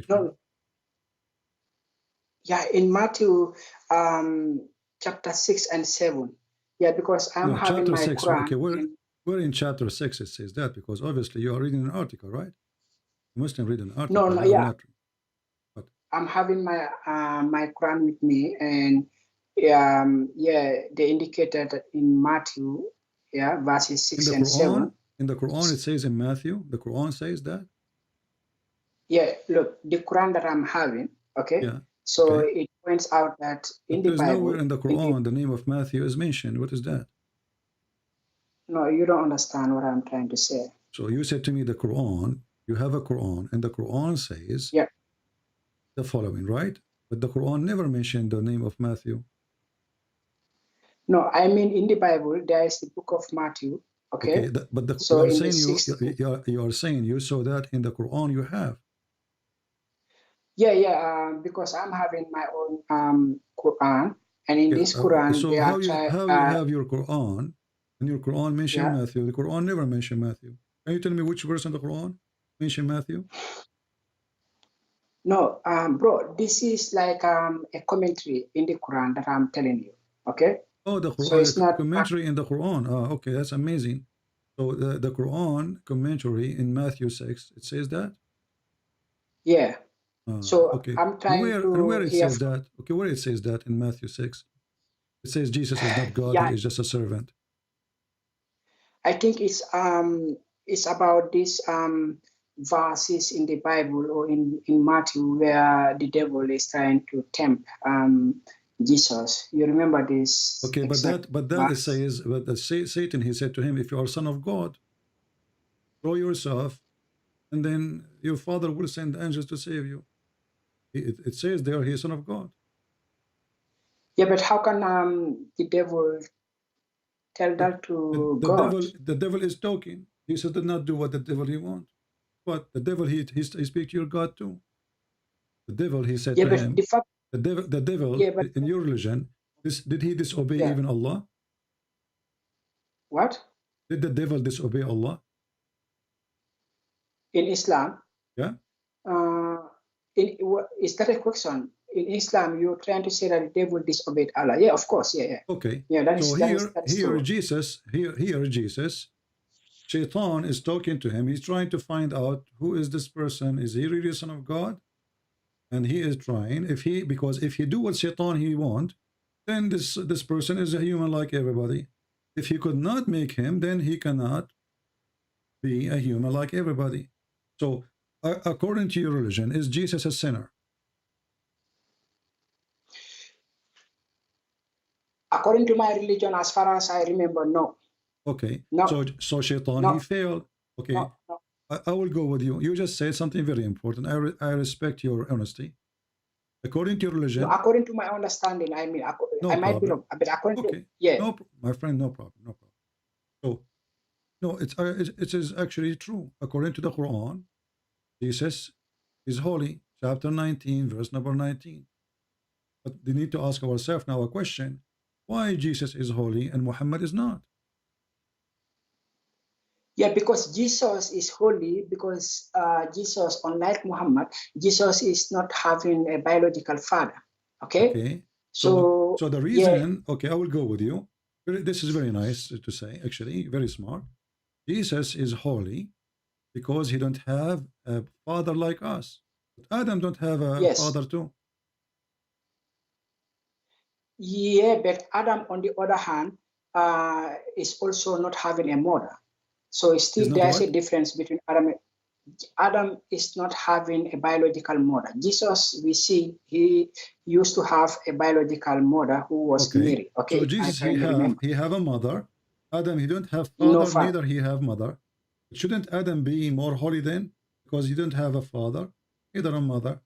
No. Yeah, in Matthew, chapter 6 and 7. Yeah, because I'm having chapter my 6. Quran. Okay, where in chapter 6 it says that? Because obviously you are reading an article, right? You must read an article. No, yeah. I'm having my my Quran with me, and they indicated that in Matthew, verses 6 and 7. In the Quran, it says in Matthew, the Quran says that. Yeah, look, the Quran that I'm having, okay. Yeah. So it points out that in the there's Bible, nowhere in the Quran the name of Matthew is mentioned. What is that? No, you don't understand what I'm trying to say. So you said to me the Quran, you have a Quran, and the Quran says the following, right? But the Quran never mentioned the name of Matthew. No, I mean in the Bible there is the book of Matthew. Okay. So you are saying you are saying you saw that in the Quran you have. Because I'm having my own Quran, and in this Quran, so how you have your Quran, and your Quran mentioned Matthew. The Quran never mentioned Matthew. Can you tell me which verse in the Quran mentioned Matthew? No, bro, this is like a commentary in the Quran that I'm telling you. Okay. Oh, the Quran, so it's not commentary in the Quran. Okay, that's amazing. So the Quran commentary in Matthew 6, it says that. Yeah. So okay. I'm trying to where it says that? Okay, where it says that in Matthew 6, it says Jesus is not God; he is just a servant. I think it's about these verses in the Bible or in Matthew where the devil is trying to tempt Jesus. You remember this? Okay, but that it says, Satan, he said to him, if you are son of God, throw yourself, and then your Father will send angels to save you. It says there he is son of God. Yeah, but how can the devil tell that to God? The devil is talking. Jesus did not do what the devil he wants. But the devil he speaks to your God too. The devil, he said to him, the devil in your religion, did he disobey even Allah? What? Did the devil disobey Allah? In Islam? Yeah. Is that a question? In Islam, you're trying to say that the devil disobeyed Allah. Yeah, of course. Yeah. Okay. Yeah, that is here Jesus, Shaitan is talking to him. He's trying to find out who is this person. Is he really son of God? And he is trying. Because if he do what Shaitan he want, then this person is a human like everybody. If he could not make him, then he cannot be a human like everybody. So according to your religion, is Jesus a sinner? According to my religion, as far as I remember, no. Okay. No. So Shaitan, he failed. Okay. No. I will go with you. You just said something very important. I respect your honesty. According to your religion. No, according to my understanding, I mean, I might be wrong, but according to my friend, no problem. So, no, it is actually true. According to the Quran, Jesus is holy. Chapter 19, verse number 19. But we need to ask ourselves now a question: why Jesus is holy and Muhammad is not? Yeah, because Jesus is holy, because Jesus, unlike Muhammad, Jesus is not having a biological father. Okay. So the reason, okay, I will go with you. This is very nice to say, actually, very smart. Jesus is holy because he don't have a father like us. But Adam don't have a father too. Yeah, but Adam, on the other hand, is also not having a mother. So still there's a difference between Adam. Adam is not having a biological mother. Jesus, we see, he used to have a biological mother who was Mary. Okay. So Jesus, he have a mother. Adam, he don't have father, neither he have mother. Shouldn't Adam be more holy then? Because he don't have a father, neither a mother.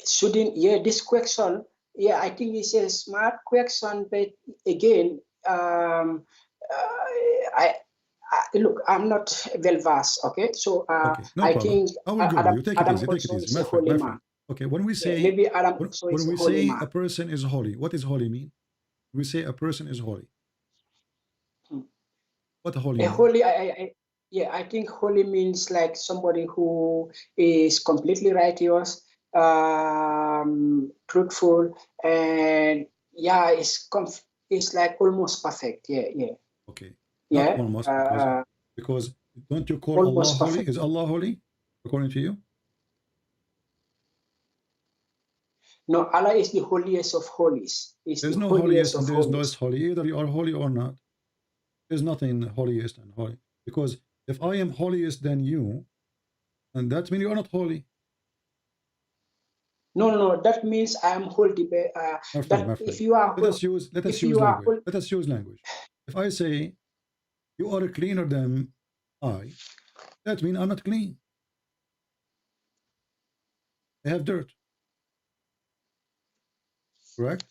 Shouldn't, this question, I think it's a smart question, but again, look, I'm not well versed. Okay, so no I problem. think I will go. Adam, You take Adam it easy. Take it easy. My friend. Okay, when we say maybe Adam when we say a person is holy, what is holy mean? We say a person is holy. What holy mean? Holy, I think holy means like somebody who is completely righteous, truthful, and it's like almost perfect. Okay. Not almost, because don't you call Allah holy? Is Allah holy? according to you? No, Allah is the holiest of holies. There's no holiest and there's no less holy. Either you are holy or not. There's nothing holiest and holy. Because if I am holiest than you, and that means you are not holy. No. That means I am holy. My friend. If you are, let us use language. Let us use language. If I say you are cleaner than I, that means I'm not clean. I have dirt. Correct?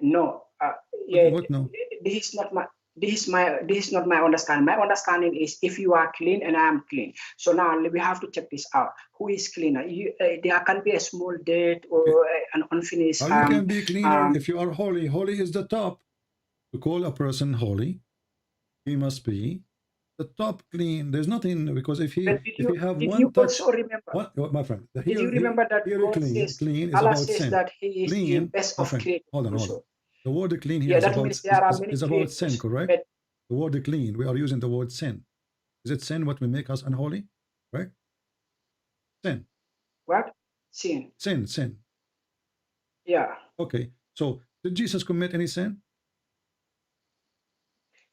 No. Yeah. What no? This is not my understanding. My understanding is if you are clean and I am clean. So now we have to check this out. Who is cleaner? There can be a small dirt or an unfinished. How you can be cleaner if you are holy? Holy is the top. To call a person holy, he must be the top clean. There's nothing, because if he have one touch, my friend, did you remember that clean is Allah about says sin. that He is the best of creators? Hold on. The word clean here is about sin, correct? The word clean, we are using the word sin. Is it sin what will make us unholy? Right? Sin. What? Sin. Sin. Yeah. Okay. So did Jesus commit any sin?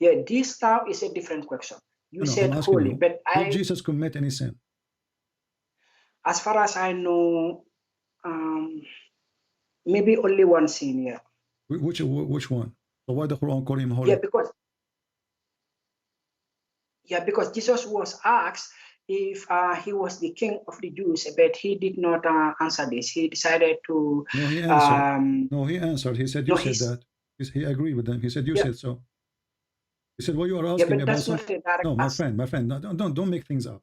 Yeah, this now is a different question. You said holy, but did Jesus commit any sin? As far as I know, maybe only one sin, yeah. Which one? So why the Quran call him holy? Because Jesus was asked if he was the king of the Jews, but he did not answer this. He decided to. No, he answered. He answered. He said, "You said that." He agreed with them. He said, "You said so." He said, "Well, you are asking me about something." No, my friend, no, don't make things up.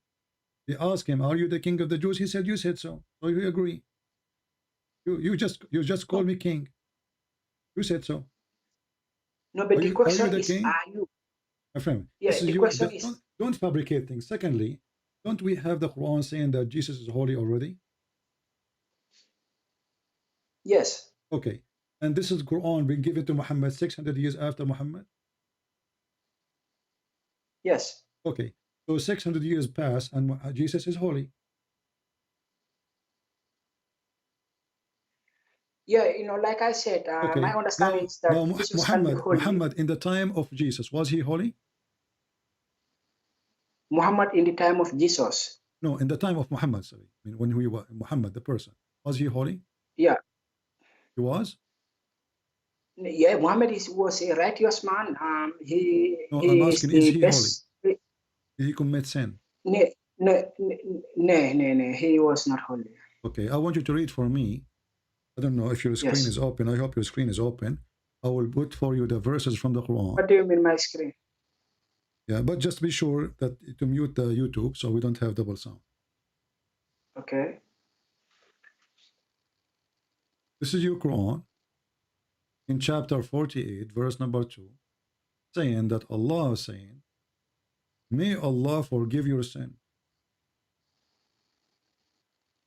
They asked him, "Are you the king of the Jews?" He said, "You said so." So you agree. You just called me king. You said so. No, but the question is, are you? My friend, the question is, don't fabricate things. Secondly, don't we have the Quran saying that Jesus is holy already? Yes. Okay. And this is Quran being given to Muhammad 600 years after Muhammad? Yes. Okay. So 600 years pass and Jesus is holy. Yeah, like I said, my understanding is that Jesus can be holy. Muhammad in the time of Jesus, was he holy? Muhammad in the time of Jesus? No, in the time of Muhammad, sorry. I mean, when we were Muhammad, the person, was he holy? Yeah. He was? Yeah, Muhammad was a righteous man. I'm asking, is he holy? Did he commit sin? No, he was not holy. Okay, I want you to read for me. I don't know if your screen is open. I hope your screen is open. I will put for you the verses from the Quran. What do you mean, my screen? Yeah, but just be sure that to mute the YouTube so we don't have double sound. Okay. This is your Quran in chapter 48, verse number 2, saying that Allah is saying, "May Allah forgive your sin."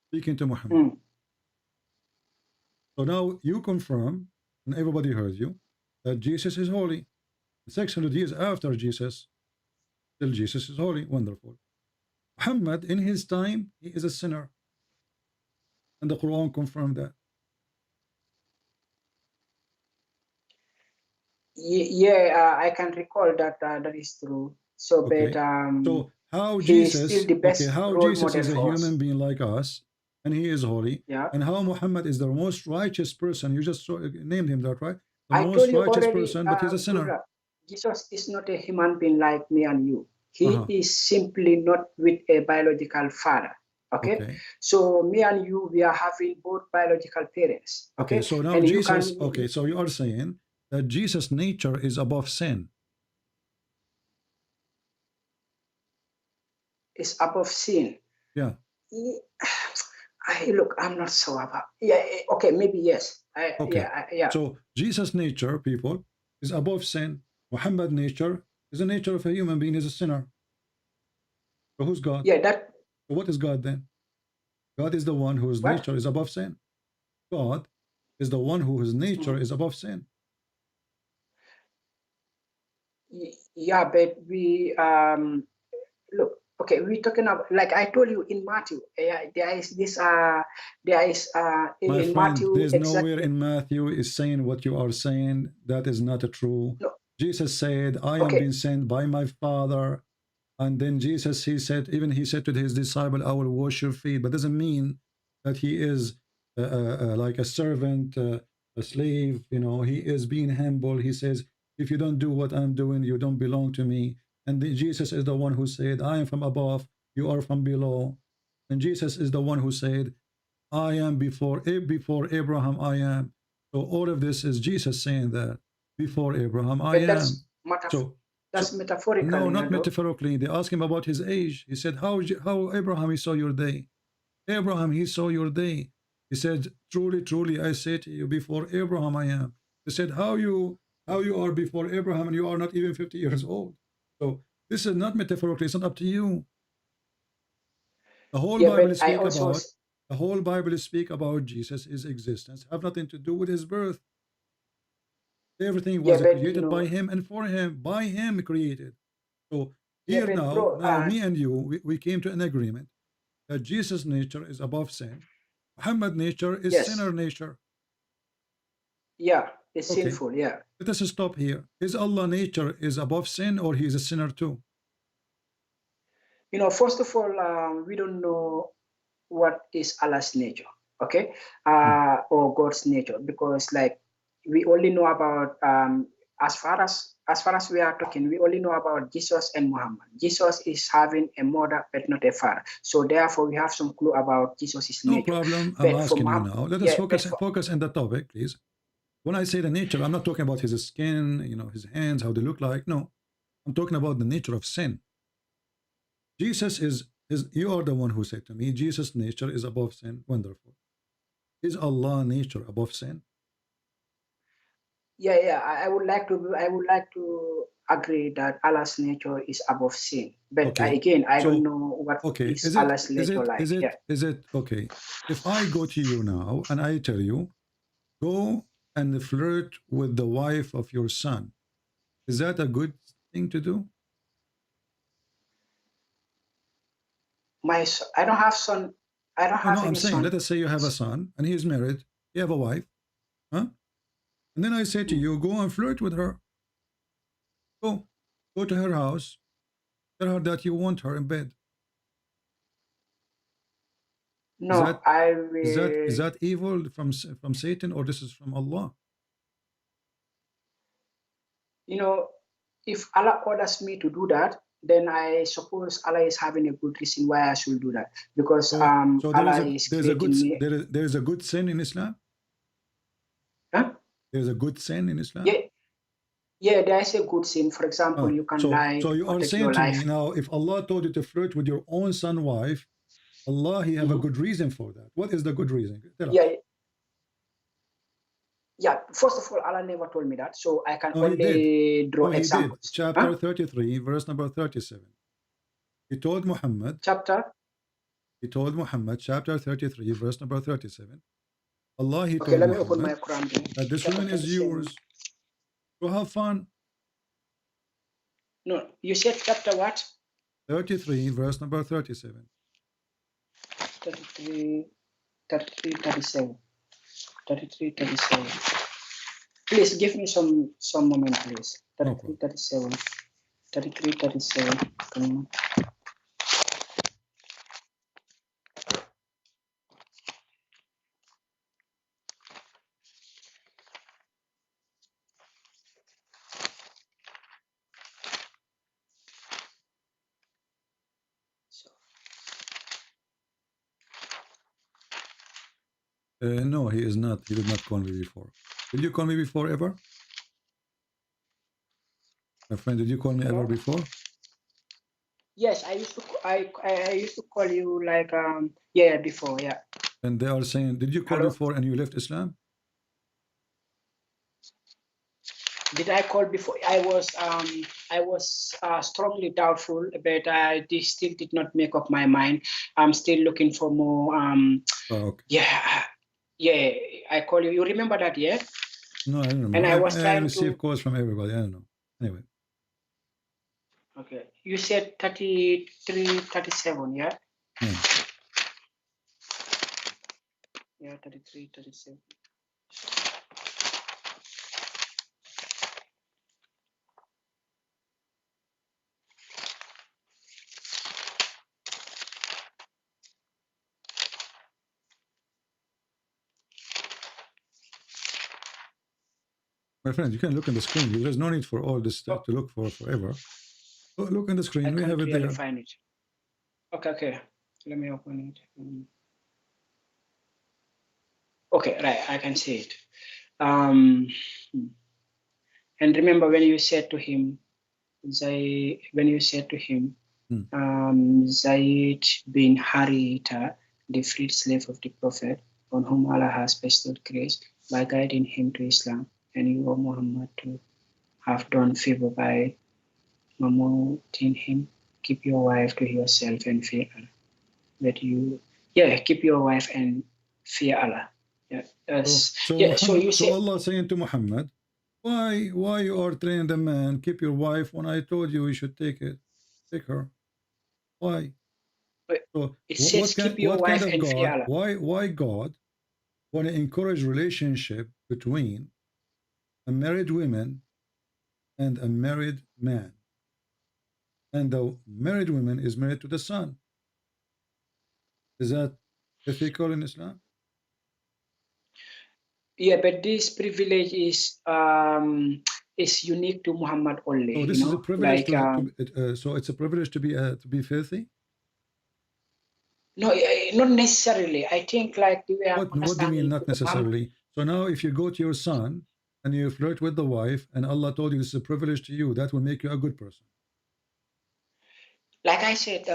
Speaking to Muhammad. So now you confirm, and everybody heard you, that Jesus is holy. 600 years after Jesus, still Jesus is holy. Wonderful. Muhammad, in his time, he is a sinner. And the Quran confirmed that. Yeah, I can recall that that is true. So, okay. But so how Jesus, is the best how Jesus is a human being like us, and he is holy, and how Muhammad is the most righteous person. You just named him that, right? The most righteous person, but he's a sinner. Jesus is not a human being like me and you. He is simply not with a biological father. Okay? So me and you, we are having both biological parents. Okay. So now Jesus. So you are saying that Jesus' nature is above sin. Is above sin. Yeah. Look, I'm not so about. Yeah. Okay. Maybe yes. Yeah. So Jesus' nature, people, is above sin. Muhammad's nature is the nature of a human being. Is a sinner. So who's God? Yeah. That. So what is God then? God is the one whose nature is above sin. God is the one whose nature is above sin. Yeah, but we look. Okay, we're talking about, like I told you in Matthew, there is this, there is My in friend, Matthew, there's nowhere exactly. in Matthew is saying what you are saying. That is not true. No. Jesus said, I am being sent by my Father. And then Jesus, he said to his disciple, I will wash your feet. But doesn't mean that he is like a servant, a slave. You know, he is being humble. He says, if you don't do what I'm doing, you don't belong to me. And Jesus is the one who said, I am from above, you are from below. And Jesus is the one who said, I am before Abraham, I am. So all of this is Jesus saying that before Abraham, I am. That's metaphorically. No, not metaphorically. They asked him about his age. He said, how Abraham, he saw your day. Abraham, he saw your day. He said, truly, truly, I say to you, before Abraham, I am. He said, how you are before Abraham and you are not even 50 years old. So this is not metaphorically. It's not up to you. The whole Bible speak about Jesus' existence. Have nothing to do with his birth. Everything was created by him and for him. By him created. So here now, me and you, we came to an agreement that Jesus' nature is above sin. Muhammad's nature is sinner nature. Yeah, it's sinful, yeah. Let us stop here. Is Allah nature is above sin or he is a sinner too? You know, first of all, we don't know what is Allah's nature, okay? Or God's nature, because like we only know about as far as we are talking, we only know about Jesus and Muhammad. Jesus is having a mother but not a father. So therefore we have some clue about Jesus' nature. No problem. I'm asking you now. Let us focus on the topic, please. When I say the nature, I'm not talking about his skin, you know, his hands, how they look like. No. I'm talking about the nature of sin. Jesus is you are the one who said to me, Jesus' nature is above sin. Wonderful. Is Allah nature above sin? Yeah. I would like to agree that Allah's nature is above sin. But again, I don't know what is Allah's nature like. Is it okay? If I go to you now and I tell you, go and flirt with the wife of your son, is that a good thing to do? I don't have son. I don't have any I'm saying, son. let us say you have a son and he is married. You have a wife, huh? And then I say to you, go and flirt with her. Go to her house. Tell her that you want her in bed. No, is that evil from Satan or this is from Allah? You know, if Allah orders me to do that, then I suppose Allah is having a good reason why I should do that, because there's a good sin in Islam. Huh? There's a good sin in Islam. Yeah, there is a good sin. For example, you can lie. So you are saying to me now, if Allah told you to flirt with your own son's wife, Allah, he have a good reason for that. What is the good reason? Yeah. First of all, Allah never told me that, so I can only draw examples. Chapter 33, verse number 37. He told Muhammad. He told Muhammad, chapter 33, verse number 37. Allah, he told let me Muhammad open my Quran. That this woman is yours. So have fun. No, you said chapter what? 33, verse number 37. 37. 33. Please give me some moment, please. 37. 37. No, he is not. He did not call me before. Did you call me before ever? My friend, did you call me ever before? Yes, I used to call you like before, yeah. And they are saying, did you call before and you left Islam? Did I call before? I was strongly doubtful, but I still did not make up my mind. I'm still looking for more. Yeah, I call you. You remember that, yeah? No, I don't remember. And I was trying receive to calls from everybody. I don't know. Anyway. Okay. You said 33, 37, yeah? Yeah. Yeah, 33, 37. My friend, you can look on the screen. There is no need for all this stuff to look for forever. Oh, look on the screen. I We can't have it clearly there. find it. Okay, okay. Let me open it. Okay, right. I can see it. And remember when you said to him, Zayd bin Haritha, the freed slave of the Prophet, on whom Allah has bestowed grace by guiding him to Islam, and you, O Muhammad, to have done favor by promoting him. Keep your wife to yourself and fear Allah. Keep your wife and fear Allah. Yeah. So Allah saying to Muhammad, why you are training the man, keep your wife, when I told you should take her? Why? So it says keep your wife and fear Allah. Why God want to encourage relationship between a married woman and a married man? And the married woman is married to the son. Is that ethical in Islam? Yeah, but this privilege is unique to Muhammad only. Oh, this is a privilege. So it's a privilege to be filthy. No, not necessarily. I think like what do you mean not necessarily? So now, if you go to your son and you flirt with the wife, and Allah told you this is a privilege to you, that will make you a good person. Like I said,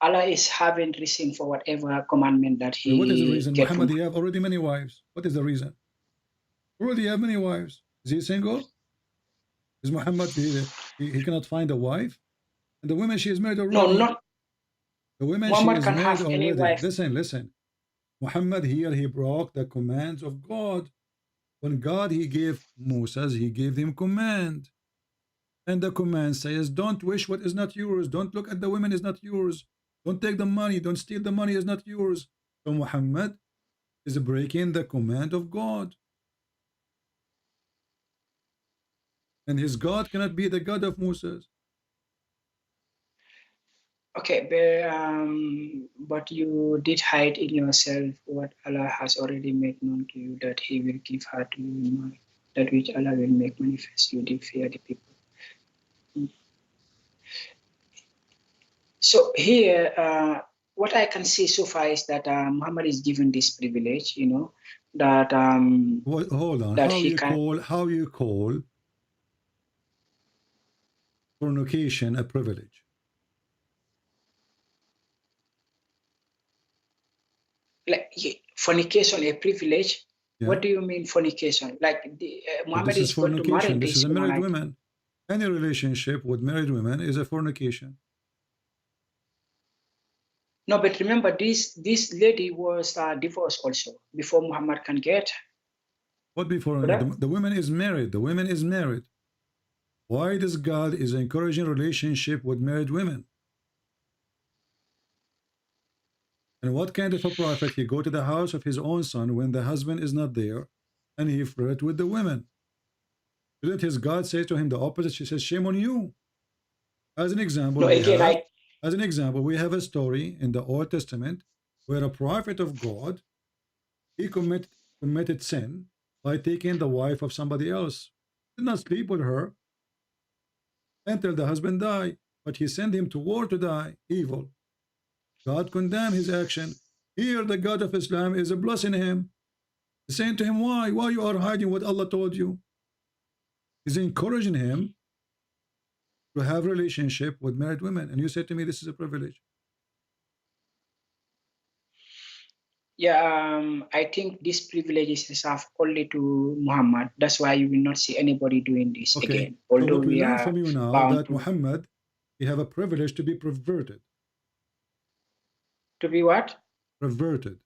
Allah is having reason for whatever commandment that He. What is the reason? Muhammad, you have already many wives. What is the reason? Already have many wives. Is he single? Is Muhammad he cannot find a wife? And the woman she is married already. No, not. The woman Muhammad she is can married have already. any wife. Listen. Muhammad here, he broke the commands of God. When God, he gave Moses, he gave him command. And the command says, don't wish what is not yours. Don't look at the women is not yours. Don't take the money. Don't steal the money is not yours. So Muhammad is breaking the command of God. And his God cannot be the God of Moses. Okay, but you did hide in yourself what Allah has already made known to you, that He will give her to you, that which Allah will make manifest. You did fear the people. So here, what I can see so far is that Muhammad is given this privilege, that hold on. That how you call fornication a privilege? Like fornication a privilege? Yeah. What do you mean fornication? Like Muhammad this is going to marry this is a married woman. woman. Any relationship with married women is a fornication. No, but remember, this lady was divorced also before Muhammad can get. What before? The woman is married. The woman is married. Why does God is encouraging relationship with married women? And what kind of a prophet he go to the house of his own son when the husband is not there, and he flirt with the women? Didn't his God say to him the opposite? She says, "Shame on you." As an example, as an example, we have a story in the Old Testament where a prophet of God, he committed sin by taking the wife of somebody else. He did not sleep with her until the husband died, but he sent him to war to die, evil. God condemned his action. Here the God of Islam is blessing him. He's saying to him, why you are hiding what Allah told you? He's encouraging him to have relationship with married women. And you say to me, this is a privilege. Yeah, I think this privilege is reserved only to Muhammad. That's why you will not see anybody doing this again. Although so what we learn from you now that Muhammad, he have a privilege to be perverted. To be what? Perverted.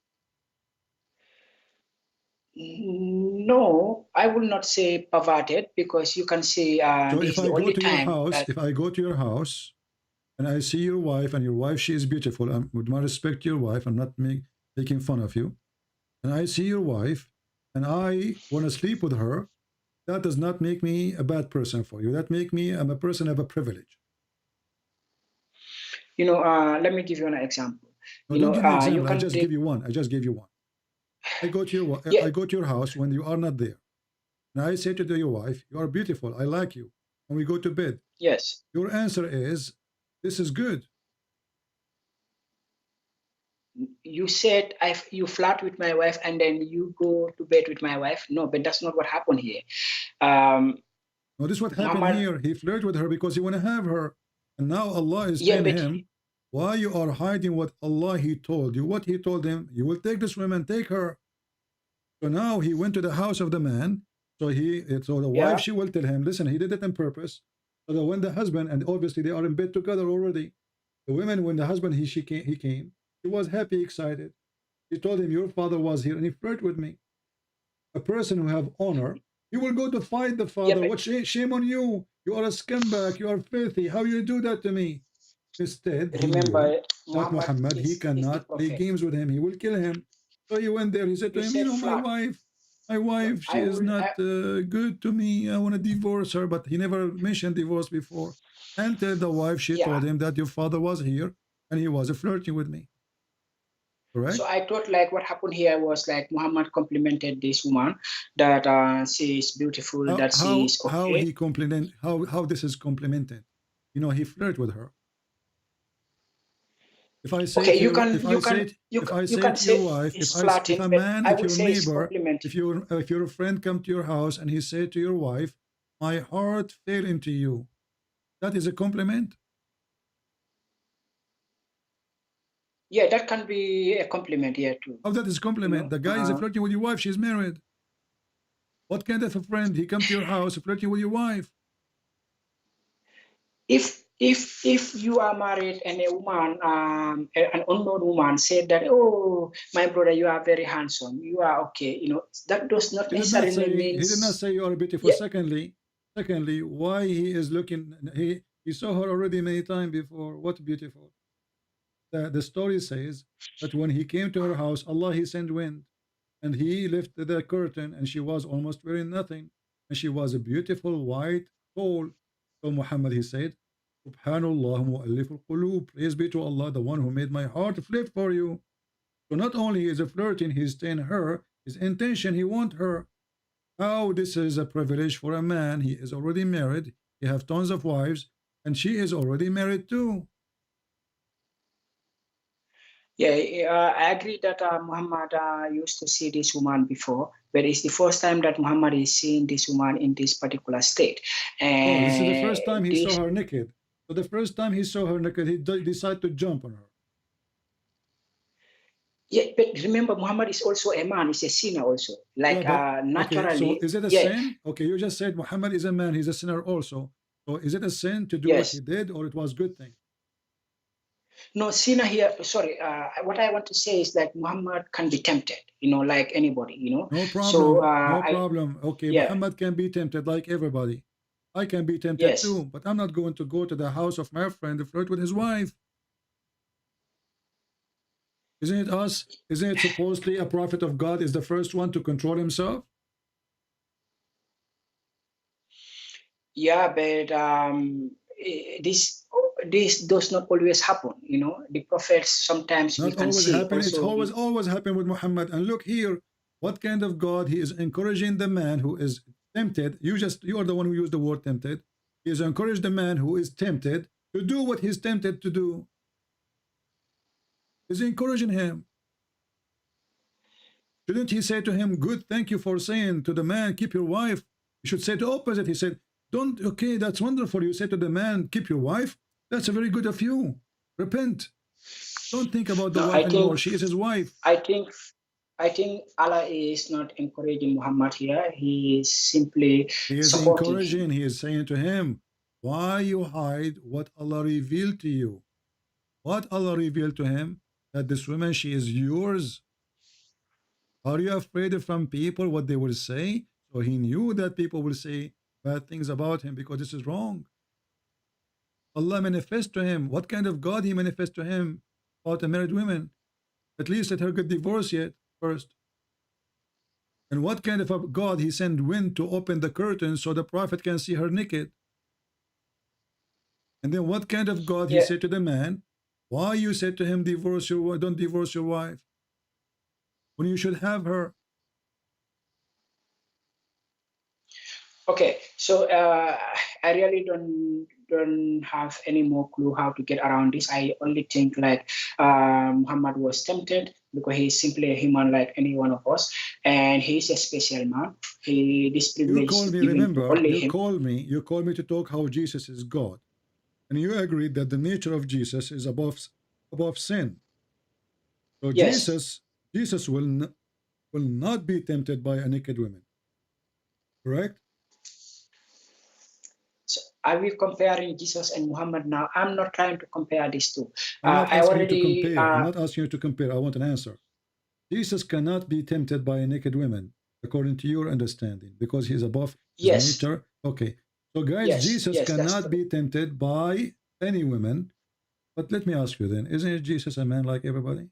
No, I will not say perverted, because you can say So this if is the I go only to your time house, that, if I go to your house and I see your wife, and your wife, she is beautiful, and with my respect to your wife, I'm not making fun of you, and I see your wife and I want to sleep with her, that does not make me a bad person for you. That make me, I'm a person of a privilege. let me give you an example. No, don't give me an example. I just take, give you one. I just give you one. I go to your yeah, I go to your house when you are not there. And I say to your wife, you are beautiful, I like you. And we go to bed. yes. Your answer is, this is good. You said you flirt with my wife and then you go to bed with my wife. No, but that's not what happened here. No, this is what happened Muhammad, here. He flirted with her because he want to have her. And now Allah is yeah, telling but him, why you are hiding what Allah he told you? What he told him, you will take this woman, take her. So now he went to the house of the man. So the wife, yeah, she will tell him, listen, he did it on purpose. So that when the husband, and obviously they are in bed together already, the women, when the husband, he came, he was happy, excited. He told him, your father was here and he flirted with me. A person who have honor, he will go to fight the yeah, father. but What shame on you? You are a scumbag. You are filthy. How you do that to me? Instead, he knew remember, that Muhammad Muhammad, he is the cannot play prophet. games with him. He will kill him. So he went there. He said to You him, said flirt. my So wife, she is not good to me. I want to divorce her. But he never mentioned divorce before. Until the wife, she yeah. told him that your father was here and he was flirting with me. Correct? So I thought like what happened here was like Muhammad complimented this woman that she is beautiful, that she is How okay. he compliment, how this is complimented? You know, he flirt with her. If I say Okay, to you your, can if I say to your say wife, it's flirting, if a but man, I if would your say it's neighbor, complimenting. if your friend come to your house and he say to your wife, my heart fell into you, that is a compliment. Yeah, that can be a compliment here too. How that is compliment? The guy is flirting with your wife, she's married. What kind of a friend? He come to your house flirting with your wife. If you are married and a woman, an unknown woman said that, oh, my brother, you are very handsome, you are okay, that does not necessarily He did not means. say you are beautiful. Yeah, Secondly, why he is looking? He saw her already many times before. What beautiful? The story says that when he came to her house, Allah he sent wind, and he lifted the curtain, and she was almost wearing nothing, and she was a beautiful white coal. So Muhammad he said, Subhanallah mu'allif al-qulub. Praise be to Allah, the one who made my heart flip for you. So not only is he flirting, he's staying her. His intention, he want her. How this is a privilege for a man. He is already married. He have tons of wives, and she is already married too. yeah, I agree that Muhammad used to see this woman before, but it's the first time that Muhammad is seeing this woman in this particular state. Oh, this is the first And time he saw her naked. So the first time he saw her naked, he decided to jump on her. yeah, but remember, Muhammad is also a man. He's a sinner also. Like naturally. Okay, so is it a yeah. sin? Okay, you just said Muhammad is a man. He's a sinner also. So is it a sin to do what Yes. he did, or it was good thing? No, sinner here, sorry, what I want to say is that Muhammad can be tempted, like anybody, No problem, So, no problem. Okay, yeah. Muhammad can be tempted like everybody. I can be tempted Yes. too, but I'm not going to go to the house of my friend to flirt with his wife. Isn't it us? Isn't it supposedly a prophet of God is the first one to control himself? Yeah, but this does not always happen, The prophets sometimes Not we can always see happen. It's also always happened with Muhammad. And look here, what kind of God he is encouraging the man who is tempted. You are the one who used the word tempted. He has encouraged the man who is tempted to do what he's tempted to do. He's encouraging him. Shouldn't he say to him, good, thank you for saying to the man, keep your wife? You should say the opposite. He said, okay, that's wonderful. You say to the man, keep your wife. That's very good of you. Repent. Don't think about the wife anymore. She is his wife. I think Allah is not encouraging Muhammad here. He is simply supporting him. He is saying to him, why you hide what Allah revealed to you? What Allah revealed to him? That this woman, she is yours. Are you afraid from people what they will say? So he knew that people will say bad things about him because this is wrong. Allah manifests to him. What kind of God he manifests to him about a married woman? At least let her get divorced yet first. And what kind of a God he sent wind to open the curtain so the prophet can see her naked? And then what kind of God he said to the man, why you said to him, divorce your wife, don't divorce your wife, when you should have her? Okay, so I really don't have any more clue how to get around this. I only think like Muhammad was tempted because he's simply a human like any one of us, and he's a special man. This privilege You call me, remember, you call me to talk how Jesus is God, and you agreed that the nature of Jesus is above sin. So yes. Jesus will not be tempted by a naked woman, correct? So are we comparing Jesus and Muhammad now? I'm not trying to compare these two. I'm not asking you to compare. I'm not asking you to compare. I want an answer. Jesus cannot be tempted by a naked woman, according to your understanding, because he's above his nature. Okay. So guys, Jesus cannot be tempted by any woman. But let me ask you then, isn't Jesus a man like everybody?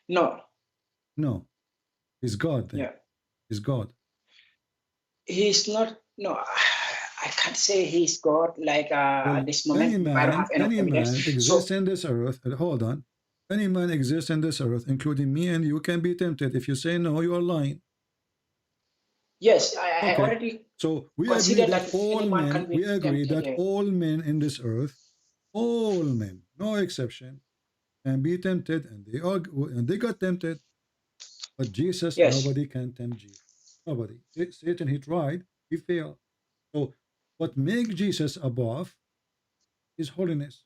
No. No. He's God then. Yeah. He's God. He's not, no, I can't say he's God like at this moment. I don't have enough evidence. Man exists in this earth, hold on. Any man exists in this earth, including me and you, can be tempted. If you say no, you are lying. Yes, I already. So we agree that all men. We agree that all men in this earth, all men, no exception, can be tempted, and they got tempted. But Jesus, nobody can tempt Jesus. Nobody. Satan, he tried, he failed. So what makes Jesus above is holiness.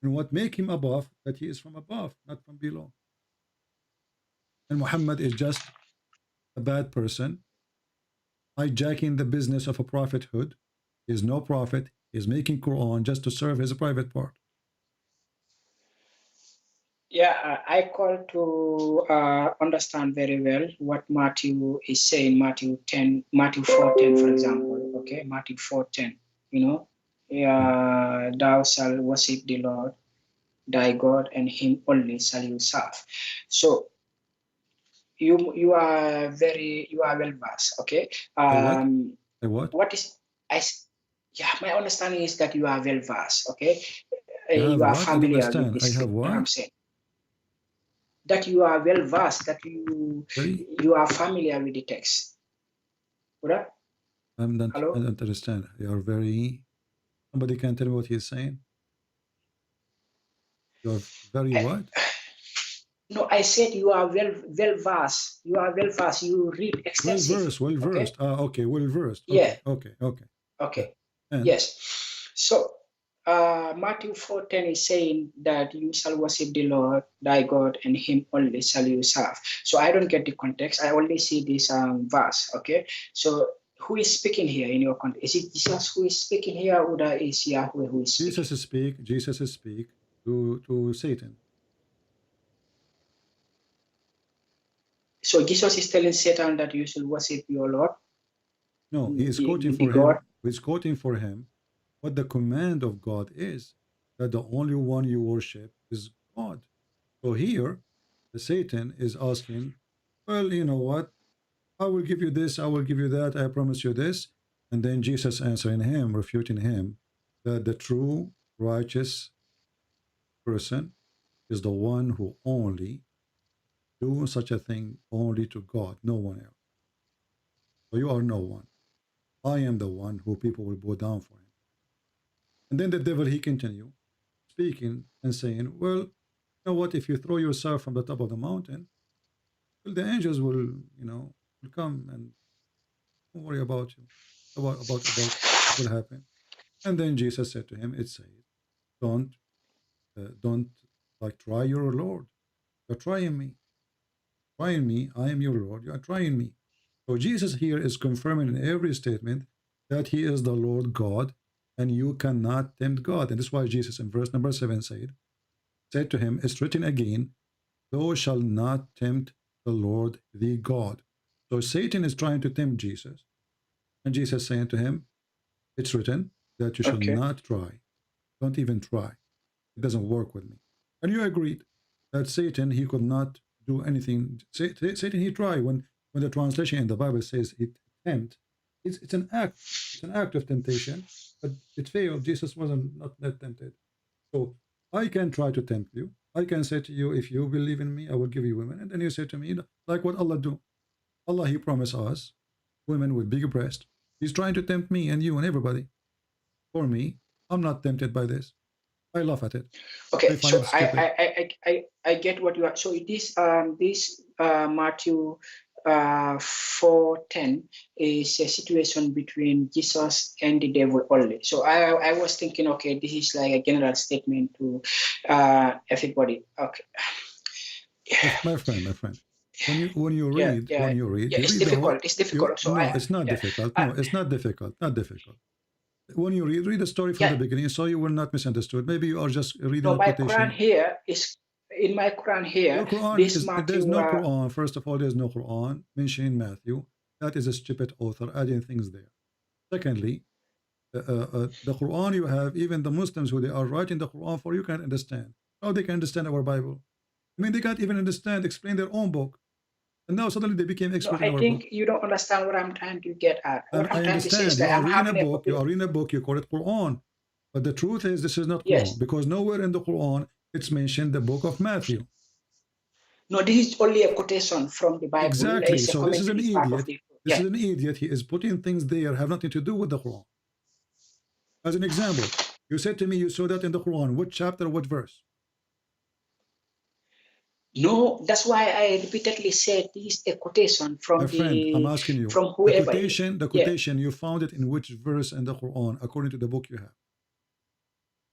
And what make him above, that he is from above, not from below. And Muhammad is just a bad person, hijacking the business of a prophethood. He is no prophet. He is making Quran just to serve his private part. Yeah, I call to understand very well what Matthew is saying. Matthew 4:10, for example. Okay, Matthew 4:10. You know, thou shalt worship the Lord thy God, and him only shall you serve. So you are well versed. Okay. What is my understanding is that you are well versed. Okay, you are familiar with this. I'm saying that you are well versed, that you are familiar with the text. Right? I don't understand. You are very. Somebody can tell me what he's saying. You are very what? No, I said you are well versed. You are well versed. You read extensively. Well versed. Okay, well versed. Yeah. Okay. Yes. So Matthew 4:10 is saying that you shall worship the Lord thy God, and him only shall you serve. So I don't get the context. I only see this verse. Okay. So who is speaking here in your context? Is it Jesus who is speaking here, or is Yahweh who is speaking? Jesus speak to Satan. So Jesus is telling Satan that you should worship your Lord? No, he is quoting for him. He's quoting for him what the command of God is, that the only one you worship is God. So here, the Satan is asking, well, you know what? I will give you this, I will give you that, I promise you this. And then Jesus answering him, refuting him, that the true righteous person is the one who only do such a thing only to God, no one else. So you are no one. I am the one who people will bow down for him. And then the devil, he continue speaking and saying, well, you know what, if you throw yourself from the top of the mountain, well, the angels will, will come and don't worry about you, about what will happen. And then Jesus said to him, it says, don't like try your Lord. You're trying me. Trying me, I am your Lord. You are trying me. So Jesus here is confirming in every statement that he is the Lord God, and you cannot tempt God. And this is why Jesus in verse number 7 said to him, it's written again, thou shalt not tempt the Lord thy God. So Satan is trying to tempt Jesus. And Jesus saying to him, it's written that you shall not try. Don't even try. It doesn't work with me. And you agreed that Satan, he could not do anything. Satan, he tried. When the translation in the Bible says it tempt, it's an act. It's an act of temptation, but it failed. Jesus wasn't not tempted. So I can try to tempt you. I can say to you, if you believe in me, I will give you women. And then you say to me, like what Allah do. Allah, he promised us women with big breasts. He's trying to tempt me and you and everybody. For me, I'm not tempted by this. I laugh at it. Okay, so I get what you are. So this Matthew 4:10 is a situation between Jesus and the devil only. So I was thinking, okay, this is like a general statement to everybody. Okay. My friend. When you read, it's difficult. It's difficult. So it's not difficult. No, it's not difficult. Not difficult. When you read the story from the beginning, so you will not misunderstood. Maybe you are just reading no, a my quotation. Quran here is in my Quran here. There's no Quran. First of all, there's no Quran mentioning Matthew. That is a stupid author adding things there. Secondly, the Quran you have, even the Muslims who they are writing the Quran for, you can't understand. How they can understand our Bible? I mean, they can't even explain their own book. And now suddenly they became expert in our book. I think you don't understand what I'm trying to get at. I understand. You are reading a book, you call it Quran. But the truth is, this is not Quran. Because nowhere in the Quran, it's mentioned the book of Matthew. No, this is only a quotation from the Bible. Exactly. So this is an idiot. This is an idiot. He is putting things there have nothing to do with the Quran. As an example, you said to me you saw that in the Quran. What chapter, what verse? No, that's why I repeatedly said this is a quotation from my friend, I'm asking you, from whoever. The quotation, you found it in which verse in the Quran, according to the book you have?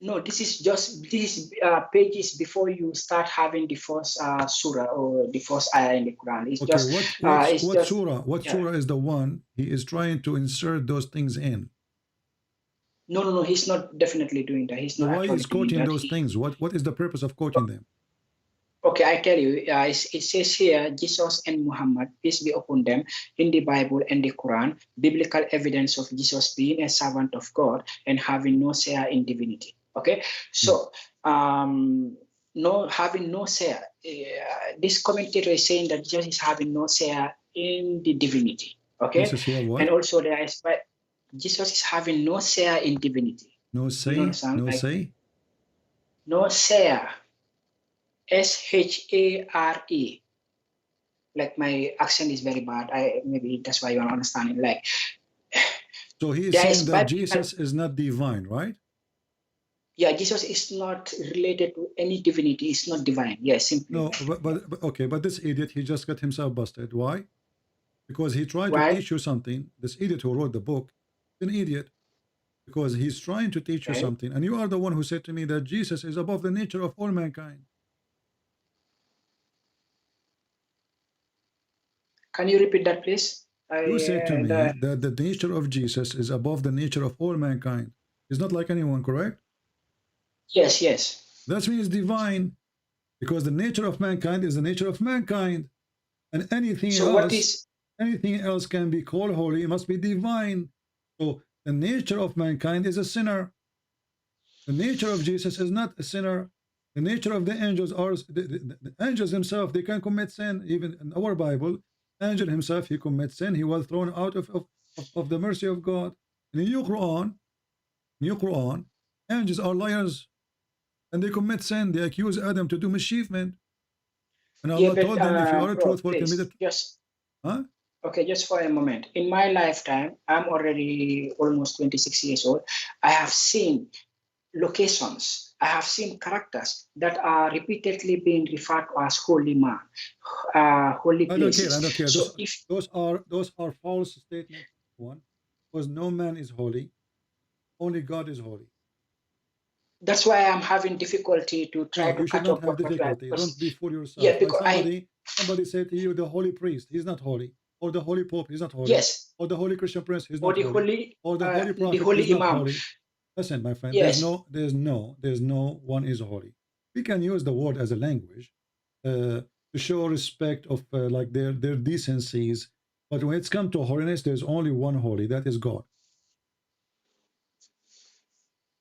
No, this is just these pages before you start having the first surah or the first ayah in the Quran. It's just what surah is the one he is trying to insert those things in? No, he's not definitely doing that. He's not. Why is quoting those things? What is the purpose of quoting them? Okay, I tell you, it says here, Jesus and Muhammad, peace be upon them, in the Bible and the Quran, biblical evidence of Jesus being a servant of God and having no share in divinity. Okay, so having no share, this commentator is saying that Jesus is having no share in the divinity. Okay, and also there is, Jesus is having no share in divinity. No say, no say? No share. S-H-A-R-E. Like my accent is very bad. Maybe that's why you don't understand it. Like, so he is saying that Jesus is not divine, right? Yeah, Jesus is not related to any divinity. It's not divine. Yeah, simply. No, but this idiot, he just got himself busted. Why? Because he tried to teach you something. This idiot who wrote the book is an idiot. Because he's trying to teach you something. And you are the one who said to me that Jesus is above the nature of all mankind. Can you repeat that, please? You said to me that the nature of Jesus is above the nature of all mankind. He's not like anyone, correct? Yes. That means divine, because the nature of mankind is the nature of mankind, and anything else can be called holy. It must be divine. So the nature of mankind is a sinner. The nature of Jesus is not a sinner. The nature of the angels are the angels themselves. They can commit sin. Even in our Bible, angel himself, he commits sin. He was thrown out of the mercy of God. In the New Quran, angels are liars, and they commit sin. They accuse Adam to do mischievement. And Allah told them, if you are truthful, tell me that. Okay, just for a moment. In my lifetime, I'm already almost 26 years old. I have seen locations. I have seen characters that are repeatedly being referred to as holy man, holy places. I don't care. So those are false statements. One, because no man is holy, only God is holy. That's why I'm having difficulty to try to catch up with difficulty. Don't be fool yourself. Yeah, because somebody said to you, the holy priest, he's not holy, or the holy pope, he's not holy. Yes. Or the holy Christian prince, he's not holy. Or the holy prophet, the holy he's not imam. holy. Listen, my friend, yes. there's no one is holy. We can use the word as a language to show respect of like their decencies. But when it's come to holiness, there's only one holy, that is God.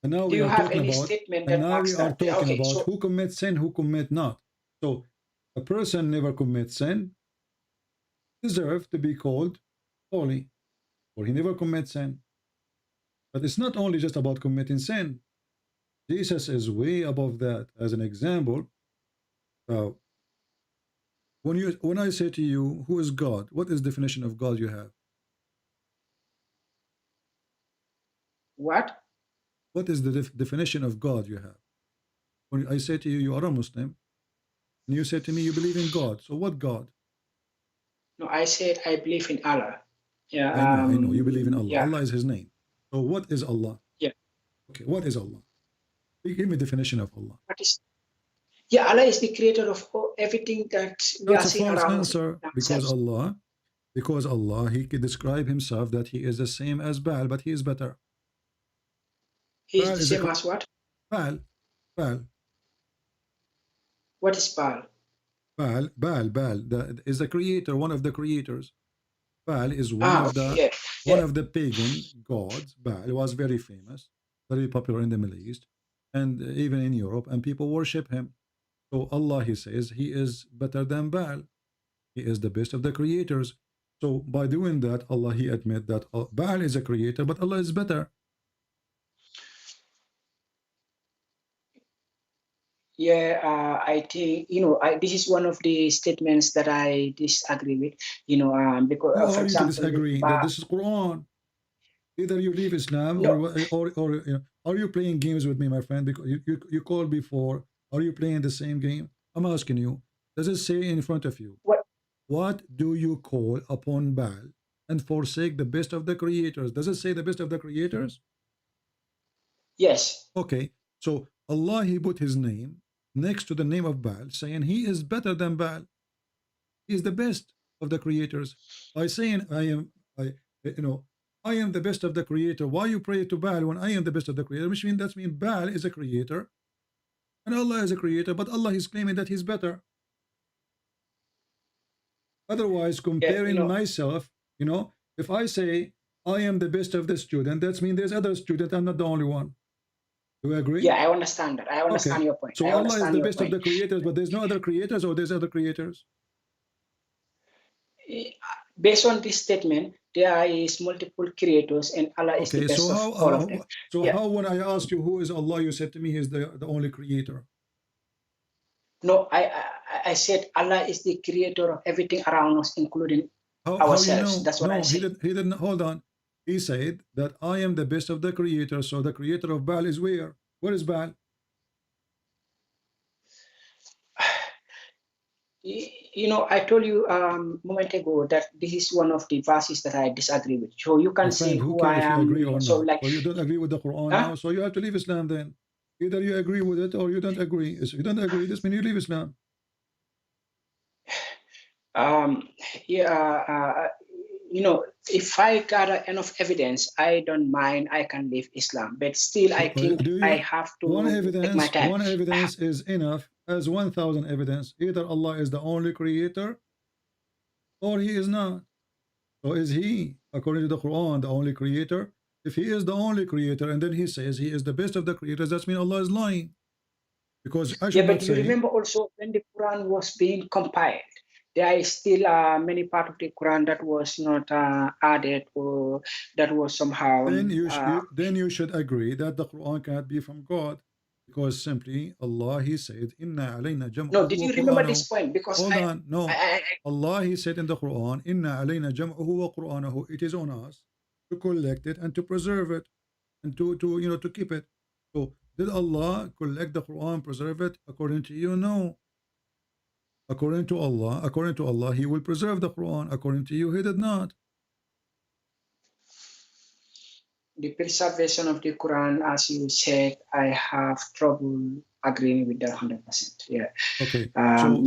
And now we are talking about, and now we are talking about who commits sin, who commit not. So a person never commits sin deserves to be called holy, or he never commits sin. But it's not only just about committing sin. Jesus is way above that. As an example, when I say to you, who is God? What is the definition of God you have? What? What is the definition of God you have? When I say to you, you are a Muslim, and you say to me, you believe in God. So what God? No, I said I believe in Allah. Yeah, I know. You believe in Allah. Yeah. Allah is His name. So what is Allah? Yeah. Okay, what is Allah? Give me a definition of Allah. What is? Yeah, Allah is the creator of everything that we are That's a seeing false around answer, because Allah, He could describe Himself that He is the same as Baal, but He is better. He is the same as what? Baal. What is Baal? Baal is the creator, one of the creators. Baal is one of the pagan gods. Baal was very famous, very popular in the Middle East, and even in Europe, and people worship him. So Allah, He says, He is better than Baal. He is the best of the creators. So by doing that, Allah, He admit that Baal is a creator, but Allah is better. Yeah, I think this is one of the statements that I disagree with. Because for example, disagree? This is Quran. Either you leave Islam, or are you playing games with me, my friend? Because you called before. Are you playing the same game? I'm asking you. Does it say in front of you? What do you call upon Baal and forsake the best of the creators? Does it say the best of the creators? Yes. Okay. So Allah, He put His name next to the name of Baal, saying He is better than Baal. He is the best of the creators. By saying I am the best of the creator, why you pray to Baal when I am the best of the creator? Which means Baal is a creator and Allah is a creator, but Allah is claiming that He's better. Otherwise, comparing myself, if I say I am the best of the student, that means there's other student, I'm not the only one. Do you agree? Yeah, I understand that. I understand your point. So Allah is the best of the creators, but there's no other creators, or there's other creators? Based on this statement, there is multiple creators, and Allah is the best of all of them. So how, when I asked you who is Allah, you said to me He is the only creator? No, I said Allah is the creator of everything around us, including ourselves. That's what I said. He didn't. Hold on. He said that I am the best of the creators. So the creator of Baal is where? Where is Baal? I told you a moment ago that this is one of the verses that I disagree with. So you can see who I am. Agree or not. So you don't agree with the Quran now, so you have to leave Islam then. Either you agree with it or you don't agree. If you don't agree, this means you leave Islam. If I gather enough evidence, I don't mind. I can leave Islam, but still, I think I have to take my time. One evidence is enough as 1,000 evidence. Either Allah is the only creator, or He is not. So is He, according to the Quran, the only creator? If He is the only creator, and then He says He is the best of the creators, that means Allah is lying. Because I should but you remember also when the Quran was being compiled, there is still many part of the Quran that was not added, or that was somehow. Then you should agree that the Quran cannot be from God, because simply Allah, He said, "Inna alayna jam'ahu." No, did you remember this point? Because Allah, He said in the Quran, "Inna alayna jam'ahu wa Qur'anahu." It is on us to collect it and to preserve it, and to keep it. So did Allah collect the Quran, preserve it? According to you, no. According to Allah, He will preserve the Quran. According to you, He did not. The preservation of the Quran, as you said, I have trouble agreeing with that 100%. Yeah. Okay. I'm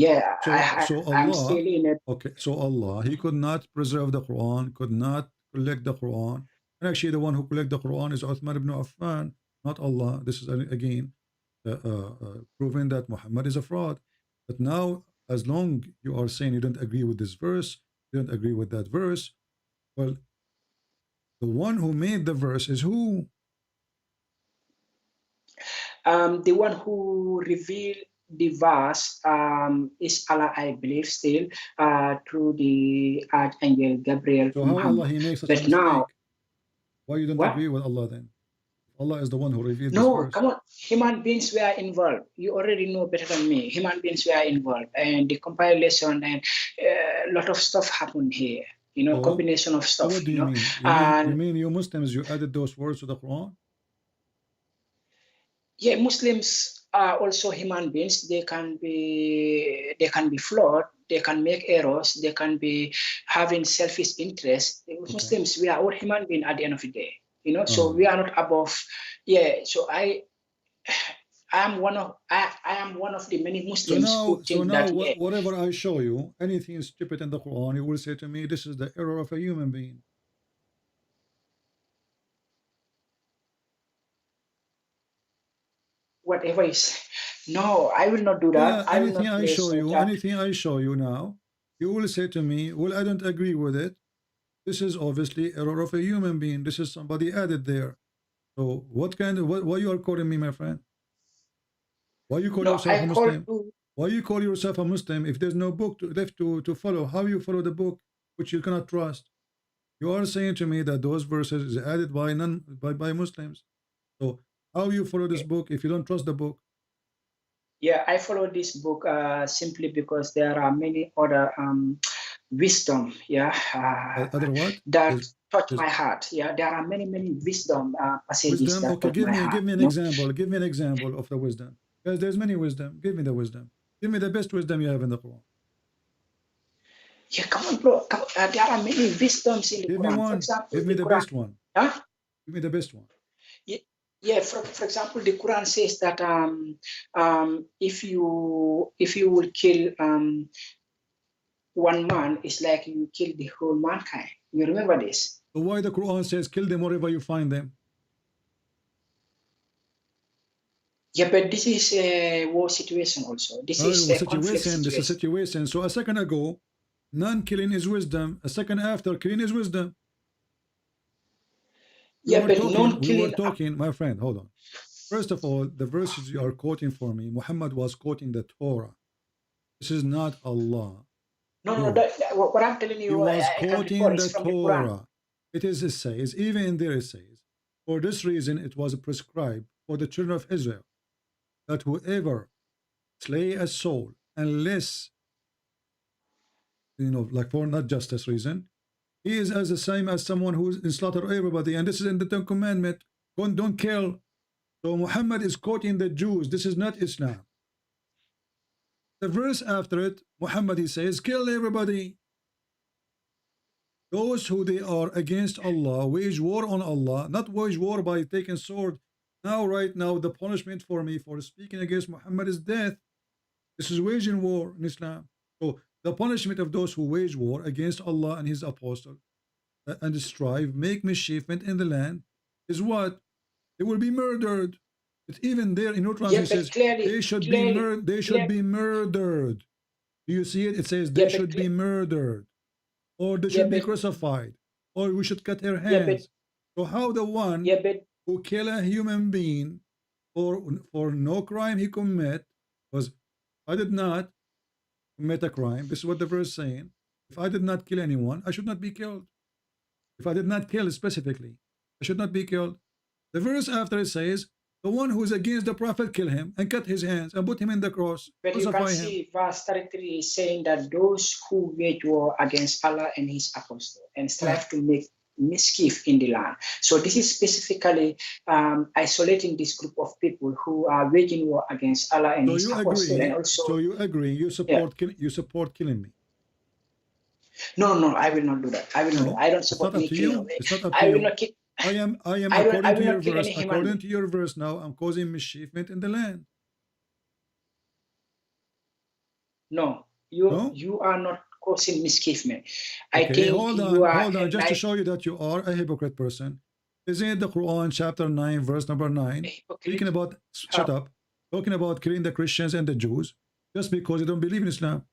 still in it. Okay. So Allah, He could not preserve the Quran, could not collect the Quran. And actually, the one who collected the Quran is Uthman ibn Affan, not Allah. This is again proving that Muhammad is a fraud. But now as long you are saying you don't agree with this verse, you don't agree with that verse, well, the one who made the verse is who? The one who revealed the verse is Allah, I believe, still through the Archangel Gabriel. So how Allah he makes such a mistake? Now, why you don't agree with Allah then? Allah is the one who revealed this no, verse. come on. Human beings were involved. You already know better than me. Human beings were involved, and the compilation and a lot of stuff happened here. You know, combination of stuff. What do you mean? You mean you Muslims, you added those words to the Quran? Yeah, Muslims are also human beings. They can be flawed. They can make errors. They can be having selfish interests. Muslims, we are all human beings at the end of the day. You know, so we are not above. Yeah. So I am one of the many Muslims who think that. Whatever I show you, anything stupid in the Quran, you will say to me, this is the error of a human being. Whatever is, no, I will not do that. Yeah, anything I show you now, you will say to me, well, I don't agree with it. This is obviously error of a human being. This is somebody added there. So why you are calling me, my friend? Why you call yourself a Muslim? Why you call yourself a Muslim if there's no book left to follow? How you follow the book which you cannot trust? You are saying to me that those verses is added by Muslims. So how you follow this book if you don't trust the book? Yeah, I follow this book simply because there are many other wisdom, other what? that touch my heart. Yeah, there are many wisdom passages. Wisdom? That Okay, touch my heart. give me an example. Give me an example of the wisdom. Because there's many wisdom. Give me the wisdom. Give me the best wisdom you have in the Quran. Yeah, come on, bro. Come on. There are many wisdoms in the Give Quran. me one. For example, give me the best one. Huh? Give me the best one. Yeah, for example, the Quran says that if you will kill one man, it's like you kill the whole mankind. You remember this? So why the Quran says kill them wherever you find them? Yeah, but this is a war situation also. This is a conflict situation. This is a situation. So a second ago, non-killing is wisdom. A second after, killing is wisdom. We were talking, my friend, hold on. First of all, the verses you are quoting for me, Muhammad was quoting the Torah. This is not Allah. No, what I'm telling you, he was quoting the Torah. It says, even in there it says, for this reason it was prescribed for the children of Israel that whoever slay a soul, unless, like for not justice reason, he is as the same as someone who is slaughter everybody, and this is in the 10th commandment. Don't kill. So Muhammad is quoting the Jews. This is not Islam. The verse after it, Muhammad he says, kill everybody. Those who they are against Allah, wage war on Allah, not wage war by taking sword. Now, right now, the punishment for me for speaking against Muhammad is death. This is waging war in Islam. So the punishment of those who wage war against Allah and His apostle and strive, make mischievement in the land, is what? They will be murdered. But even there in your translation says they should be murdered. Do you see it? It says they should be murdered, or they should be crucified, or we should cut their hands. So how the one who kill a human being for no crime he commit, was I did not commit a crime. This is what the verse is saying. If I did not kill anyone, I should not be killed. If I did not kill specifically, I should not be killed. The verse after it says, the one who is against the Prophet, kill him and cut his hands and put him in the cross. But you can see verse 33 is saying that those who wage war against Allah and His apostle and strive to make mischief in the land. So this is specifically isolating this group of people who are waging war against Allah and His apostle. And also, so you agree? You support killing me? No, I will not do that. I will not. I don't support me killing. It's not up to you. I will not kill. I am according to your verse. According to your verse, now I'm causing mischievement in the land. No, you are not causing mischievement. I think hold on, just to show you that you are a hypocrite person. Isn't it the Quran chapter 9 verse number 9 speaking about talking about killing the Christians and the Jews just because they don't believe in Islam?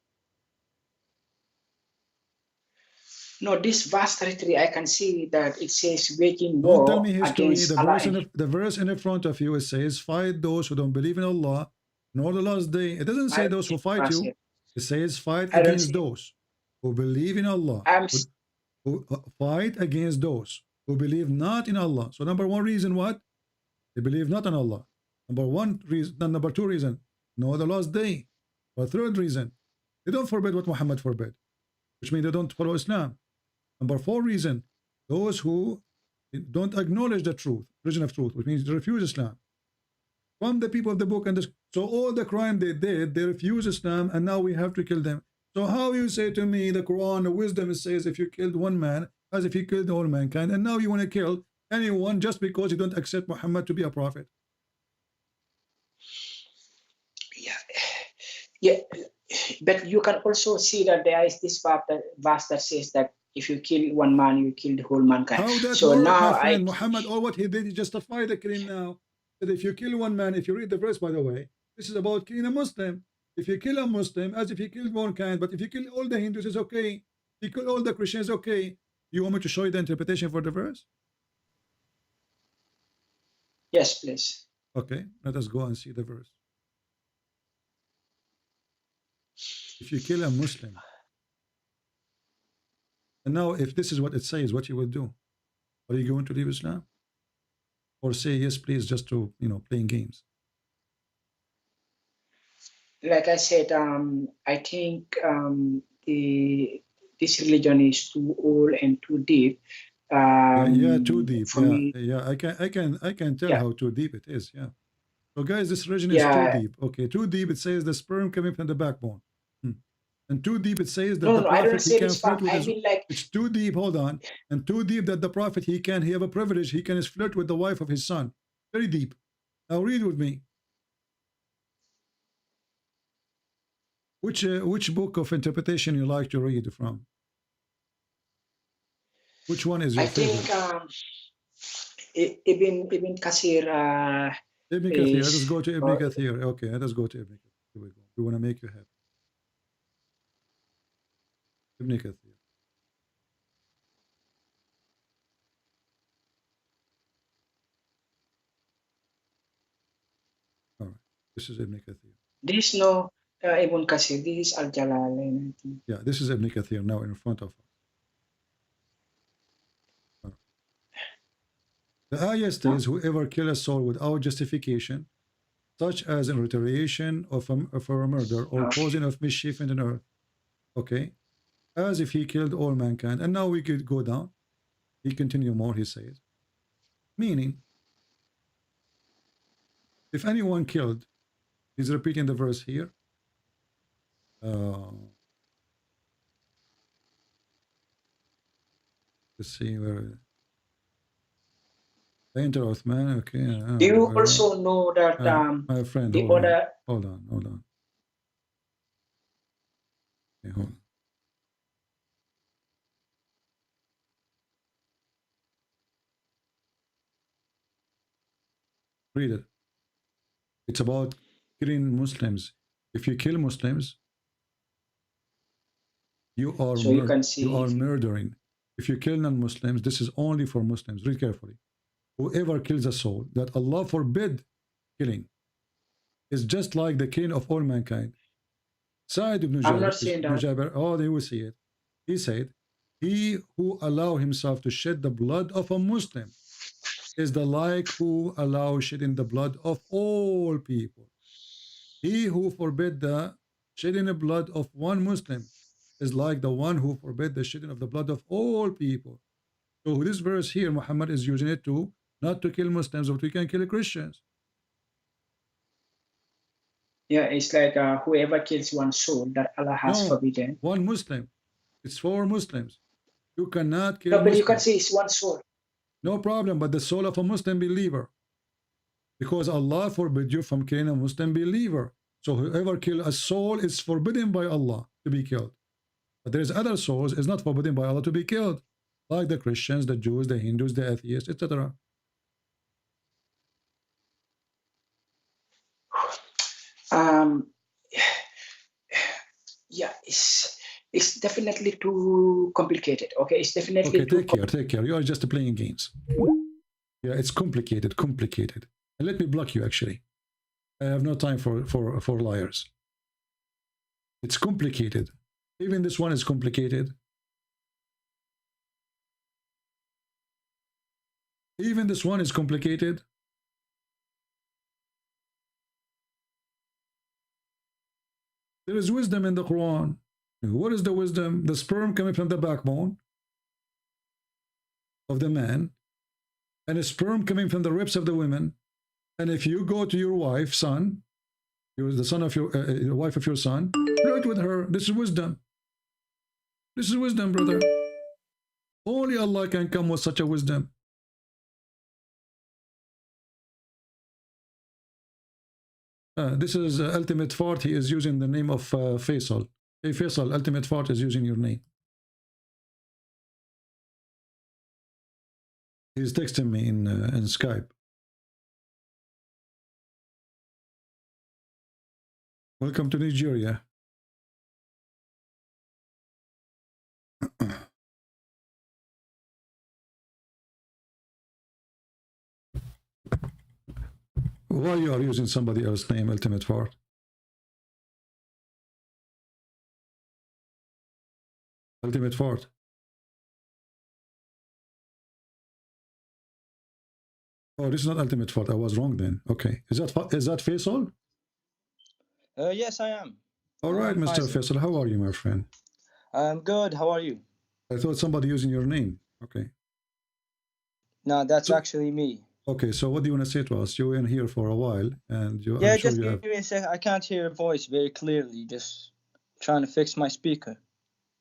No, this verse 33, I can see that it says waging Don't tell war me history. against The Allah. verse in the front of you, it says, fight those who don't believe in Allah nor the last day. It doesn't say those who fight you. It says fight against those who believe in Allah. Who fight against those who believe not in Allah. So number one reason, what? They believe not in Allah. Number two reason, no the last day. But third reason, they don't forbid what Muhammad forbid, which means they don't follow Islam. Number four reason, those who don't acknowledge the truth, religion of truth, which means they refuse Islam. From the people of the book, and this, so all the crime they did, they refuse Islam, and now we have to kill them. So how you say to me, the Quran, the wisdom says if you killed one man, as if you killed all mankind, and now you want to kill anyone just because you don't accept Muhammad to be a prophet? Yeah, but you can also see that there is this verse that says that if you kill one man, you kill the whole mankind. How that so work, now my friend? Muhammad, all what he did, he justified the killing now. That if you kill one man, if you read the verse, by the way, this is about killing a Muslim. If you kill a Muslim, as if you killed mankind, but if you kill all the Hindus, it's okay. If you kill all the Christians, okay. You want me to show you the interpretation for the verse? Yes, please. Okay, let us go and see the verse. If you kill a Muslim, and now if this is what it says, what you will do? Are you going to leave Islam? Or say yes, please, just to, playing games? Like I said, I think this religion is too old and too deep. Yeah, too deep. Yeah, I can tell how too deep it is. Yeah. So guys, this religion is too deep. Okay, too deep. It says the sperm coming from the backbone. And too deep, it says that the prophet he can flirt with his. It's too deep. Hold on. And too deep that the prophet he have a privilege. He can flirt with the wife of his son. Very deep. Now read with me. Which book of interpretation you like to read from? Which one is your favorite? I think Ibn Kathir. Ibn Kathir. Let us go to Ibn Kathir. Okay, let us go to Ibn Kathir. Here we go. We want to make you happy. Ibn Kathir. All right. This is Ibn Kathir. There is no Ibn Kathir. This is Al-Jalalain. Yeah, this is Ibn Kathir now in front of us. The ayah states, whoever kill a soul without justification, such as in retaliation of a murder or causing of mischief in the earth, okay, as if he killed all mankind. And now we could go down. He continue more, he says. Meaning, if anyone killed, he's repeating the verse here. Let's see where. Enter Uthman, okay. Do you also know that my friend, the hold other... on. Okay, hold on. Read it. It's about killing Muslims. If you kill Muslims, you are murdering. If you kill non-Muslims, this is only for Muslims. Read carefully. Whoever kills a soul that Allah forbid killing is just like the killing of all mankind. Sa'id ibn Jabir, oh, they will see it. He said, he who allow himself to shed the blood of a Muslim is the like who allow shedding the blood of all people. He who forbid the shedding the blood of one Muslim is like the one who forbid the shedding of the blood of all people. So this verse here, Muhammad is using it to not to kill Muslims, but we can kill Christians. Yeah, it's like whoever kills one soul that Allah has forbidden. One Muslim. It's for Muslims. You cannot kill No, but Muslims. you can say it's one soul. No problem, but the soul of a Muslim believer. Because Allah forbid you from killing a Muslim believer. So whoever kill a soul is forbidden by Allah to be killed. But there's other souls is not forbidden by Allah to be killed. Like the Christians, the Jews, the Hindus, the atheists, etc. Yeah, it's definitely too complicated. Okay, it's definitely okay. Take care. You are just playing games. Yeah, it's complicated. And let me block you. Actually, I have no time for liars. It's complicated. Even this one is complicated. Even this one is complicated. There is wisdom in the Quran. What is the wisdom? The sperm coming from the backbone of the man, and a sperm coming from the ribs of the women. And if you go to your wife, son, you're the son of your wife of your son, flirt with her. This is wisdom. This is wisdom, brother. Only Allah can come with such a wisdom. This is Ultimate Fart. He is using the name of Faisal. Hey Faisal, Ultimate Fart is using your name. He's texting me in Skype. Welcome to Nigeria. Why you are using somebody else's name, Ultimate Fart? Ultimate Fart. Oh, this is not Ultimate Fart. I was wrong then. Okay. Is that Faisal? Yes, I am. All right, Mr. Faisal. How are you, my friend? I'm good. How are you? I thought somebody using your name. Okay. No, that's actually me. Okay, so what do you want to say to us? You were in here for a while, and you. Yeah, I'm sure just you give me a second. I can't hear your voice very clearly. Just trying to fix my speaker.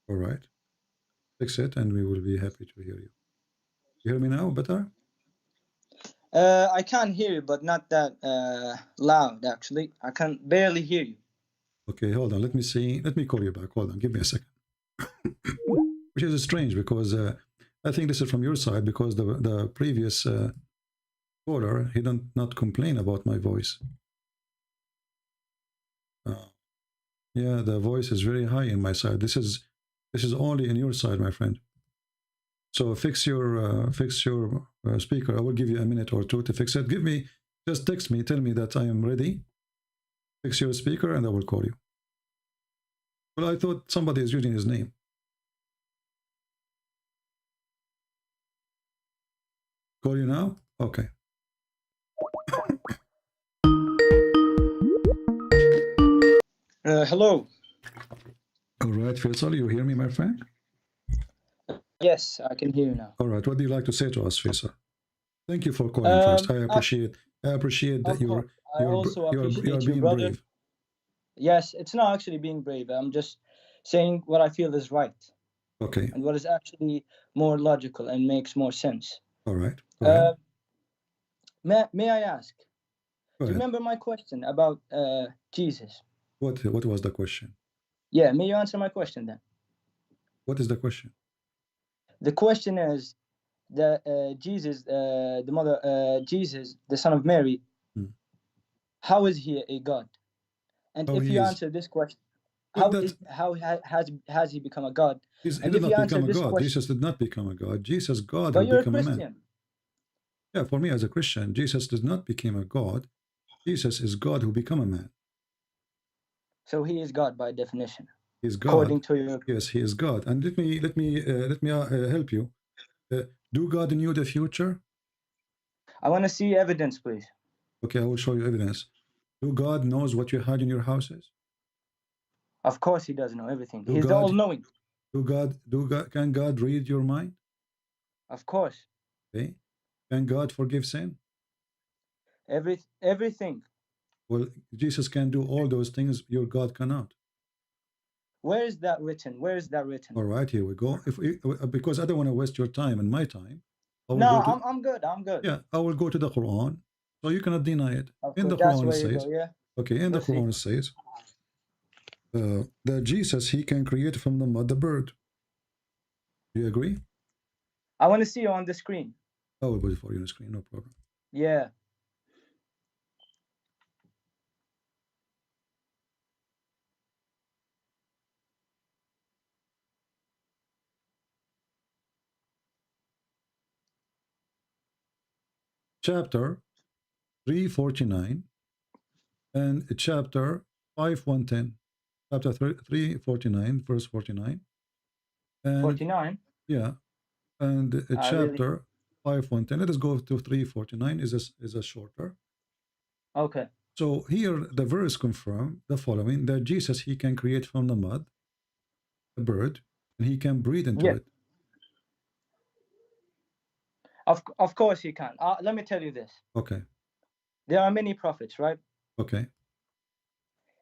All right. Fix it, and we will be happy to hear you. You hear me now better? I can hear you, but not that loud, actually. I can barely hear you. Okay, hold on. Let me see. Let me call you back. Hold on. Give me a second. Which is strange because I think this is from your side because the previous caller, he did not complain about my voice. Yeah, the voice is very high in my side. This is only in your side, my friend. So fix your speaker. I will give you a minute or two to fix it. Just text me, tell me that I am ready. Fix your speaker and I will call you. Well, I thought somebody is using his name. Call you now? Okay. Hello. All right, Faisal, you hear me, my friend? Yes, I can hear you now. All right, what do you like to say to us, Faisal? Thank you for calling first. I appreciate that you're being brave. Yes, it's not actually being brave. I'm just saying what I feel is right. Okay. And what is actually more logical and makes more sense. All right. Go ahead. May I ask? Do you remember my question about Jesus? What was the question? Yeah, may you answer my question then? What is the question? The question is that Jesus, Jesus, the son of Mary, how is he a God? And if you answer this question, how has he become a God? He did not become a God. Jesus did not become a God. Jesus, God, but you're become a Christian. a man. Yeah, for me as a Christian, Jesus does not become a God. Jesus is God who become a man. So he is God by definition. He's God. According to your... Yes, he is God. And let me help you. Do God knew the future? I want to see evidence, please. Okay, I will show you evidence. Do God knows what you hide in your houses? Of course, he does know everything. He's the all-knowing. Can God read your mind? Of course. Okay. Can God forgive sin? Everything. Well, Jesus can do all those things. Your God cannot. Where is that written? Where is that written? All right, here we go. Because I don't want to waste your time and my time. No, I'm good. I'm good. Yeah, I will go to the Quran, so you cannot deny it. In the Quran it says, go, yeah? Okay, in the Quran it says that Jesus, he can create from the mud the bird. Do you agree? I want to see you on the screen. I will put it for you on the screen, no problem. Yeah. chapter 349 and chapter 5110. Chapter 349, verse 49. And 49? Yeah. And chapter really? 5110. Let us go to 349 is a shorter. Okay. So here the verse confirm the following, that Jesus, he can create from the mud a bird and he can breathe into it. Of course he can. Let me tell you this. Okay. There are many prophets, right? Okay.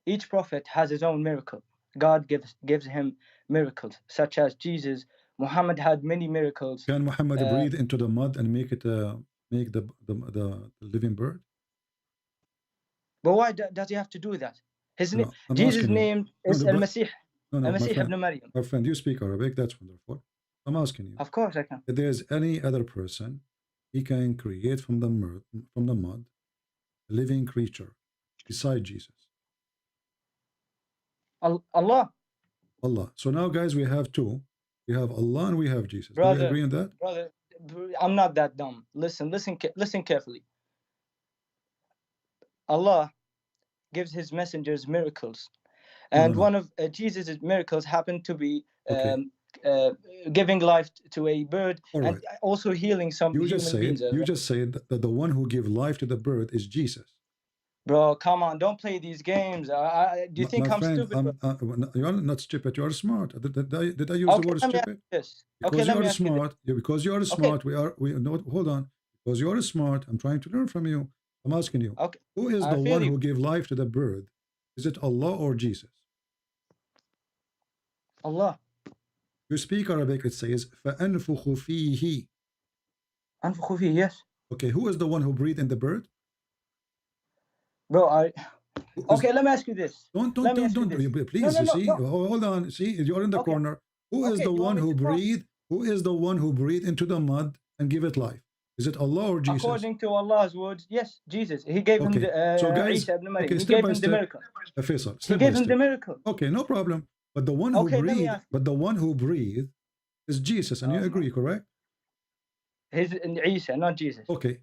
Each prophet has his own miracle. God gives him miracles, such as Jesus. Muhammad had many miracles. Can Muhammad breathe into the mud and make it make the living bird? But why does he have to do that? No, Jesus' name is Al-Masih. Al-Masih ibn Maryam. My friend, you speak Arabic. That's wonderful. I'm asking you. Of course I can. If there's any other person, he can create from the mud a living creature beside Jesus. Allah. Allah. So now, guys, we have two. We have Allah and we have Jesus. Brother, do we agree on that? Brother, I'm not that dumb. Listen carefully. Allah gives his messengers miracles, and one of Jesus' miracles happened to be giving life to a bird and also healing some human beings. You just said that the one who gives life to the bird is Jesus. Bro, come on, don't play these games. Do you think I'm stupid? You're not stupid. You are smart. Did I use the word stupid? Because you are smart. Because you are smart. Hold on. Because you are smart. I'm trying to learn from you. I'm asking you. Who is the one who gave life to the bird? Is it Allah or Jesus? Allah. You speak Arabic. It says فَأَنْفُخُ فِيهِ. أنفخ فيه, yes. Okay, who is the one who breathed in the bird? Bro, okay, let me ask you this. Don't. Please, you see, hold on. See, you're in the corner. Who is the one who breathed? Who is the one who breathed into the mud and give it life? Is it Allah or Jesus? According to Allah's words, yes, Jesus. He gave him the so guys, Isa ibn Maryam. He gave him the miracle. He gave him the miracle. Okay, no problem. But the one who breathed, is Jesus, and you agree, correct? He's Isa, not Jesus. Okay,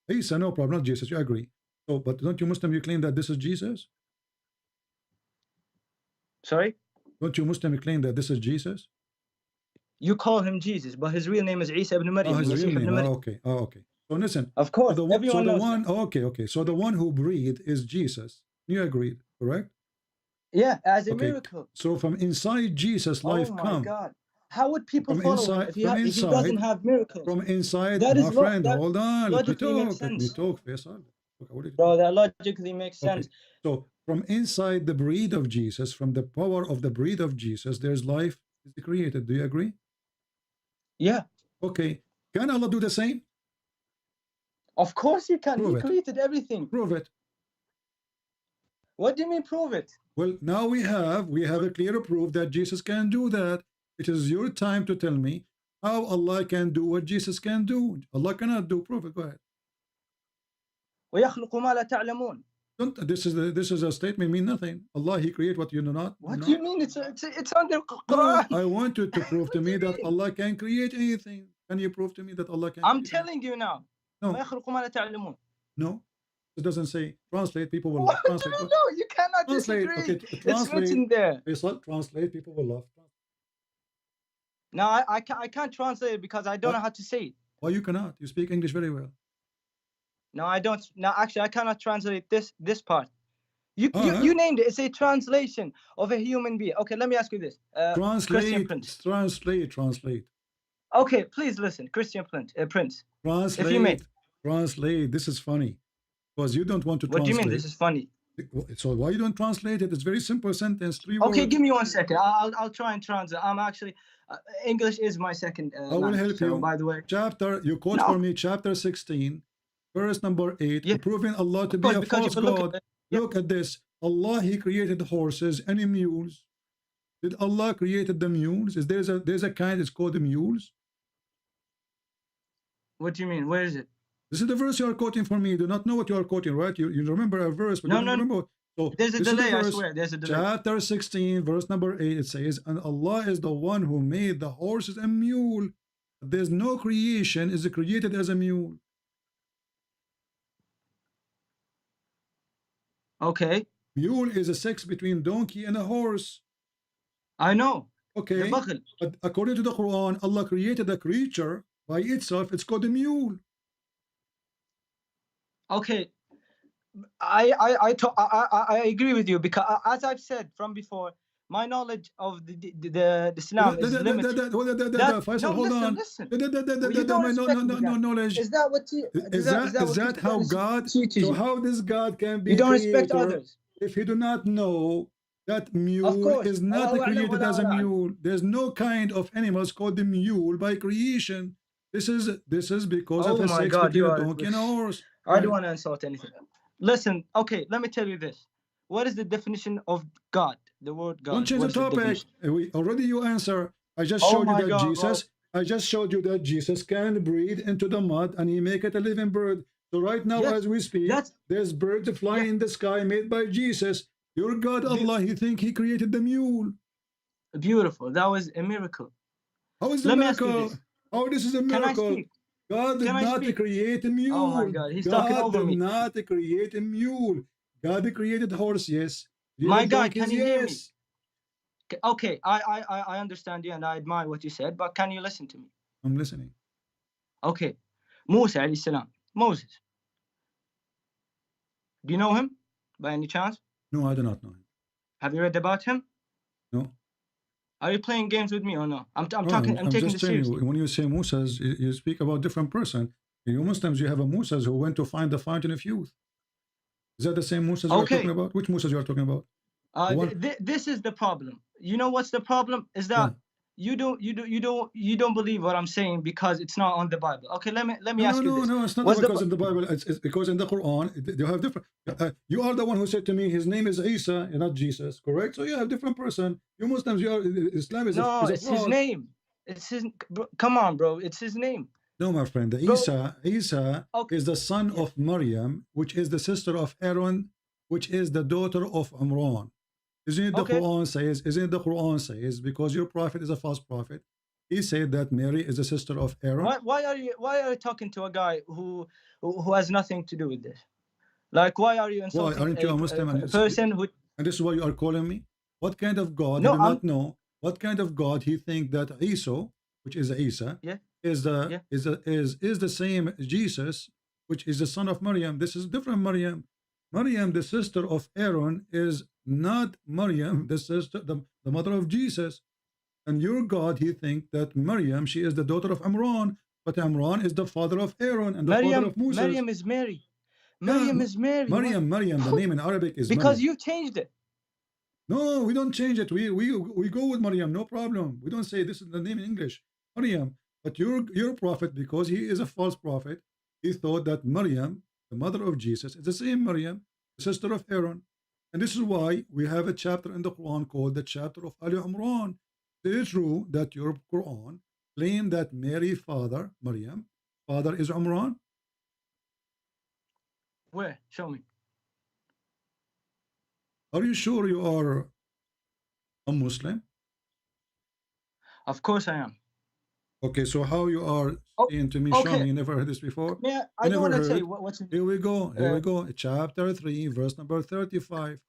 Isa, no problem, not Jesus. You agree. So, but don't you Muslim, you claim that this is Jesus? Sorry? Don't you Muslim claim that this is Jesus? You call him Jesus, but his real name is Isa ibn Maryam. His real name. Okay. So listen. Of course, everyone knows that. Okay. So the one who breathed is Jesus. You agreed, correct? Yeah, as a miracle. So from inside Jesus, life comes. Oh my God. How would people follow him if he doesn't have miracles? From inside, my friend, hold on. Let me talk, Faisal. Bro, that logically makes sense. So from inside the breath of Jesus, from the power of the breath of Jesus, there's life is created. Do you agree? Yeah. Okay. Can Allah do the same? Of course he can. He created everything. Prove it. What do you mean prove it? Well, now we have a clear proof that Jesus can do that. It is your time to tell me how Allah can do what Jesus can do. Allah cannot do. Prove it. Go ahead. وَيَخْلُقُ مَا لَا تَعْلَمُونَ. This is a statement mean nothing. Allah, he create what you do not. What do you mean? It's under Quran. No, I want you to prove to me that Allah can create anything. Can you prove to me that Allah can? I'm telling you now. No. وَيَخْلُقُ مَا لَا تَعْلَمُونَ. No. It doesn't say translate. People will laugh. Translate. No, you cannot translate. disagree. Okay, it's written there. Translate. People will laugh. No, I can't translate it because I don't know how to say it. Why you cannot? You speak English very well. No, I don't. No, actually, I cannot translate this part. You named it. It's a translation of a human being. Okay, let me ask you this. Translate. Okay, please listen. Christian Prince. Translate. If you may. Translate. This is funny. Because you don't want to translate. What do you mean this is funny? So why you don't translate it? It's very simple sentence. 3 words. Okay, give me 1 second. I'll try and translate. I'm actually English is my second I will help you. By the way. Chapter, you quote for me chapter 16, verse number 8, proving Allah to be a false God. Look at this. Allah, he created horses and mules. Did Allah created the mules? There's a kind, it's called the mules. What do you mean? Where is it? This is the verse you are quoting for me. You do not know what you are quoting, right? You remember a verse, but you don't remember. So there's a delay, I swear. There's a delay. Chapter 16, verse number 8, it says, and Allah is the one who made the horses and mule. There's no creation is created as a mule. Okay. Mule is a sex between donkey and a horse. I know. Okay. But according to the Quran, Allah created a creature by itself. It's called a mule. Okay. I agree with you, because as I've said from before, my knowledge of the Islam is limited. Hold on. Listen. No knowledge. Is that what you? Is that how God? So how this God can be? You don't creator respect others if you do not know that mule is not created as a mule. There's no kind of animals called the mule by creation. This is because of a sex between a donkey and a horse. I don't want to insult anything. Listen, okay, let me tell you this. What is the definition of God? The word God. Don't change the topic. Already you answer. I just showed you that Jesus. I just showed you that Jesus can breathe into the mud and he make it a living bird. So right now, as we speak, there's birds flying in the sky made by Jesus. Your God, Allah, he think he created the mule. Beautiful. That was a miracle. How is the miracle? How this is a miracle? God did not create a mule. Oh my God, he's talking over me. God did not create a mule. God created horse, yes. My God, can you hear me? Okay, I understand you and I admire what you said, but can you listen to me? I'm listening. Okay. Musa alayhi salam. Moses. Do you know him by any chance? No, I do not know him. Have you read about him? No. Are you playing games with me or no? I'm taking this seriously. When you say Musas, you speak about different person. In you Muslims, you have a Musas who went to find the fountain of youth. Is that the same Musas you are talking about? Which Musas you are talking about? This is the problem. You know what's the problem? Is that you don't believe what I'm saying because it's not on the Bible. Okay, let me ask you this. No, it's not because in the Bible. It's because in the Quran you have different. You are the one who said to me his name is Isa and not Jesus, correct? So you have different person. You Muslims, you are Islam is it's his name. It's his. Come on, bro. It's his name. No, my friend. Isa is the son of Maryam, which is the sister of Aaron, which is the daughter of Imran. Isn't it the Quran says? Isn't it the Quran says? Because your prophet is a false prophet. He said that Mary is the sister of Aaron. Why are you talking to a guy who has nothing to do with this? Like, why are you insulting aren't you a Muslim person who? And this is why you are calling me. What kind of God? No, I do not know. What kind of God he think that Isa, which is Isa, is the same Jesus, which is the son of Maryam. This is different Maryam. Maryam, the sister of Aaron, is not Maryam, the sister, the mother of Jesus. And your God, he think that Maryam, she is the daughter of Imran, but Imran is the father of Aaron and the father of Musa. Maryam is Mary. Maryam is Mary. Maryam, the name in Arabic is because Maryam. you changed it. No, we don't change it. We go with Maryam, no problem. We don't say this is the name in English, Maryam. But your prophet, because he is a false prophet, he thought that Maryam, the mother of Jesus, is the same Maryam, the sister of Aaron. And this is why we have a chapter in the Quran called the chapter of Ali Imran. It is true that your Quran claimed that Mary's father, Maryam, father is Imran. Where? Show me. Are you sure you are a Muslim? Of course I am. Okay, so how you are saying to me, show me, you never heard this before? Yeah, I don't want to say what's Here we go. Chapter 3, verse number 35.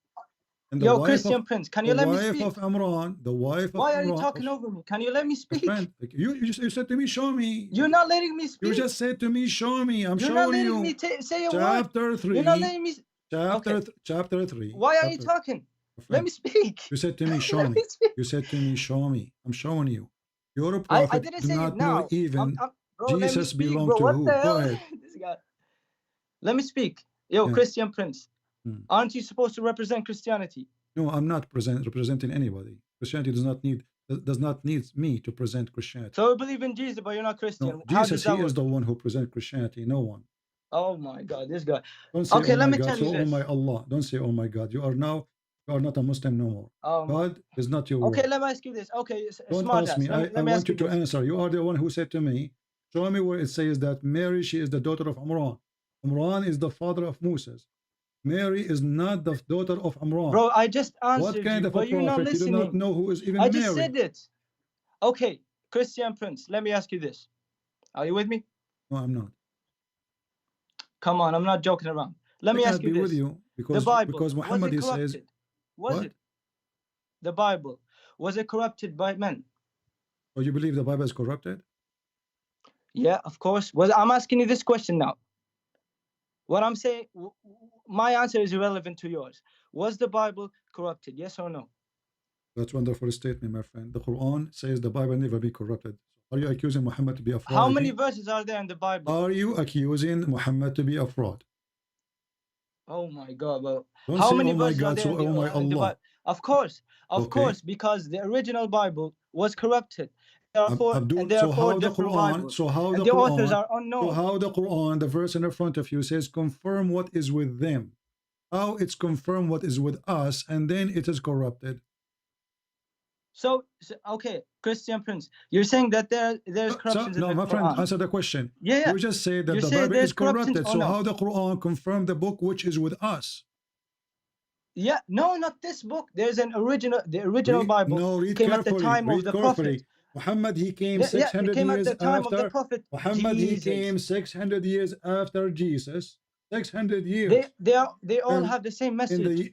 And Yo, Christian Prince, can you let me speak? The wife of Imran, Why are you talking over me? Can you let me speak? Friend, you said to me, show me. You're not letting me speak. You just said to me, show me. I'm showing you. You're not letting me say a word. Chapter 3. You're not letting me. Chapter 3. Why are you talking? Let me speak. You said to me, show me. You said to me, show me. I'm showing you. You're a prophet. I didn't say not it now. Know even bro, Jesus belonged to who? Go ahead. This guy. Let me speak. Yo, Christian Prince. Aren't you supposed to represent Christianity? No, I'm not representing anybody. Christianity does not need me to present Christianity. So you believe in Jesus, but you're not Christian. No, Jesus, he is the one who presents Christianity, no one. Oh my God, this guy. Don't say, okay, oh let me God. tell you this. Oh my Allah. Don't say, oh my God. You are not a Muslim no more. God is not your Okay, word. let me ask you this. Okay, don't smart ask me. I want you to answer. You are the one who said to me, show me where it says that Mary, she is the daughter of Imran. Imran is the father of Moses. Mary is not the daughter of Imran. Bro, I just answered what kind you, of but a you're not prophet? listening. You do not know who is even I Mary. just said it. Okay, Christian Prince, let me ask you this. Are you with me? No, I'm not. Come on, I'm not joking around. Let me ask you this. With you. Because, the Bible, because Muhammad, was it he says, corrupted? Was what? it? The Bible, was it corrupted by men? So you believe the Bible is corrupted? Yeah, of course. I'm asking you this question now. What I'm saying, my answer is irrelevant to yours. Was the Bible corrupted? Yes or no? That's a wonderful statement, my friend. The Quran says the Bible never be corrupted. Are you accusing Muhammad to be a fraud? How many verses are there in the Bible? Are you accusing Muhammad to be a fraud? Oh my God, bro. Don't How say, many oh my verses God, are there so, oh my in the Allah. Bible? Of course, because the original Bible was corrupted. Therefore, so how the Quran, Bibles, so how and the Quran, authors are unknown. so how the Quran, the verse in the front of you says, confirm what is with them. How it's confirm what is with us, and then it is corrupted. So okay, Christian Prince, you're saying that there's corruptions in the Quran. No, my friend, answer the question. Yeah. You just say that you the Bible is corrupted. So how the Quran confirmed the book which is with us? Yeah, no, not this book. There's an original, the original Bible read came carefully, at the time of the Prophet. Muhammad, he came 600 years after. Muhammad, he came 600 years after Jesus. 600 years. They all have the same message.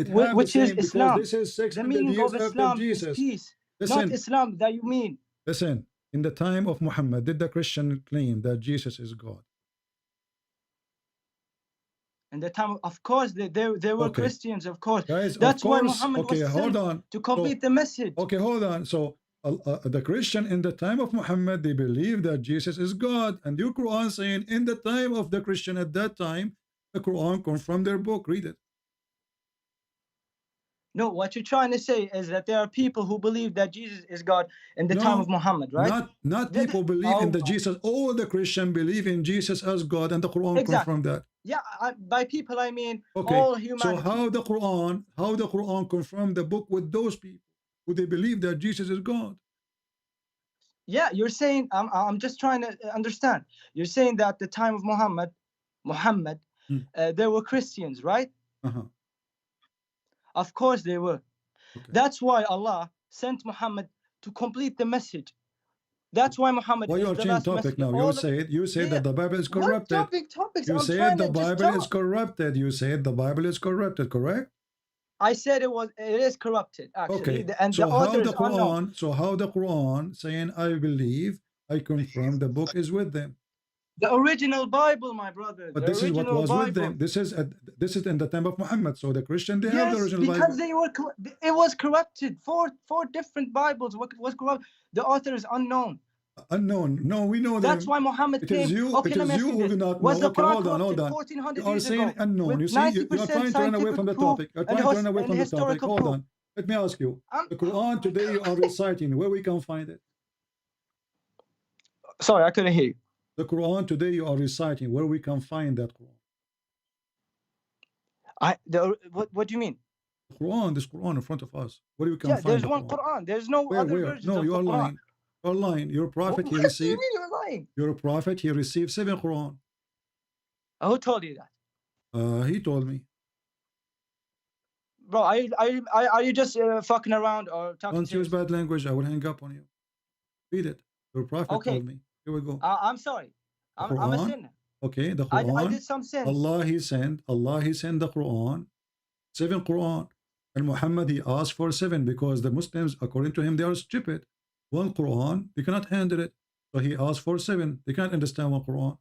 Which is Islam. This is 600 years after Jesus. Peace, listen, not Islam that you mean. Listen, in the time of Muhammad, did the Christian claim that Jesus is God? In the time, of course, there were Christians, of course. Guys, that's of course, why Muhammad was sent to complete the message. Okay, hold on. So the Christian in the time of Muhammad, they believe that Jesus is God, and your Quran saying in the time of the Christian at that time, the Quran confirmed their book. Read it. No, what you're trying to say is that there are people who believe that Jesus is God in the time of Muhammad, right? Not people believe in the Jesus. All the Christians believe in Jesus as God, and the Quran confirmed that. Yeah, by people I mean all humanity. So how the Quran confirmed the book with those people who they believe that Jesus is God? Yeah, you're saying I'm just trying to understand. You're saying that at the time of Muhammad, there were Christians, right? Of course they were. That's why Allah sent Muhammad to complete the message. That's why Muhammad is the last topic messenger. now. You said that the Bible is corrupted. Topics? You said the Bible is corrupted. You said the Bible is corrupted, correct? I said it is corrupted, actually. Okay. And so the how author the is Quran? unknown. So how the Quran saying I believe, I confirm the book is with them? The original Bible, my brother. But this is what was with them. This is in the time of Muhammad. So the Christian, they have the original Bible. Because it was corrupted. Four different Bibles was corrupted. The author is unknown. Unknown. No, we know that. That's why Muhammad came. It is you who do not know. Was the okay, Quran hold on. 1400 You are years saying ago, unknown. You see, you are trying to run away from the topic. You are trying to run away from the topic. Hold on. Let me ask you. The Quran today you are reciting, where we can find it? Sorry, I couldn't hear you. The Quran today you are reciting, where we can find that Quran? What do you mean? This Quran in front of us. Where we can find there's one Quran. There's no other versions No, of you are Quran. lying. You are lying. Your prophet, he What received. do you mean you're lying? Your prophet, he received 7 Quran. Who told you that? He told me. Bro, are you just fucking around or talking? Don't use bad language. I will hang up on you. Read it. Your prophet told me. Here we go. I'm sorry. I'm a sinner. Okay, the Quran. I did some sins. Allah he sent the Quran, 7 Quran, and Muhammad he asked for 7 because the Muslims, according to him, they are stupid. 1 Quran, they cannot handle it, so he asked for 7. They can't understand 1 Quran,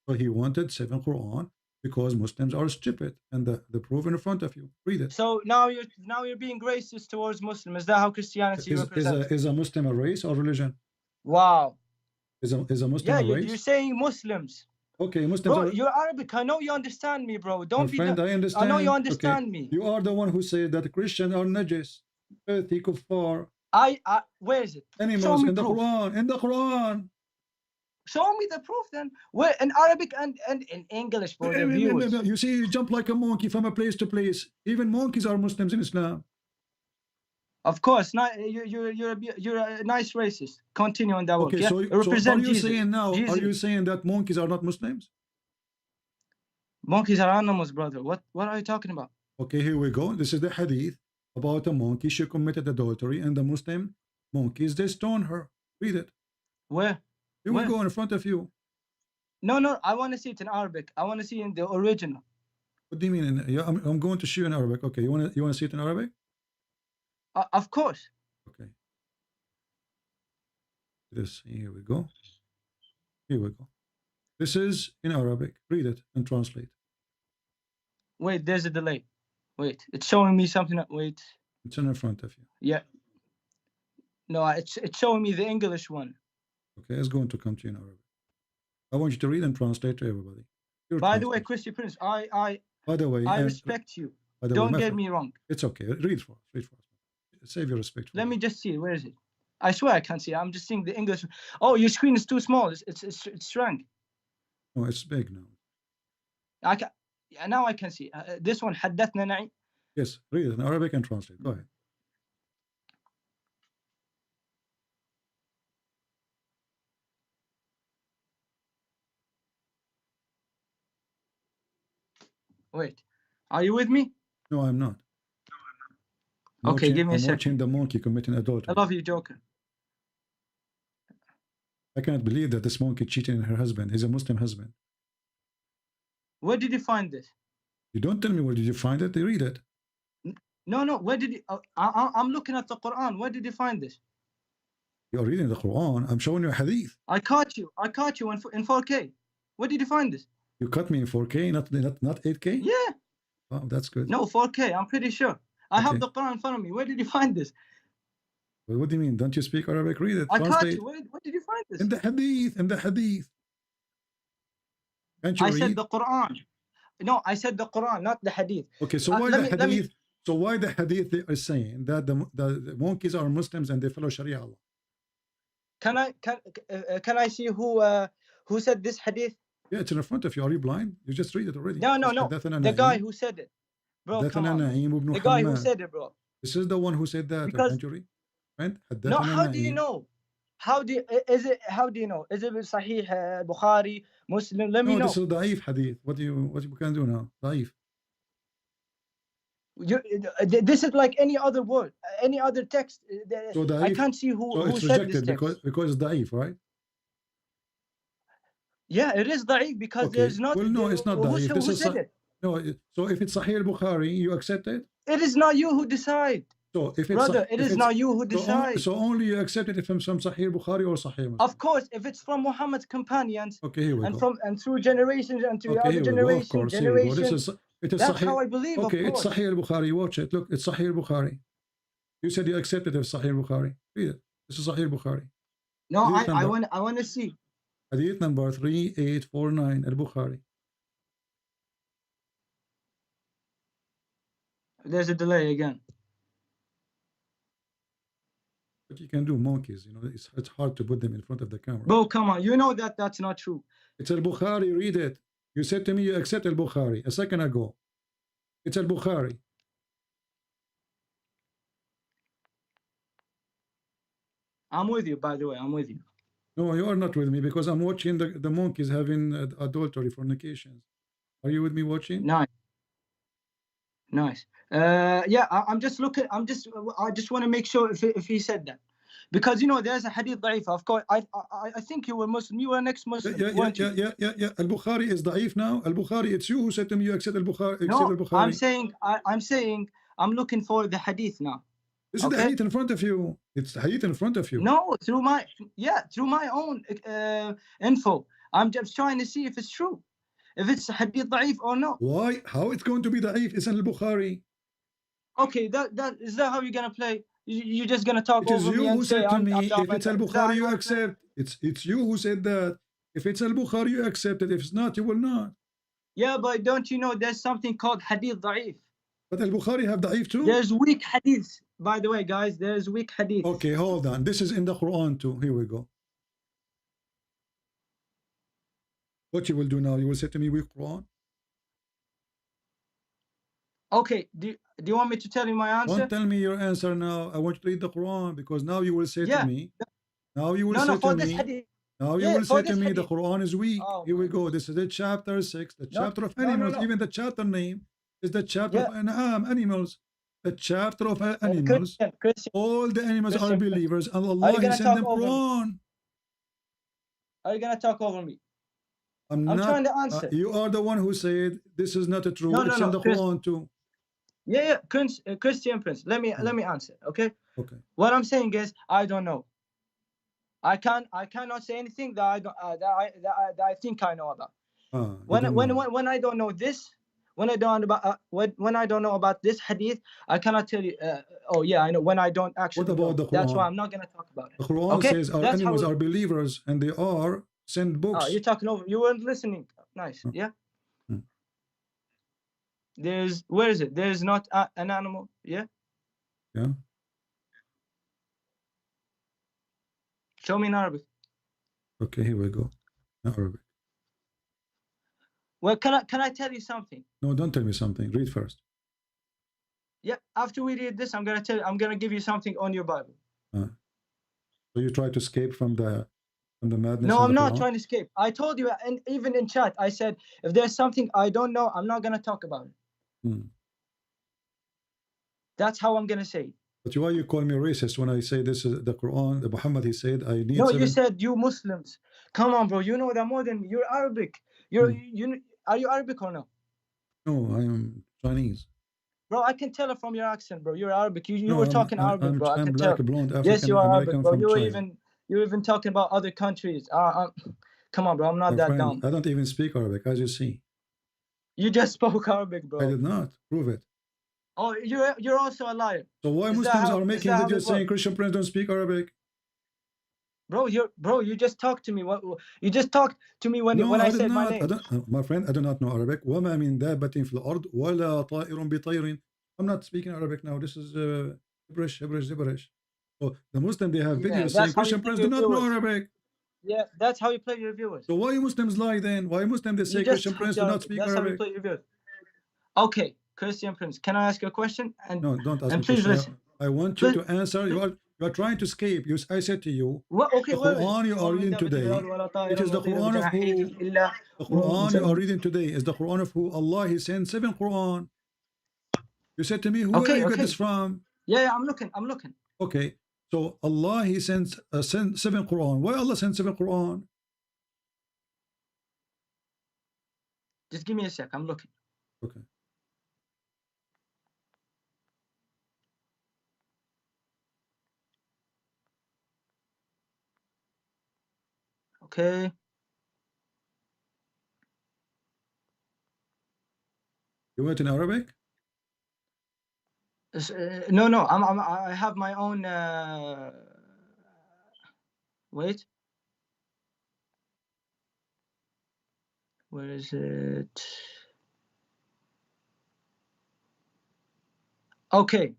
so he wanted 7 Quran because Muslims are stupid, and the proof in front of you. Read it. So now you're being racist towards Muslims. Is that how Christianity represents? Is a Muslim a race or religion? Wow. Is a Muslim a race? You're saying Muslims. Okay, Muslims. Bro, you're Arabic. I know you understand me, bro. Don't be. Friend, I understand. I know you understand me. You are the one who said that Christians are najis, filthy, kuffar. Where is it? Animals in the Quran. In the Quran. Show me the proof then. Where in Arabic and in English for the viewers. You see, you jump like a monkey from a place to place. Even monkeys are Muslims in Islam. Of course, you're a nice racist. Continue on that one. Okay, yeah? so are you saying now? Jesus. Are you saying that monkeys are not Muslims? Monkeys are animals, brother. What are you talking about? Okay, here we go. This is the hadith about a monkey. She committed adultery, and the Muslim monkeys they stone her. Read it. Where? Here we go in front of you. No. I want to see it in Arabic. I want to see it in the original. What do you mean? Yeah, I'm going to show you in Arabic. Okay, you want to see it in Arabic? Of course. Okay. This, here we go. Here we go. This is in Arabic. Read it and translate. Wait, there's a delay. Wait, it's showing me something. Wait. It's in front of you. Yeah. No, it's showing me the English one. Okay, it's going to come to you in Arabic. I want you to read and translate to everybody. By the way, Christian Prince, I respect you. Don't get me wrong. It's okay. Read for us. Read for us. Save your respect. Let me just see. Where is it? I swear I can't see. I'm just seeing the English. Oh, your screen is too small. It's shrunk. No, it's big now. I can. Yeah, now I can see. This one, حدثنا نعيم. Yes, read it in Arabic and translate. Go ahead. Wait, are you with me? No, I'm not. Okay, give me a second. I'm watching the monkey committing adultery. I love you, Joker. I can't believe that this monkey cheating on her husband. He's a Muslim husband. Where did you find this? You don't tell me where did you find it. They read it. No. Where did you? I'm looking at the Quran. Where did you find this? You're reading the Quran. I'm showing you a hadith. I caught you in 4K. Where did you find this? You caught me in 4K, not 8K? Yeah. Oh, that's good. No, 4K. I'm pretty sure. I have the Quran in front of me. Where did you find this? Well, what do you mean? Don't you speak Arabic? Read it. I caught you. Where did you find this? In the hadith. In the hadith. Can't you read? I said the Quran. No, I said the Quran, not the hadith. Okay, so why the hadith? So why the hadith is saying that the monkeys are Muslims and they follow Sharia law? Can I see who said this hadith? Yeah, it's in front of you. Are you blind? You just read it already. No. The guy who said it, bro. Come on. The guy who said it, bro. This is the one who said that. Can't you read? Right? No, how do you know? How do you know? Is it Sahih Bukhari, Muslim? Let me know. No, this is da'if hadith. What you can do now? Da'if. This is like any other word, any other text. So da'if, I can't see who it's said rejected this text. because it's da'if, right? Yeah, it is da'if because there's not. Well, no, it's not da'if. Who said it? No, so if it's Sahih Bukhari, you accept it? It is not you who decide. So if it's brother, it is not you who decide. So only you accept it from Sahih Bukhari or Sahih Muslim. Of course, if it's from Muhammad's companions, okay, here we go. And through generations and through other generations, that's how I believe. Okay, of course. It's Sahih Bukhari. Watch it. Look, it's Sahih Bukhari. You said you accepted it as Sahih Bukhari. Read it. This is Sahih Bukhari. No, I want to see. Hadith number 3849 al-Bukhari. There's a delay again. But you can do monkeys, you know, it's hard to put them in front of the camera. Bro, come on, you know that's not true. It's al-Bukhari, read it. You said to me you accept al-Bukhari a second ago. It's al-Bukhari. I'm with you, by the way, I'm with you. No, you are not with me because I'm watching the monkeys having adultery, fornications. Are you with me watching? Nice. Yeah, I'm just looking. I just want to make sure if he said that, because you know there's a hadith da'if. Of course, I think you were Muslim. You were an ex-Muslim. Yeah. Al-Bukhari is da'if now. Al-Bukhari, it's you who said to me you accept Al-Bukhari. No, I'm saying I'm looking for the hadith now. This is the hadith in front of you. It's the hadith in front of you. No, through my own info. I'm just trying to see if it's true. If it's hadith da'if or not. Why? How it's going to be da'if? It's in al-Bukhari. Okay, is that how you're gonna play? You're just gonna talk over me and say I'm if it's al-Bukhari, you accept. It's you who said that. If it's al-Bukhari, you accept it. If it's not, you will not. Yeah, but don't you know there's something called hadith da'if? But al-Bukhari have da'if too? There's weak hadiths. By the way, guys, there's weak hadith. Okay, hold on. This is in the Quran too. Here we go. What you will do now? You will say to me, weak Quran? Okay, do you want me to tell you my answer? Don't tell me your answer now. I want you to read the Quran because now you will say to me. Now you will say to me. Now you will say to me the Quran is weak. Here we go. This is the chapter 6, the chapter of animals. Even the chapter name is the chapter of animals. The chapter of animals. Christian, all the animals are believers, and Allah He sent them Quran. Are you gonna talk over me? I'm not trying to answer. You are the one who said this is not true. No, it's in the Quran too. Yeah, Christian Prince. Let me answer. Okay. Okay. What I'm saying is, I don't know. I cannot say anything that I don't that I think I know about. When I don't know this, when I don't know about this hadith, I cannot tell you. Oh yeah, I know. When I don't actually. What about know. the Quran? That's why I'm not gonna talk about it. The Quran okay? says our enemies are believers and they are sent books. Oh, you're talking over. You weren't listening. Nice. Yeah. Where is it? There's not an animal. Yeah. Yeah. Show me in Arabic. Okay, here we go. In Arabic. Well, can I tell you something? No, don't tell me something. Read first. Yeah. After we read this, I'm gonna give you something on your Bible. So you try to escape from the madness. No, I'm not trying to escape. I told you, and even in chat, I said if there's something I don't know, I'm not gonna talk about it. That's how I'm gonna say it. But why you call me racist when I say this is the Quran? The Muhammad, he said I need. No, you said you Muslims. Come on, bro. You know that more than me. You're Arabic. Are you Arabic or no? No, I am Chinese. Bro, I can tell it from your accent, bro. You're Arabic. You were talking Arabic, bro. I'm black, blonde, African, yes, you are American, Arabic, bro. from You're even talking about other countries. Come on, bro. I'm not My that friend, dumb. I don't even speak Arabic, as you see. You just spoke Arabic, bro. I did not. Prove it. Oh, you're also a liar. So why Muslims are making videos saying Christian Prince don't speak Arabic? Bro, you just talked to me. You just talked to me when I said my name. My friend, I do not know Arabic. وما من دابة في الأرض ولا طائر بطير. I'm not speaking Arabic now. This is gibberish. So the Muslim, they have videos saying Christian Prince do not know Arabic. Yeah, that's how you play your viewers. So why Muslims lie then? Why Muslims they say Christian Prince do not speak Arabic? How you play your viewers. Okay, Christian Prince, can I ask you a question? No, don't ask me. Please listen. I want you to answer. You are trying to escape. I said to you, the Quran you are reading today, it is the Quran of who? The Quran you are reading today is the Quran of who? Allah, He sent 7 Quran. You said to me, where you get this from? Yeah, I'm looking. Okay, so Allah, He sends 7 Quran. Why Allah sent 7 Quran? Just give me a sec. I'm looking. Okay. Okay. You went in Arabic? No. I have my own. Wait. Where is it? Okay.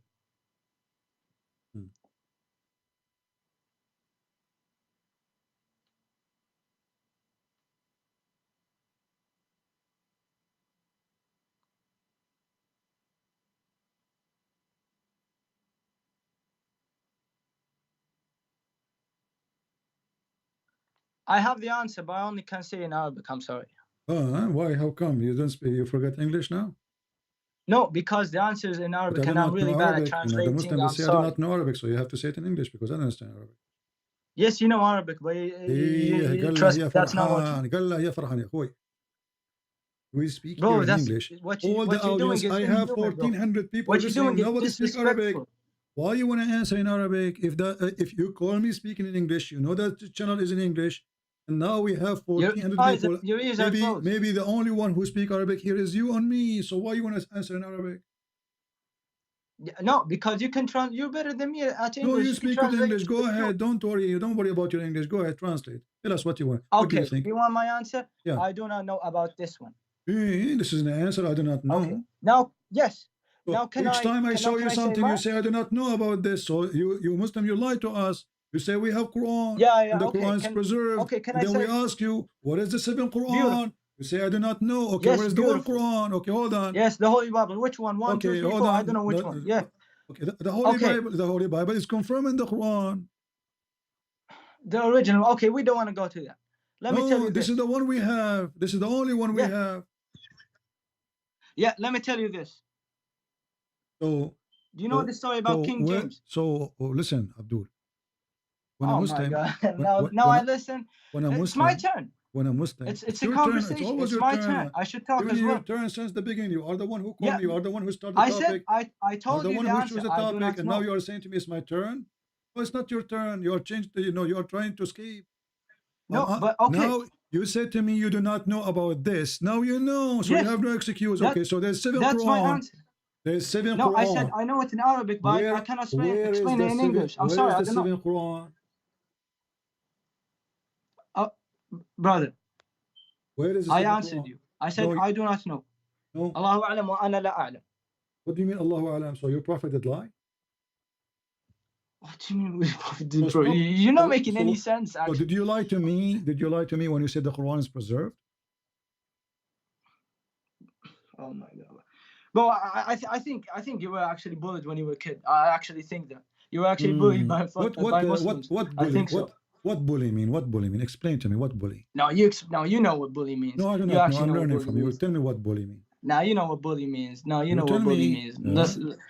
I have the answer, but I only can say in Arabic. I'm sorry. Why? How come you don't speak? You forget English now? No, because the answer is in Arabic, and I'm really bad at translating. The Muslims say I do not know Arabic, so you have to say it in English because I don't understand Arabic. Yes, you know Arabic, but you trust that's not what. We speak here in English. All the audience, I have 1,400 people listening. Nobody speaks Arabic. Why you want to answer in Arabic? If you call me speaking in English, you know that the channel is in English, and now we have 1,400 people. Maybe the only one who speak Arabic here is you and me. So why you want to answer in Arabic? No, because you can translate. You're better than me at English. No, you speak with English. Go ahead. Don't worry. Don't worry about your English. Go ahead. Translate. Tell us what you want. Okay. What do you think? You want my answer? Yeah. I do not know about this one. This is an answer. I do not know. Okay. Now, yes. So now, each time I show you something, you say I do not know about this. So you Muslim, you lie to us. You say we have Quran. Yeah. And the Quran is preserved. Okay. Then we ask you, what is the 7th Quran? Beautiful. You say I do not know. Okay, yes, where is the whole Quran? Okay, hold on. Yes, the Holy Bible. Which one? One, okay, 2, 3, 4. I don't know which one. Yeah. Okay, the Holy Bible is confirmed in the Quran. The original. Okay, we don't want to go to that. Let me tell you this is the one we have. This is the only one we have. Yeah, let me tell you this. So, do you know the story about King James? So, listen, Abdul. When my God. Now I listen. When a it's Muslim, my turn. when a Muslim. It's a conversation. It's my turn. I should talk as well. Your turn since the beginning. You are the one who called me. You are the one who started the I topic. said I told you the answer. The one who chose the topic, and now you are saying to me it's my turn. Oh, it's not your turn. You are changed. You are trying to escape. No, but okay. Now you said to me you do not know about this. Now you know, so you have no excuse. Okay, so there's 7 That's Quran. my answer. There's 7 No, Quran. I said I know it in Arabic, but I cannot explain it in English. I'm sorry, I don't know. Where is the 7 Quran? Brother, where is the I answered you. I said I do not know. No. Allahu a'lam wa ana la a'lam. What do you mean Allahu a'lam? So your prophet did lie? What do you mean prophet did lie? You're not making any sense, actually. So did you lie to me? Did you lie to me when you said the Quran is preserved? Oh my God. Well, I think you were actually bullied when you were a kid. I actually think that. You were actually bullied by Muslims. What bully? I think so. What bully mean? What bully mean? Explain to me what bully. No, you know what bully means. No, I don't know. I'm learning from you. Tell me what bully means. Now you know what bully means. Now you know what bully means.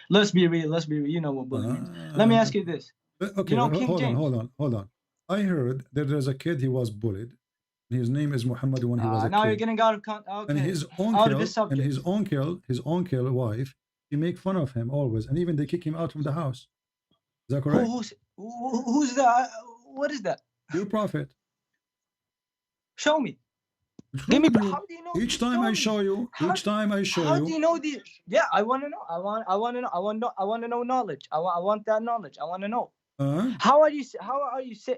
Let's be real. Let's be real. You know what bully means. Let me ask you this. Okay, you know King James. Hold on. I heard that there's a kid. He was bullied. His name is Muhammad when he was a kid. Now you're getting out of context. Okay. And his uncle wife, he make fun of him always, and even they kick him out from the house. Is that correct? Who's that? What is that? Your prophet. Show me. Give me. How do you know? Each time I show you. How do you know this? Yeah, I want to know. I want to know knowledge. I want that knowledge. I want to know. How are you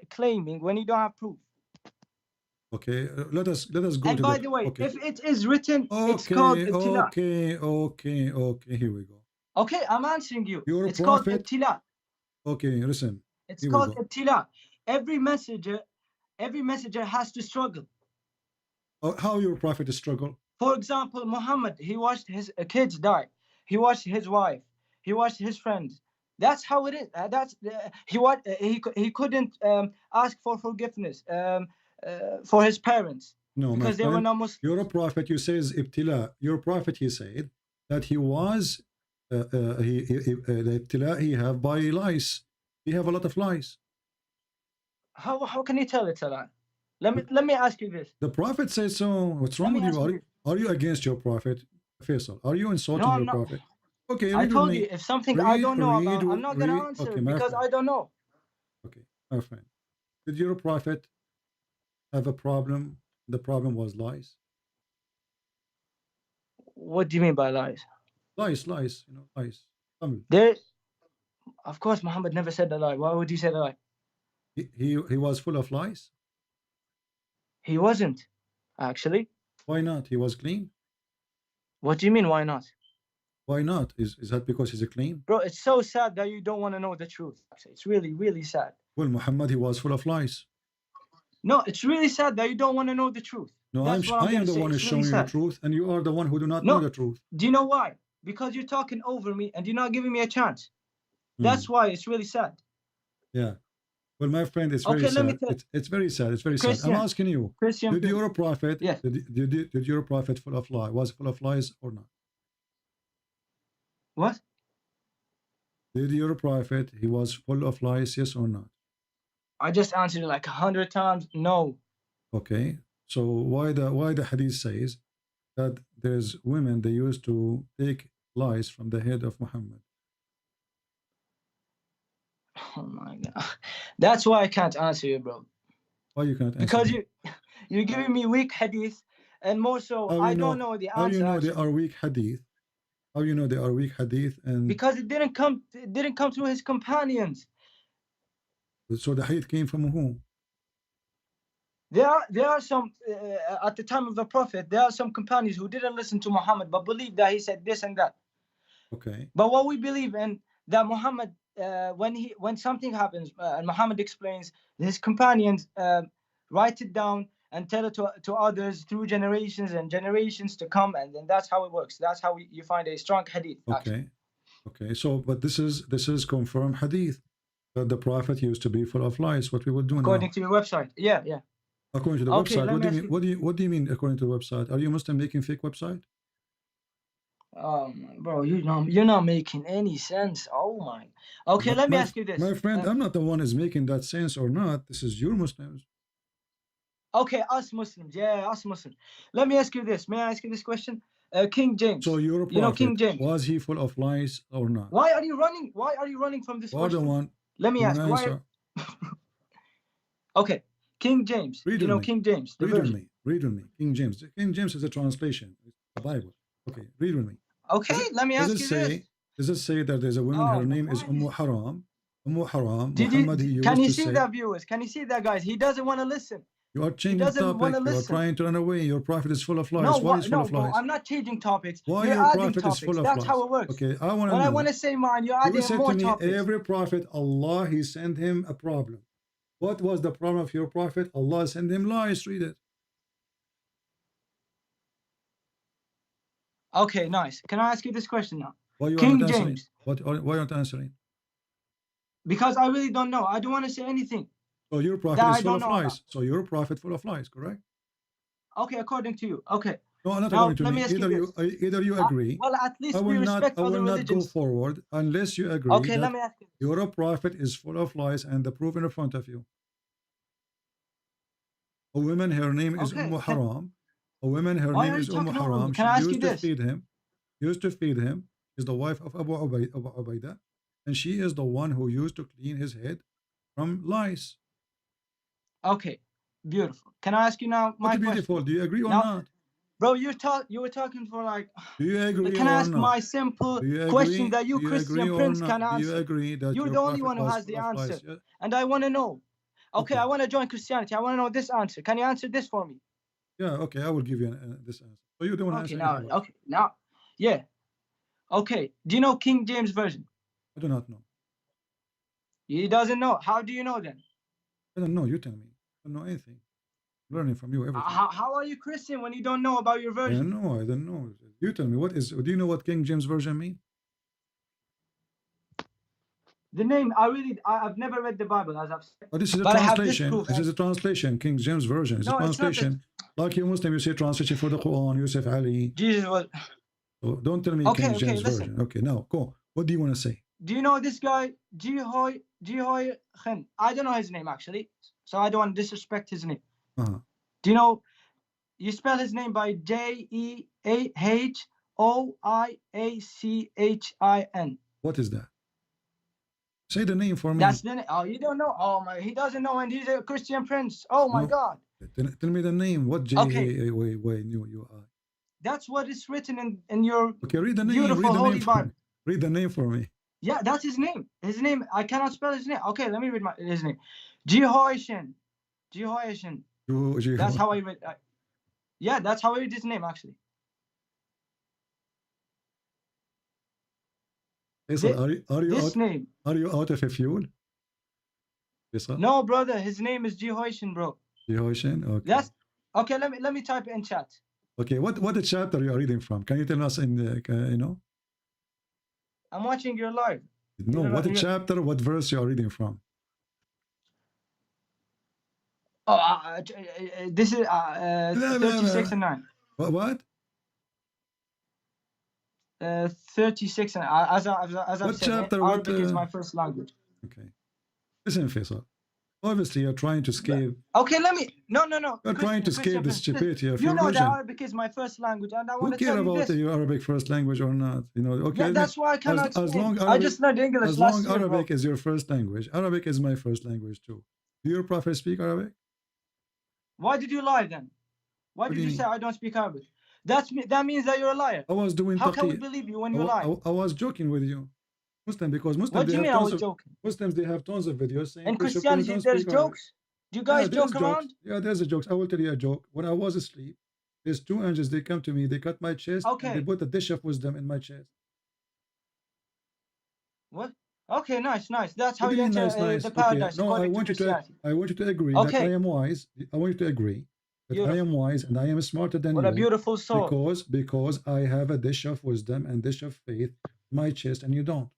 claiming when you don't have proof? Okay, let us go. And by the way, if it is written, it's called ibtila. Okay. Here we go. Okay, I'm answering you. It's called ibtila. Okay, listen. It's called ibtila. Every messenger has to struggle. How your prophet struggle? For example, Muhammad, he watched his kids die. He watched his wife. He watched his friends. That's how it is. He couldn't ask for forgiveness for his parents. No, because they were not Muslims. You're a prophet. You says ibtila. Your prophet, he said that he was the ibtila he have by lies. He have a lot of lies. How can you tell it's a lie? Let me ask you this. The prophet says so. What's wrong with you? Are you against your prophet, Faisal? Are you insulting your prophet? Okay, I told you if something I don't know about, I'm not gonna answer because I don't know. Okay, my friend. Did your prophet have a problem? The problem was lies. What do you mean by lies? Lies. Lies. Of course, Muhammad never said a lie. Why would he say a lie? He was full of lies. He wasn't, actually. Why not? He was clean. What do you mean, why not? Why not? Is that because he's a clean? Bro, it's so sad that you don't want to know the truth. It's really, really sad. Well, Muhammad, he was full of lies. No, it's really sad that you don't want to know the truth. No, I am the one who's showing you the truth, and you are the one who do not know the truth. Do you know why? Because you're talking over me and you're not giving me a chance. That's why it's really sad. Yeah. Well, my friend, it's very sad. It's very sad. It's very sad. I'm asking you, did your prophet, did your prophet full of lies? Was full of lies or not? What? Did your prophet, he was full of lies, yes or not? I just answered it like 100 times, no. Okay. So why the hadith says that there's women, they used to take lies from the head of Muhammad? Oh my God. That's why I can't answer you, bro. Why you can't answer? Because you're giving me weak hadith, and more so, I don't know the answer. How you know they are weak hadith? How you know they are weak hadith? And because it didn't come through his companions. So the hadith came from whom? There are some at the time of the Prophet. There are some companions who didn't listen to Muhammad but believed that he said this and that. Okay. But what we believe in, that Muhammad, when something happens, and Muhammad explains, his companions write it down and tell it to others through generations and generations to come, and then that's how it works. That's how you find a strong hadith. Okay. Okay. So, but this is confirmed hadith that the Prophet used to be full of lies. What we will do according now. to your website. Yeah. According to the website. What do you mean according to the website? Are you Muslim making fake website? Bro, you're not making any sense. Oh my. Okay, let me ask you this. My friend, I'm not the one who's making that sense or not. This is your Muslims. Okay, us Muslims. Yeah, us Muslims. Let me ask you this. May I ask you this question? King James. So your prophet, you know King James. was he full of lies or not? Why are you running? Why are you running from this question? One. Let me ask. Why? Okay, King James. Read you know me. King James. The Read version. with me. Read with me. King James. King James is a translation. It's the Bible. Okay, read with me. Okay, let me ask you this. Does it say that there's a woman? Her name is Haram. Haram. Can you see that, viewers? Can you see that, guys? He doesn't want to listen. You are changing topic. You are trying to run away. Your prophet is full of lies. No, Why is full of lies? I'm not changing topics. Why you're your adding prophet topics. is full of That's lies? how it works. Okay, I want to know. When I want to say mine, you're adding more topics. Every prophet, Allah, He sent him a problem. What was the problem of your prophet? Allah sent him lies. Read it. Okay, nice. Can I ask you this question now? Why you King not James. answering? Why aren't answering? Because I really don't know. I don't want to say anything. So your prophet is full of lies. So your prophet full of lies, correct? Okay, according to you. Okay. No, not according to me. Either you agree. Well, at least we respect other religions. I will not go forward unless you agree. Okay, let me ask you. Your prophet is full of lies and the proof in front of you. A woman, her name is Haram. A woman, her name is Haram. She used to feed him. Is the wife of Abu Ubaidah, and she is the one who used to clean his head from lies. Okay, beautiful. Can I ask you now my question? Do you agree or not? Bro, you were talking for like. Do you agree? Can I ask my simple question that you Christian Prince can answer? Do you agree that you're the only one who has the answer, and I want to know. Okay, I want to join Christianity. I want to know this answer. Can you answer this for me? Yeah, okay, I will give you this answer. So you don't answer. Now, yeah. Okay, do you know King James Version? I do not know. He doesn't know. How do you know then? I don't know. You tell me. I don't know anything. I'm learning from you everything. How are you Christian when you don't know about your version? I don't know. You tell me. Do you know what King James Version means? The name, I've never read the Bible, as I've said. Oh, this is a translation. This is a translation. King James Version. It's a translation. Like you Muslim, you say translation for the Quran, Yusuf Ali. Jesus was. So don't tell me King James Version. Okay, now go. What do you want to say? Do you know this guy, Jihoy Khan? I don't know his name actually, so I don't want to disrespect his name. Do you know? You spell his name by Jehoiachin. What is that? Say the name for me. That's the name. Oh, you don't know? Oh my, he doesn't know, and he's a Christian Prince. Oh my God. Tell me the name. What you are? That's what is written in your read the name. beautiful Holy Bible. Read the name for me. Yeah, that's his name. His name, I cannot spell his name. Okay, let me read his name. Jehoiachin. That's how I read. Yeah, that's how I read his name actually. Are you out of a fuel? No, brother. His name is Jehoiachin, bro. Jehoiachin. Okay. That's okay. Let me type it in chat. Okay. What chapter you are reading from? Can you tell us in the I'm watching your live. No. What chapter? What verse you are reading from? Oh, this is 36 and 9. What? 36 and as I've said, Arabic is my first language. Okay. Listen, Faisal. Obviously, you're trying to escape. Okay, let me. No. You're trying to escape the stupidity of your religion. You know that Arabic is my first language, and I want to tell you this. Who care about your Arabic first language or not? Okay. Yeah, that's why I cannot explain. I just learned English last year, Arabic is your first language. Arabic is my first language too. Do your prophet speak Arabic? Why did you lie then? Why did you say I don't speak Arabic? That means that you're a liar. I was doing. How can we believe you when you lie? I was joking with you. Because Muslims. What do you mean I was joking? Muslims, they have tons of videos saying. In Christianity, there's jokes. Do you guys joke around? Yeah, there's a joke. I will tell you a joke. When I was asleep, there's two angels. They come to me. They cut my chest. Okay. And they put a dish of wisdom in my chest. What? Okay, nice. That's how you enter the paradise. Okay. No, I want you to agree that I am wise. I want you to agree that I am wise and I am smarter than you. What a beautiful soul. Because I have a dish of wisdom and dish of faith in my chest, and you don't.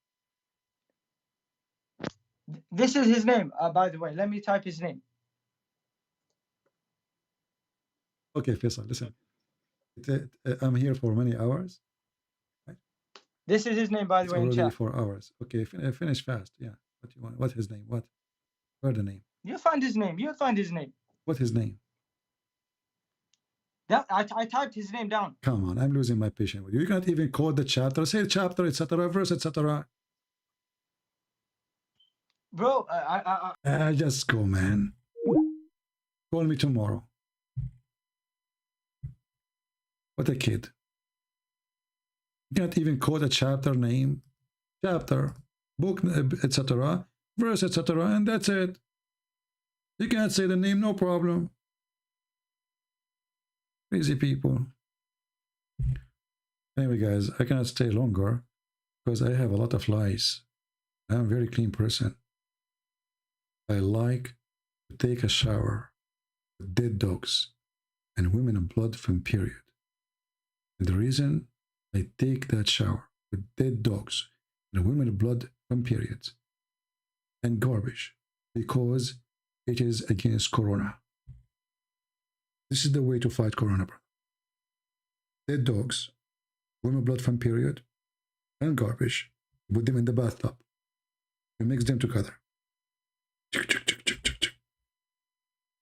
This is his name, by the way. Let me type his name. Okay, Faisal, listen. I'm here for many hours. Right? This is his name, by the way, in chat. 4 hours. Okay, finish fast. Yeah. What you want? What's his name? Where's the name? You'll find his name. What's his name? Yeah, I typed his name down. Come on, I'm losing my patience with you. You can't even quote the chapter, say chapter, etc., verse, etc. Bro, Just go, man. Call me tomorrow. What a kid. You can't even quote a chapter name, chapter, book, etc., verse, etc., and that's it. You can't say the name, no problem. Crazy people. Anyway, guys, I cannot stay longer because I have a lot of lies. I'm a very clean person. I like to take a shower with dead dogs and women in blood from period. And the reason I take that shower with dead dogs and women in blood from periods and garbage because it is against Corona. This is the way to fight Corona, brother. Dead dogs, women blood from period, and garbage. Put them in the bathtub. You mix them together.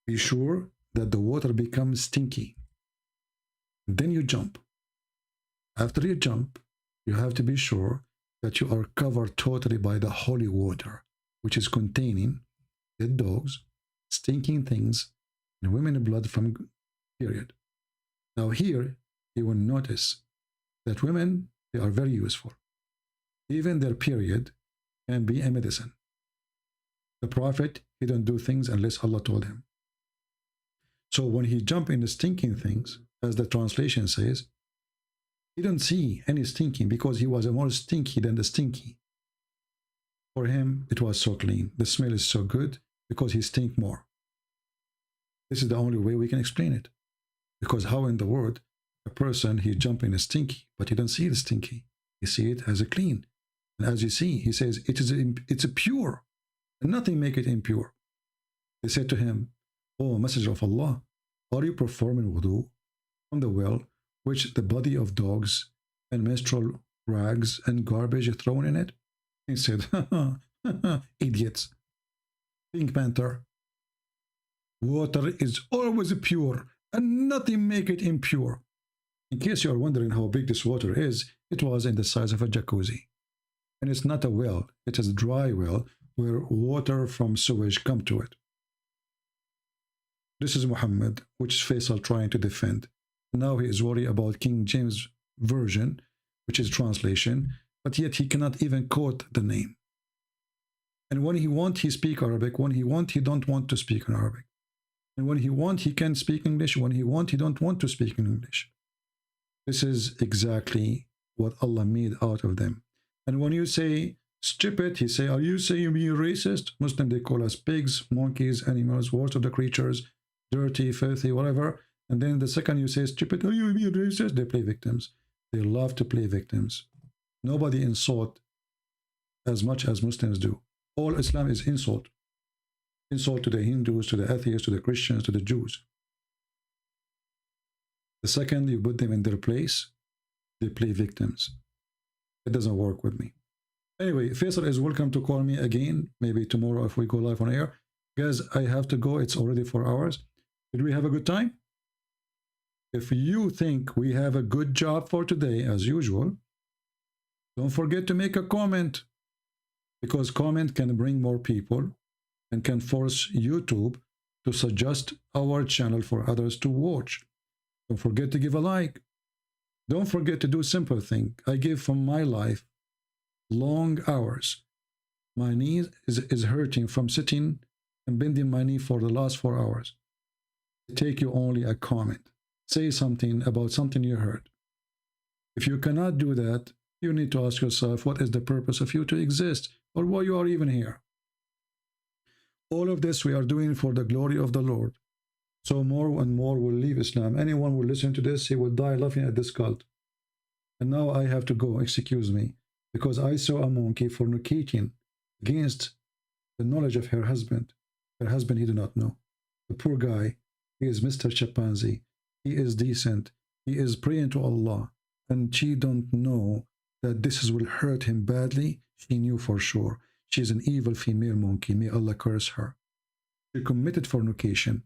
Be sure that the water becomes stinky. Then you jump. After you jump, you have to be sure that you are covered totally by the holy water, which is containing dead dogs, stinking things, and women blood from period. Now here, you will notice that women, they are very useful. Even their period can be a medicine. The Prophet, he don't do things unless Allah told him. So when he jumped in the stinking things, as the translation says, he don't see any stinking because he was more stinky than the stinky. For him, it was so clean. The smell is so good because he stink more. This is the only way we can explain it. Because how in the world a person, he jump in a stinky, but he don't see the stinky. He see it as a clean. And as you see, he says, it's a pure. And nothing make it impure. They said to him, "Oh, Messenger of Allah, are you performing wudu from the well, which the body of dogs and menstrual rags and garbage are thrown in it?" He said, idiots. Pink Panther. Water is always pure and nothing make it impure. In case you are wondering how big this water is, it was in the size of a jacuzzi. And it's not a well, it is a dry well where water from sewage come to it. This is Muhammad, which Faisal trying to defend. Now he is worried about King James Version, which is translation, but yet he cannot even quote the name. And when he want, he speak Arabic. When he want, he don't want to speak in Arabic. And when he want, he can speak English. When he want, he don't want to speak in English. This is exactly what Allah made out of them. And when you say stupid, he say, are you saying you're being racist? Muslim, they call us pigs, monkeys, animals, worst of the creatures, dirty, filthy, whatever. And then the second you say stupid, are you being racist? They play victims. They love to play victims. Nobody insult as much as Muslims do. All Islam is insult. Insult to the Hindus, to the atheists, to the Christians, to the Jews. The second you put them in their place, they play victims. It doesn't work with me. Anyway, Faisal is welcome to call me again, maybe tomorrow if we go live on air. Guys, I have to go. It's already 4 hours. Did we have a good time? If you think we have a good job for today, as usual, don't forget to make a comment, because comment can bring more people and can force YouTube to suggest our channel for others to watch. Don't forget to give a like. Don't forget to do simple thing. I give from my life long hours. My knee is hurting from sitting and bending my knee for the last 4 hours. It take you only a comment. Say something about something you heard. If you cannot do that, you need to ask yourself, what is the purpose of you to exist, or why you are even here? All of this we are doing for the glory of the Lord. So more and more will leave Islam. Anyone will listen to this, he will die laughing at this cult. And now I have to go, excuse me, because I saw a monkey fornicating against the knowledge of her husband. Her husband he did not know. The poor guy, he is Mr. Chimpanzee. He is decent. He is praying to Allah. And she don't know that this will hurt him badly. She knew for sure. She is an evil female monkey. May Allah curse her. She committed fornication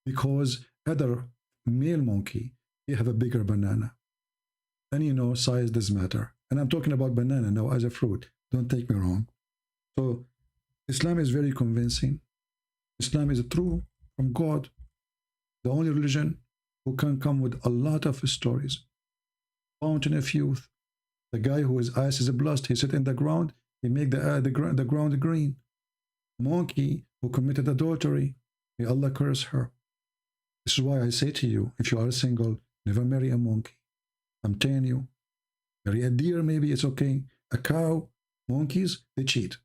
because other male monkey, he have a bigger banana. And you know, size does matter. And I'm talking about banana now as a fruit. Don't take me wrong. So Islam is very convincing. Islam is true from God. The only religion who can come with a lot of stories. Fountain of youth. The guy whose eyes is blessed, he sit in the ground, he make the ground green. Monkey who committed adultery, may Allah curse her. This is why I say to you, if you are single, never marry a monkey. I'm telling you, marry a deer, maybe it's okay. A cow, monkeys, they cheat.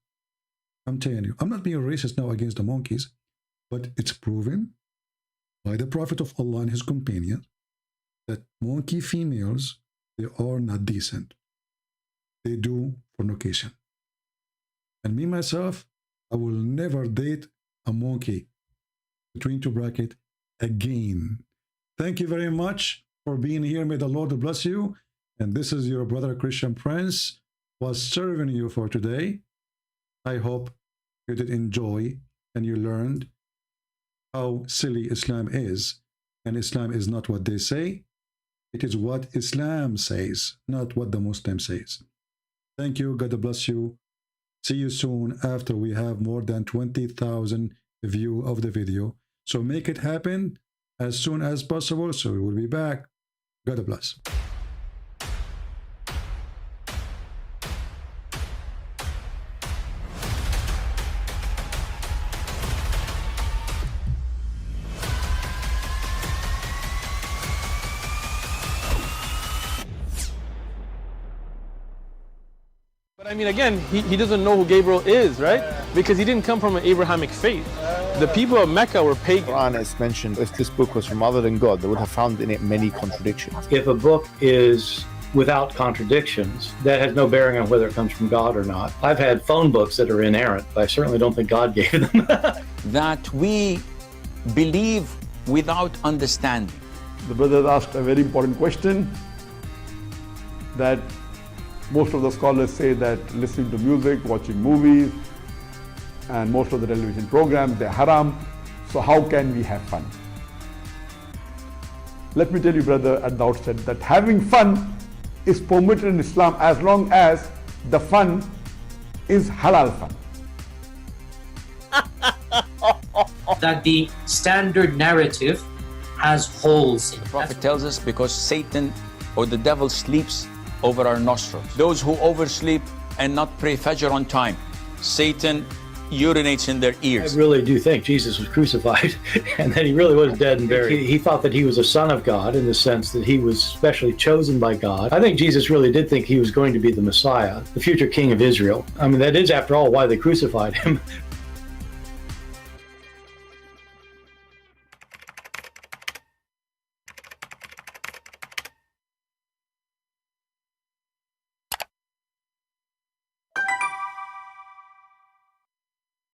I'm telling you, I'm not being racist now against the monkeys, but it's proven by the Prophet of Allah and his companions that monkey females, they are not decent. They do fornication. And me, myself, I will never date a monkey, between two brackets, again. Thank you very much for being here. May the Lord bless you. And this is your brother Christian Prince, was serving you for today. I hope you did enjoy and you learned how silly Islam is. And Islam is not what they say. It is what Islam says, not what the Muslim says. Thank you. God bless you. See you soon after we have more than 20,000 views of the video. So make it happen as soon as possible. So we will be back. God bless. But I mean, again, he doesn't know who Gabriel is, right? Because he didn't come from an Abrahamic faith. The people of Mecca were pagan. The Quran is mentioned, if this book was from other than God, they would have found in it many contradictions. If a book is without contradictions, that has no bearing on whether it comes from God or not. I've had phone books that are inerrant, but I certainly don't think God gave them. That we believe without understanding. The brother asked a very important question, that most of the scholars say that listening to music, watching movies, and most of the television programs, they're haram. So how can we have fun? Let me tell you, brother, at the outset, that having fun is permitted in Islam as long as the fun is halal fun. That the standard narrative has holes in it. The Prophet tells us because Satan or the devil sleeps over our nostrils. Those who oversleep and not pray Fajr on time, Satan urinates in their ears. I really do think Jesus was crucified and that he really was dead and buried. He thought that he was a son of God in the sense that he was specially chosen by God. I think Jesus really did think he was going to be the Messiah, the future king of Israel. I mean, that is, after all, why they crucified him.